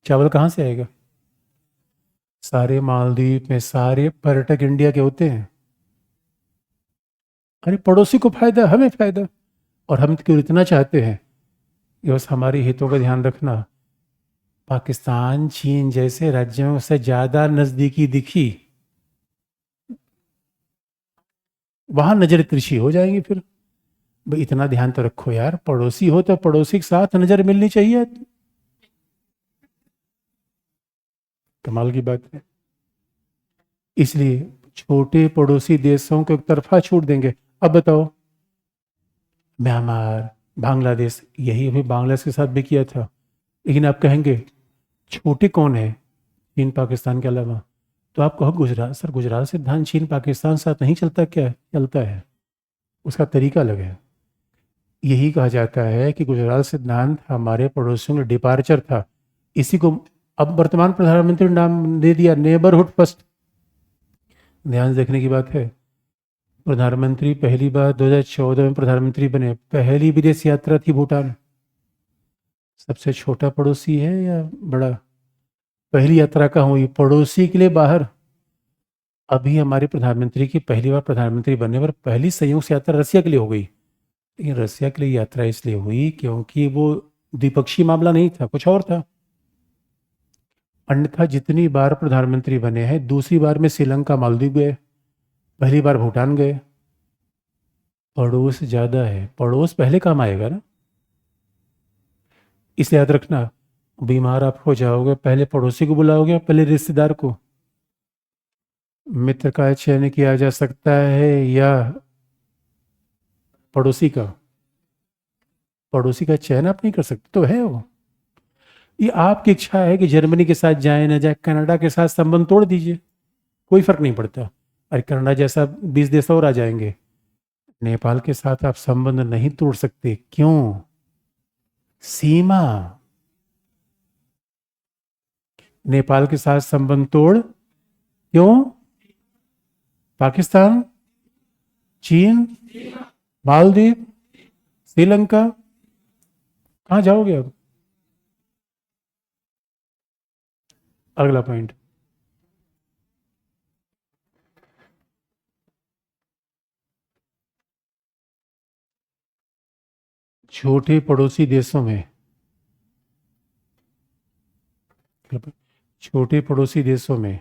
चावल कहाँ से आएगा? सारे मालदीव में सारे पर्यटक इंडिया के होते हैं। अरे पड़ोसी को फायदा, हमें फायदा। और हम क्यों इतना चाहते हैं कि बस हमारे हितों का ध्यान रखना। पाकिस्तान चीन जैसे राज्यों से ज्यादा नजदीकी दिखी, वहां नजर तिरछी हो जाएंगी। फिर भाई इतना ध्यान तो रखो यार, पड़ोसी हो तो पड़ोसी के साथ नजर मिलनी चाहिए। कमाल की बात है। इसलिए छोटे पड़ोसी देशों को एक तरफा छूट देंगे। अब बताओ, म्यांमार, बांग्लादेश, यही अभी बांग्लादेश के साथ भी किया था। लेकिन आप कहेंगे छोटे कौन है चीन पाकिस्तान के अलावा? तो आप कहो गुजरात। सर गुजरात सिद्धांत चीन पाकिस्तान साथ नहीं चलता क्या? चलता है, उसका तरीका अलग है। यही कहा जाता है कि गुजरात सिद्धांत हमारे पड़ोसियों का डिपार्चर था। इसी को अब वर्तमान प्रधानमंत्री ने नाम दे दिया नेबरहुड फर्स्ट। ध्यान से देखने की बात है। प्रधानमंत्री पहली बार 2014 में प्रधानमंत्री बने, पहली विदेश यात्रा थी भूटान। सबसे छोटा पड़ोसी है या बड़ा? पहली यात्रा कहाँ हुई? पड़ोसी के लिए बाहर। अभी हमारे प्रधानमंत्री की पहली बार प्रधानमंत्री बनने पर पहली संयुक्त यात्रा रसिया के लिए हो गई। लेकिन रसिया के लिए यात्रा इसलिए हुई क्योंकि वो द्विपक्षीय मामला नहीं था, कुछ और था। अन्यथा जितनी बार प्रधानमंत्री बने हैं, दूसरी बार में श्रीलंका मालदीव गए, पहली बार भूटान गए। पड़ोस ज्यादा है, पड़ोस पहले काम आएगा ना। इसे याद रखना। बीमार आप हो जाओगे, पहले पड़ोसी को बुलाओगे या पहले रिश्तेदार को? मित्र का चयन किया जा सकता है या पड़ोसी का? पड़ोसी का चयन आप नहीं कर सकते, तो है वो। ये आपकी इच्छा है कि जर्मनी के साथ जाए ना जाए, कनाडा के साथ संबंध तोड़ दीजिए, कोई फर्क नहीं पड़ता। अरे कनाडा जैसा 20 देश और आ जाएंगे। नेपाल के साथ आप संबंध नहीं तोड़ सकते, क्यों? सीमा। नेपाल के साथ संबंध तोड़, क्यों? पाकिस्तान, चीन, मालदीव, श्रीलंका, कहाँ जाओगे अब? अगला पॉइंट, छोटे पड़ोसी देशों में, छोटे पड़ोसी देशों में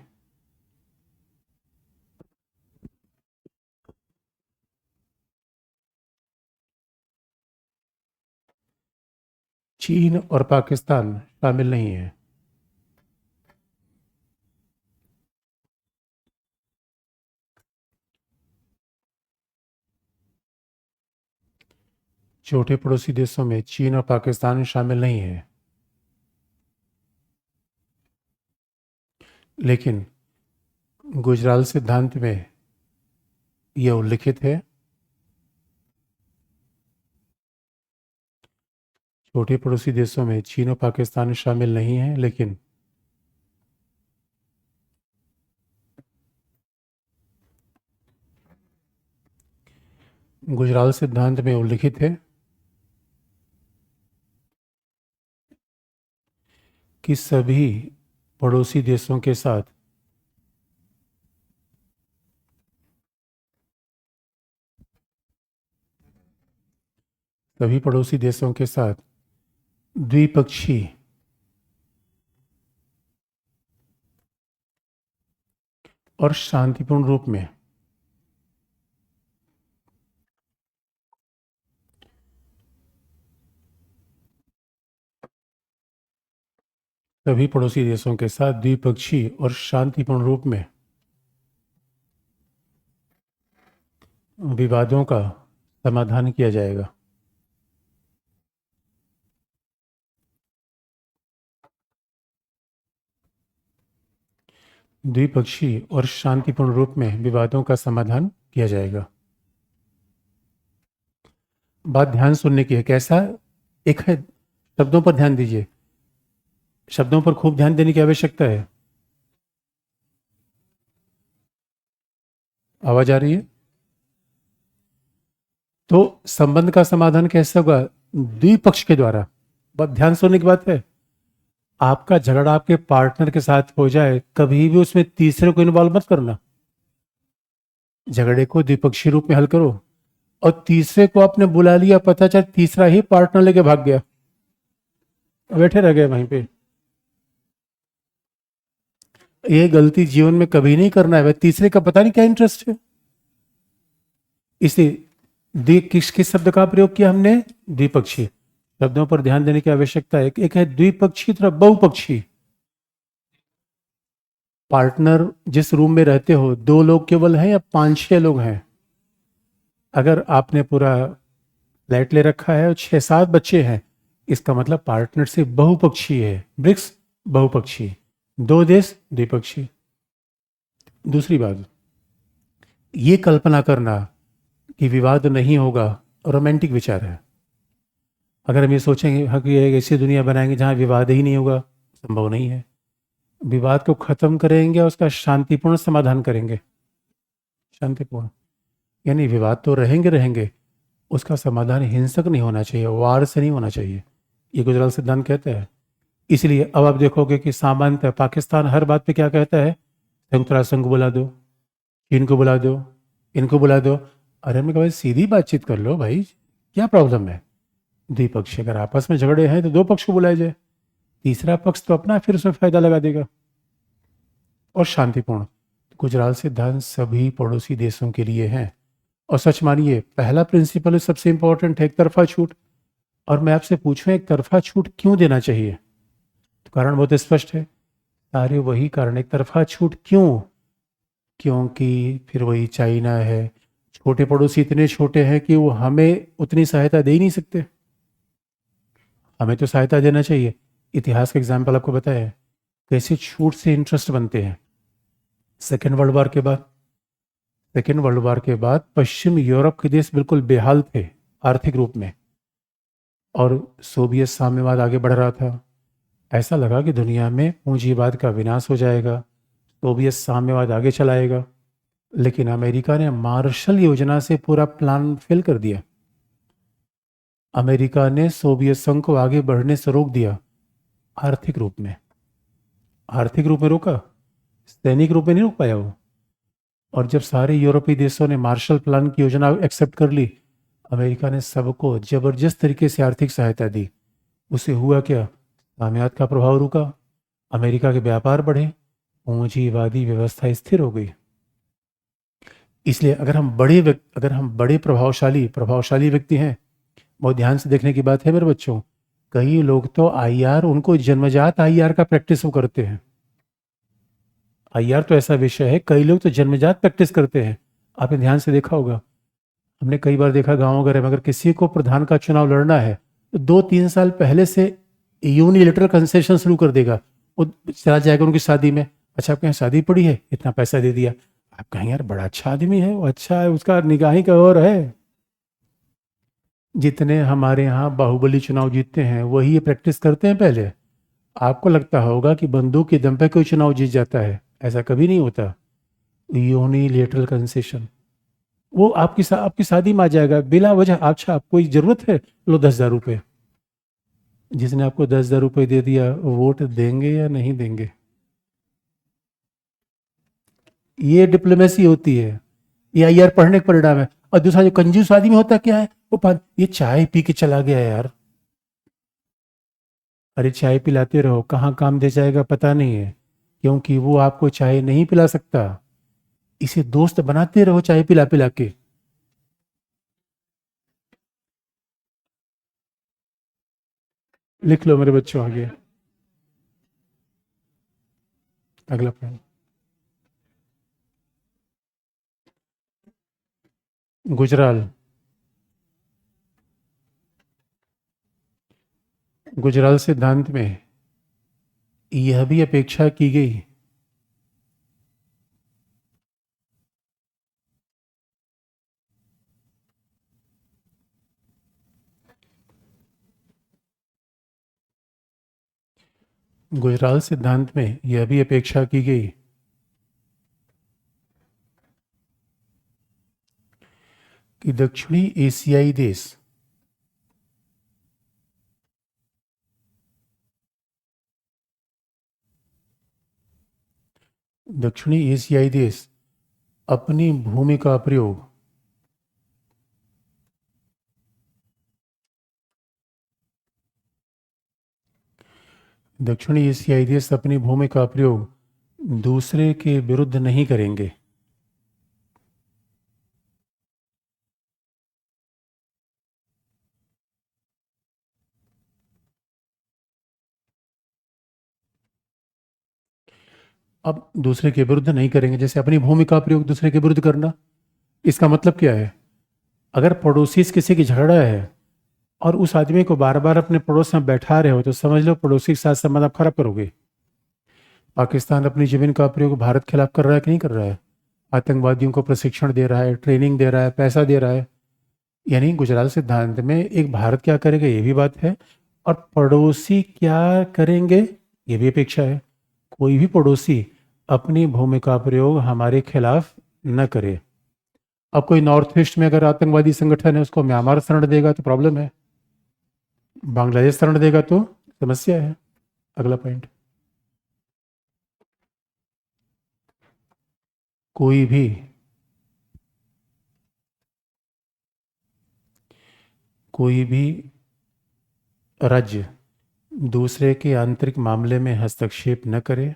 चीन और पाकिस्तान शामिल नहीं है। छोटे पड़ोसी देशों में चीन और पाकिस्तान शामिल नहीं है, लेकिन गुजराल सिद्धांत में यह उल्लिखित है। छोटे पड़ोसी देशों में चीन और पाकिस्तान शामिल नहीं है, लेकिन गुजराल सिद्धांत में उल्लिखित है कि सभी पड़ोसी देशों के साथ द्विपक्षीय और शांतिपूर्ण रूप में सभी पड़ोसी देशों के साथ द्विपक्षीय और शांतिपूर्ण रूप में विवादों का समाधान किया जाएगा। द्विपक्षीय और शांतिपूर्ण रूप में विवादों का समाधान किया जाएगा। बात ध्यान सुनने की है। कैसा? एक है, शब्दों पर ध्यान दीजिए, शब्दों पर खूब ध्यान देने की आवश्यकता है। आवाज आ रही है? तो संबंध का समाधान कैसे होगा? द्विपक्ष के द्वारा। बात ध्यान सुनने की बात है। आपका झगड़ा आपके पार्टनर के साथ हो जाए, कभी भी उसमें तीसरे को इन्वॉल्व मत करना। झगड़े को द्विपक्षीय रूप में हल करो। और तीसरे को आपने बुला लिया, पता चल तीसरा ही पार्टनर लेके भाग गया, बैठे रह गए वहीं पे। ये गलती जीवन में कभी नहीं करना है। तीसरे का पता नहीं क्या इंटरेस्ट है। इसलिए किस शब्द का प्रयोग किया हमने? द्विपक्षीय। शब्दों पर ध्यान देने की आवश्यकता है। एक है द्विपक्षीय, तरफ बहुपक्षीय। पार्टनर जिस रूम में रहते हो, 2 लोग केवल हैं या 5-6 लोग हैं? अगर आपने पूरा फ्लैट ले रखा है और 6-7 बच्चे हैं, इसका मतलब पार्टनरशिप बहुपक्षीय है। ब्रिक्स बहुपक्षीय, 2 देश द्विपक्षीय। दूसरी बात, ये कल्पना करना कि विवाद नहीं होगा, रोमांटिक विचार है। अगर हम ये सोचेंगे कि एक ऐसी दुनिया बनाएंगे जहां विवाद ही नहीं होगा, संभव नहीं है। विवाद को खत्म करेंगे और उसका शांतिपूर्ण समाधान करेंगे। शांतिपूर्ण यानी विवाद तो रहेंगे, उसका समाधान हिंसक नहीं होना चाहिए, वार से नहीं होना चाहिए। ये गुजराल सिद्धांत कहता है। इसलिए अब आप देखोगे कि सामान्यतः पाकिस्तान हर बात पे क्या कहता है? संयुक्त राष्ट्र संघ को बुला दो, चीन को बुला दो, इनको बुला दो। अरे हमने कहा सीधी बातचीत कर लो भाई, क्या प्रॉब्लम है? द्विपक्षीय, अगर आपस में झगड़े हैं तो 2 पक्ष को बुलाया जाए, तीसरा पक्ष तो अपना फिर उसमें फायदा लगा देगा। और शांतिपूर्ण, गुजराल सिद्धांत सभी पड़ोसी देशों के लिए है। और सच मानिए, पहला प्रिंसिपल सबसे इंपॉर्टेंट है, एक तरफा छूट। और मैं आपसे पूछूं, एक तरफा छूट क्यों देना चाहिए? तो कारण बहुत स्पष्ट है, सारे वही कारण, एक तरफा छूट क्यों? क्योंकि फिर वही चाइना है, छोटे पड़ोसी इतने छोटे हैं कि वो हमें उतनी सहायता दे ही नहीं सकते। हमें तो सहायता देना चाहिए। इतिहास का एग्जाम्पल आपको बताया है कैसे छूट से इंटरेस्ट बनते हैं। सेकेंड वर्ल्ड वॉर के बाद सेकेंड वर्ल्ड वॉर के बाद पश्चिम यूरोप के देश बिल्कुल बेहाल थे आर्थिक रूप में, और सोवियत साम्यवाद आगे बढ़ रहा था। ऐसा लगा कि दुनिया में पूंजीवाद का विनाश हो जाएगा, सोवियत साम्यवाद आगे चलाएगा। लेकिन अमेरिका ने मार्शल योजना से पूरा प्लान फेल कर दिया। अमेरिका ने सोवियत संघ को आगे बढ़ने से रोक दिया, आर्थिक रूप में। आर्थिक रूप में रोका, सैनिक रूप में नहीं रोक पाया वो। और जब सारे यूरोपीय देशों ने मार्शल प्लान की योजना एक्सेप्ट कर ली, अमेरिका ने सबको जबरदस्त तरीके से आर्थिक सहायता दी। उससे हुआ क्या? साम्यवाद का प्रभाव रुका, अमेरिका के व्यापार बढ़े, पूंजीवादी व्यवस्था स्थिर हो गई। इसलिए अगर हम बड़े प्रभावशाली प्रभावशाली व्यक्ति हैं, बहुत ध्यान से देखने की बात है मेरे बच्चों, कई लोग तो आईआर, उनको जन्मजात आईआर का प्रैक्टिस वो करते हैं। आईआर तो ऐसा विषय है, कई लोग तो जन्मजात प्रैक्टिस करते हैं। आपने ध्यान से देखा होगा, हमने कई बार देखा गाँव वगैरह में, अगर किसी को प्रधान का चुनाव लड़ना है तो 2-3 साल पहले से यूनिलेटरल कंसेशन शुरू कर देगा। वो चला जाएगा उनकी शादी में, अच्छा आपके यहाँ शादी पड़ी है, इतना पैसा दे दिया। आप कहेंगे यार बड़ा अच्छा आदमी है वो, अच्छा है, उसका निगाही का और है। जितने हमारे यहाँ बाहुबली चुनाव जीतते हैं वही ये प्रैक्टिस करते हैं पहले। आपको लगता होगा कि बंदूक के दम पे कोई चुनाव जीत जाता है, ऐसा कभी नहीं होता। यूनिलेटरल कंसेशन, वो आपकी शादी में आ जाएगा बिना वजह। अच्छा आपको कोई जरूरत है, लो 10,000 रुपये। जिसने आपको 10,000 रुपये दे दिया, वोट देंगे या नहीं देंगे? ये डिप्लोमेसी होती है, ये आईआर पढ़ने का परिणाम है। और दूसरा जो कंजूस आदमी होता क्या है, वो ये चाय पी के चला गया यार। अरे चाय पिलाते रहो, कहाँ काम दे जाएगा पता नहीं है, क्योंकि वो आपको चाय नहीं पिला सकता। इसे दोस्त बनाते रहो चाय पिला पिला के। लिख लो मेरे बच्चों आगे, अगला पॉइंट। गुजराल गुजराल सिद्धांत में यह भी अपेक्षा की गई गुजराल सिद्धांत में यह भी अपेक्षा की गई कि दक्षिणी एशियाई देश दक्षिणी एशियाई देश अपनी भूमि का प्रयोग दक्षिणी एशियाई देश अपनी भूमि का प्रयोग दूसरे के विरुद्ध नहीं करेंगे। अब दूसरे के विरुद्ध नहीं करेंगे, जैसे अपनी भूमि का प्रयोग दूसरे के विरुद्ध करना, इसका मतलब क्या है? अगर पड़ोसी से किसी की झगड़ा है और उस आदमी को बार बार अपने पड़ोस में बैठा रहे हो, तो समझ लो पड़ोसी के साथ संबंध आप खराब करोगे। पाकिस्तान अपनी जमीन का प्रयोग भारत के खिलाफ कर रहा है कि नहीं कर रहा है? आतंकवादियों को प्रशिक्षण दे रहा है, ट्रेनिंग दे रहा है, पैसा दे रहा है। यानी गुजराल सिद्धांत में एक भारत क्या करेगा ये भी बात है, और पड़ोसी क्या करेंगे ये भी अपेक्षा है। कोई भी पड़ोसी अपनी भूमि का प्रयोग हमारे खिलाफ न करे। अब कोई नॉर्थ ईस्ट में अगर आतंकवादी संगठन है, उसको म्यांमार शरण देगा तो प्रॉब्लम है, बांग्लादेश शरण देगा तो समस्या है। अगला पॉइंट। कोई भी कोई भी राज्य दूसरे के आंतरिक मामले में हस्तक्षेप न करे।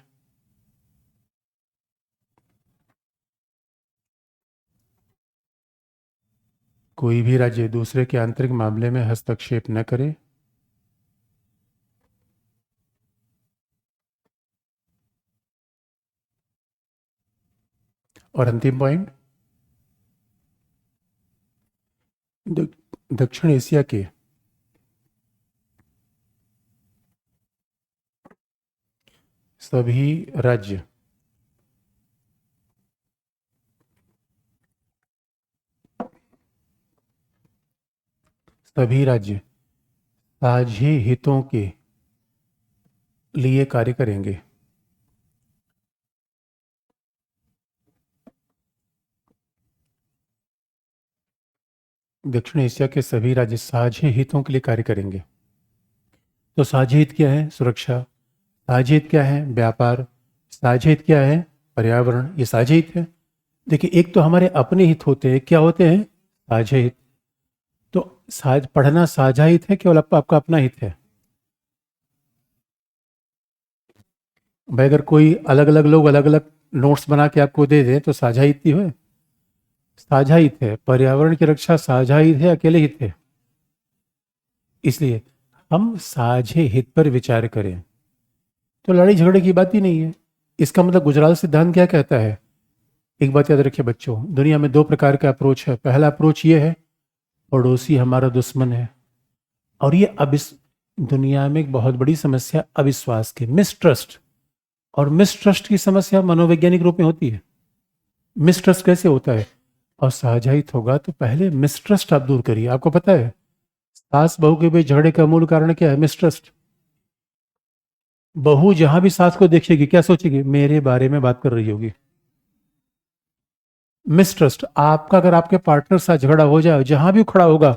कोई भी राज्य दूसरे के आंतरिक मामले में हस्तक्षेप न करे। और अंतिम पॉइंट, दक्षिण एशिया के सभी राज्य साझे हितों के लिए कार्य करेंगे। दक्षिण एशिया के सभी राज्य साझे हितों के लिए कार्य करेंगे। तो साझे हित क्या है? सुरक्षा। साझे हित क्या है? व्यापार। साझे हित क्या है? पर्यावरण। ये साझे हित है। देखिए, एक तो हमारे अपने हित होते हैं, क्या होते हैं? साझे हित। तो पढ़ना साझा हित है, केवल आपका अपना हित है? भाई, अगर कोई अलग अलग लोग अलग अलग नोट्स बना के आपको दे दें तो साझा हित ही है। साझा हित है। पर्यावरण की रक्षा साझा हित है, अकेले हित है? इसलिए हम साझे हित पर विचार करें तो लड़ाई झगड़े की बात ही नहीं है। इसका मतलब गुजराल सिद्धांत क्या कहता है? एक बात याद रखिए बच्चों, दुनिया में दो प्रकार का अप्रोच है। पहला अप्रोच ये है, पड़ोसी हमारा दुश्मन है। और ये दुनिया में एक बहुत बड़ी समस्या अविश्वास की, मिसट्रस्ट। और मिसट्रस्ट की समस्या मनोवैज्ञानिक रूप में होती है। मिसट्रस्ट कैसे होता है? और साझाहित होगा तो पहले मिसट्रस्ट आप दूर करिए। आपको पता है सास बहू के बीच झगड़े का मूल कारण क्या है? मिसट्रस्ट। बहू जहां भी सास को देखेगी क्या सोचेगी? मेरे बारे में बात कर रही होगी। मिसट्रस्ट। आपका अगर आपके पार्टनर साथ झगड़ा हो जाए, जहां भी खड़ा होगा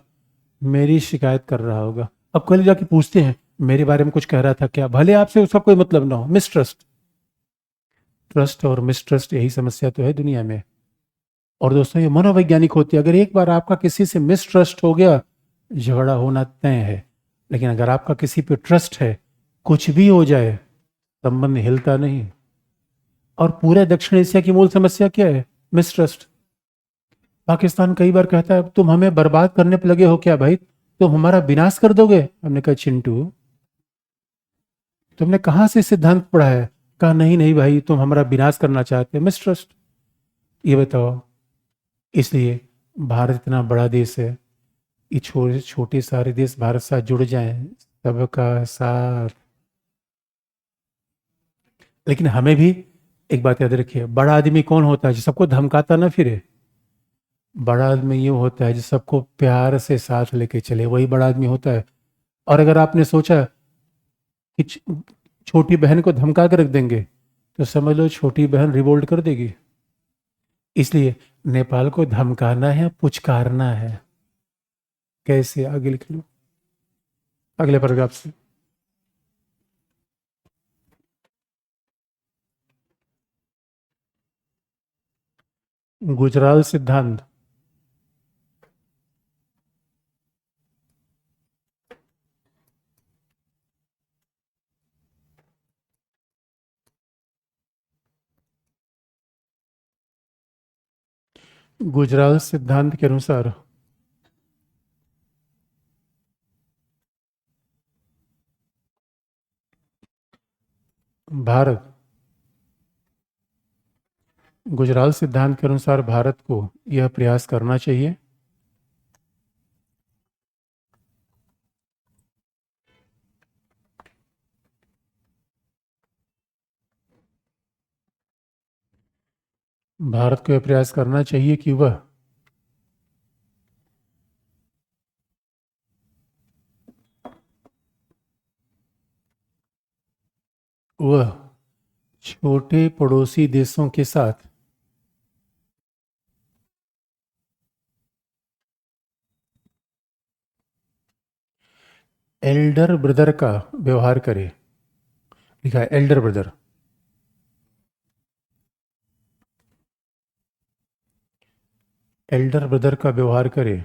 मेरी शिकायत कर रहा होगा। अब कल जाके पूछते हैं मेरे बारे में कुछ कह रहा था क्या, भले आपसे उसका कोई मतलब ना हो। मिसट्रस्ट। ट्रस्ट और मिसट्रस्ट, यही समस्या तो है दुनिया में। और दोस्तों, ये मनोवैज्ञानिक होती है। अगर एक बार आपका किसी से मिसट्रस्ट हो गया, झगड़ा होना तय है। लेकिन अगर आपका किसी पे ट्रस्ट है, कुछ भी हो जाए संबंध हिलता नहीं। और पूरे दक्षिण एशिया की मूल समस्या क्या है? मिसट्रस्ट। पाकिस्तान कई बार कहता है तुम हमें बर्बाद करने पे लगे हो क्या भाई, तुम हमारा विनाश कर दोगे? हमने कहा चिंटू, तुमने कहां से सिद्धांत पढ़ा है? कहा नहीं नहीं भाई, तुम हमारा विनाश करना चाहते हो। मिसट्रस्ट। ये बताओ। इसलिए भारत इतना बड़ा देश है, ये छोटे छोटे सारे देश भारत साथ जुड़ जाएं, सबका साथ। लेकिन हमें भी एक बात याद रखिए, बड़ा आदमी कौन होता है? जो सबको धमकाता ना फिरे। बड़ा आदमी ये होता है जो सबको प्यार से साथ लेके चले, वही बड़ा आदमी होता है। और अगर आपने सोचा कि छोटी बहन को धमका के रख देंगे तो समझ लो छोटी बहन रिवोल्ट कर देगी। इसलिए नेपाल को धमकाना है, पुचकारना है। कैसे? आगे लिख लो, अगले पैराग्राफ से। गुजराल सिद्धांत। गुजराल सिद्धांत के अनुसार भारत, गुजराल सिद्धांत के अनुसार भारत को यह प्रयास करना चाहिए भारत को यह प्रयास करना चाहिए कि वह छोटे पड़ोसी देशों के साथ एल्डर ब्रदर का व्यवहार करे। लिखा है एल्डर ब्रदर। एल्डर ब्रदर का व्यवहार करे,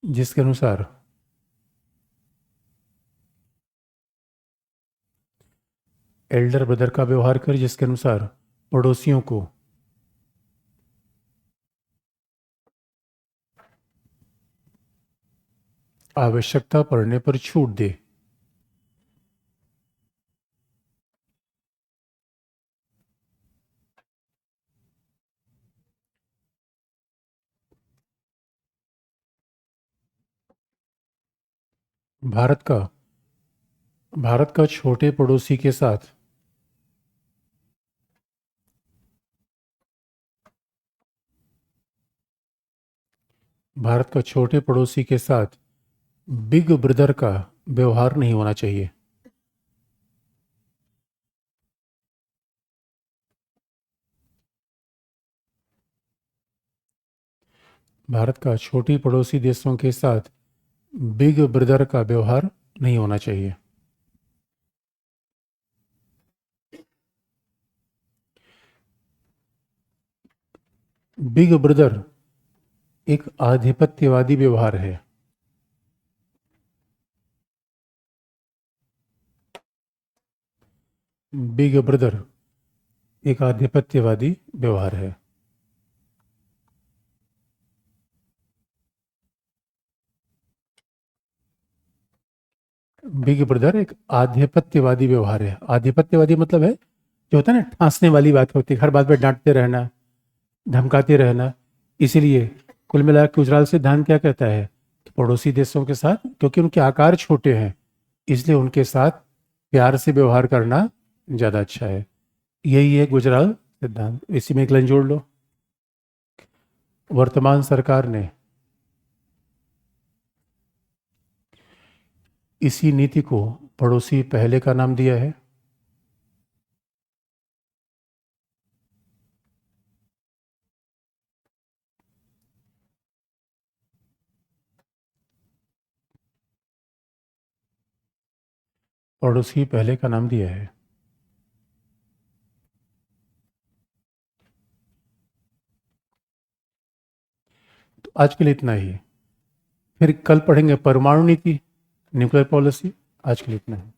जिसके अनुसार एल्डर ब्रदर का व्यवहार करे जिसके अनुसार पड़ोसियों को आवश्यकता पड़ने पर छूट दे। भारत का भारत का छोटे पड़ोसी के साथ भारत का छोटे पड़ोसी के साथ बिग ब्रदर का व्यवहार नहीं होना चाहिए। भारत का छोटी पड़ोसी देशों के साथ बिग ब्रदर का व्यवहार नहीं होना चाहिए। बिग ब्रदर एक आधिपत्यवादी व्यवहार है। बिग ब्रदर एक आधिपत्यवादी व्यवहार है। बिग ब्रदर एक आधिपत्यवादी व्यवहार है। आधिपत्यवादी मतलब है जो होता है ना, ठांसने वाली बात होती है, हर बात पे डांटते रहना, धमकाते रहना। इसीलिए कुल मिलाकर गुजराल सिद्धांत क्या कहता है कि पड़ोसी देशों के साथ, क्योंकि उनके आकार छोटे हैं, इसलिए उनके साथ प्यार से व्यवहार करना ज़्यादा अच्छा है। यही है गुजराल सिद्धांत। इसी में एक लाइन जोड़ लो। वर्तमान सरकार ने इसी नीति को पड़ोसी पहले का नाम दिया है। पड़ोसी पहले का नाम दिया है। तो आज के लिए इतना ही। फिर कल पढ़ेंगे परमाणु नीति, न्यूक्लियर पॉलिसी। आज के लिए इतना ही।